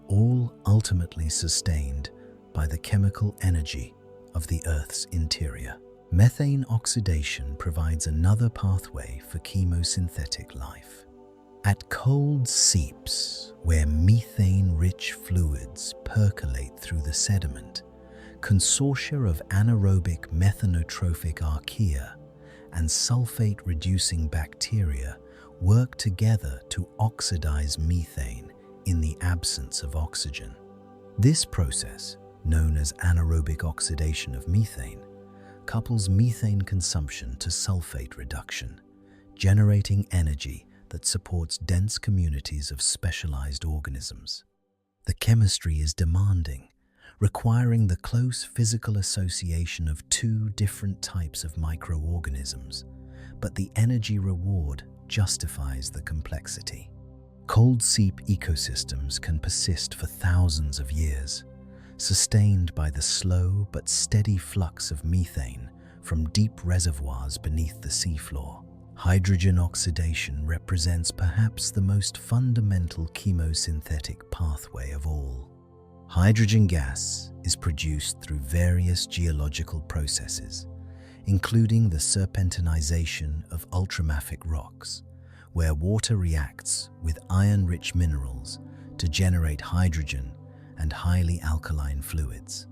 all ultimately sustained by the chemical energy of the Earth's interior. Methane oxidation provides another pathway for chemosynthetic life. At cold seeps, where methane-rich fluids percolate through the sediment, consortia of anaerobic methanotrophic archaea and sulfate-reducing bacteria work together to oxidize methane in the absence of oxygen. This process, known as anaerobic oxidation of methane, couples methane consumption to sulfate reduction, generating energy that supports dense communities of specialized organisms. The chemistry is demanding, requiring the close physical association of two different types of microorganisms, but the energy reward justifies the complexity. Cold seep ecosystems can persist for thousands of years, sustained by the slow but steady flux of methane from deep reservoirs beneath the seafloor. Hydrogen oxidation represents perhaps the most fundamental chemosynthetic pathway of all. Hydrogen gas is produced through various geological processes, including the serpentinization of ultramafic rocks, where water reacts with iron-rich minerals to generate hydrogen and highly alkaline fluids.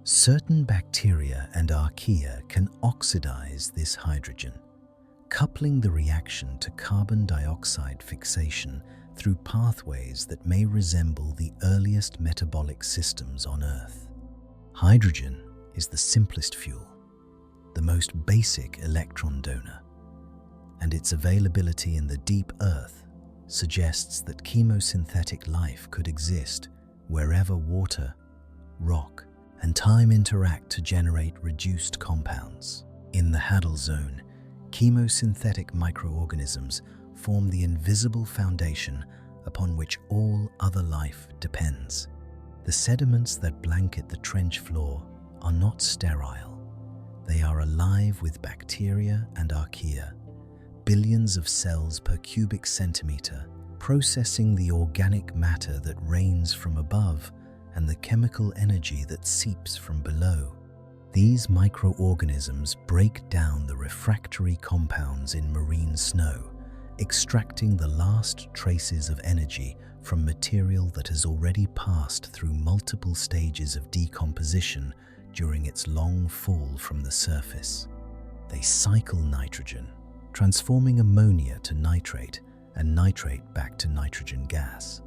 Certain bacteria and archaea can oxidize this hydrogen, coupling the reaction to carbon dioxide fixation through pathways that may resemble the earliest metabolic systems on Earth. Hydrogen is the simplest fuel, the most basic electron donor, and its availability in the deep Earth suggests that chemosynthetic life could exist wherever water, rock, and time interact to generate reduced compounds. In the Hadal Zone, chemosynthetic microorganisms form the invisible foundation upon which all other life depends. The sediments that blanket the trench floor are not sterile. They are alive with bacteria and archaea, billions of cells per cubic centimeter, processing the organic matter that rains from above and the chemical energy that seeps from below. These microorganisms break down the refractory compounds in marine snow, extracting the last traces of energy from material that has already passed through multiple stages of decomposition during its long fall from the surface. They cycle nitrogen, transforming ammonia to nitrate and nitrate back to nitrogen gas.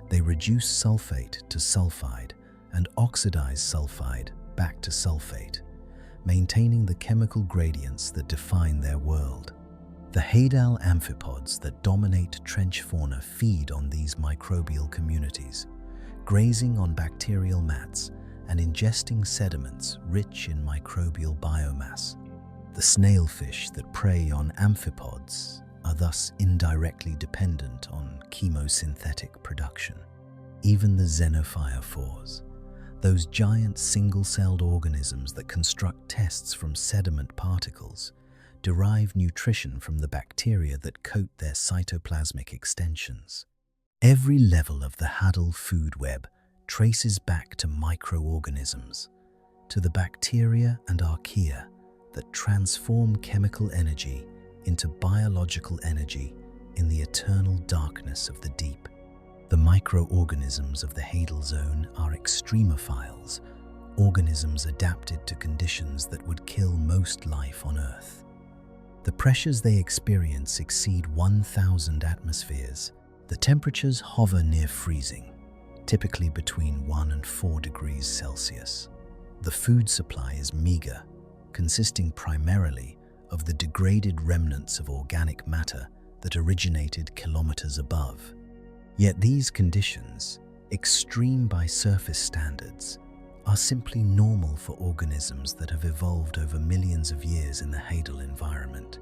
They reduce sulfate to sulfide and oxidize sulfide back to sulfate, maintaining the chemical gradients that define their world. The Hadal amphipods that dominate trench fauna feed on these microbial communities, grazing on bacterial mats and ingesting sediments rich in microbial biomass. The snailfish that prey on amphipods are thus indirectly dependent on chemosynthetic production. Even the xenophyrophores, those giant single-celled organisms that construct tests from sediment particles, derive nutrition from the bacteria that coat their cytoplasmic extensions. Every level of the Hadal food web traces back to microorganisms, to the bacteria and archaea that transform chemical energy into biological energy in the eternal darkness of the deep. The microorganisms of the Hadal Zone are extremophiles, organisms adapted to conditions that would kill most life on Earth. The pressures they experience exceed 1,000 atmospheres. The temperatures hover near freezing, typically between 1 and 4 degrees Celsius. The food supply is meager, consisting primarily of the degraded remnants of organic matter that originated kilometers above. Yet these conditions, extreme by surface standards, are simply normal for organisms that have evolved over millions of years in the Hadal environment.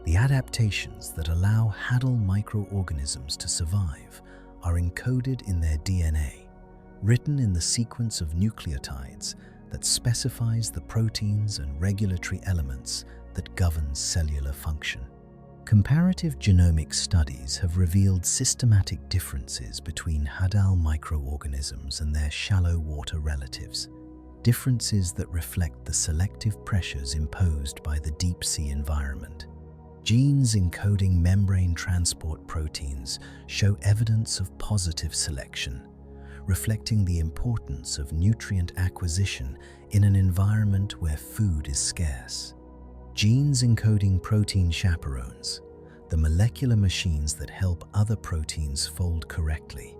The adaptations that allow Hadal microorganisms to survive are encoded in their DNA, written in the sequence of nucleotides that specifies the proteins and regulatory elements that govern cellular function. Comparative genomic studies have revealed systematic differences between Hadal microorganisms and their shallow water relatives, differences that reflect the selective pressures imposed by the deep sea environment. Genes encoding membrane transport proteins show evidence of positive selection, reflecting the importance of nutrient acquisition in an environment where food is scarce. Genes encoding protein chaperones, the molecular machines that help other proteins fold correctly,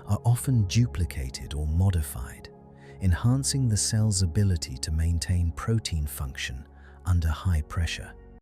are often duplicated or modified, enhancing the cell's ability to maintain protein function under high pressure.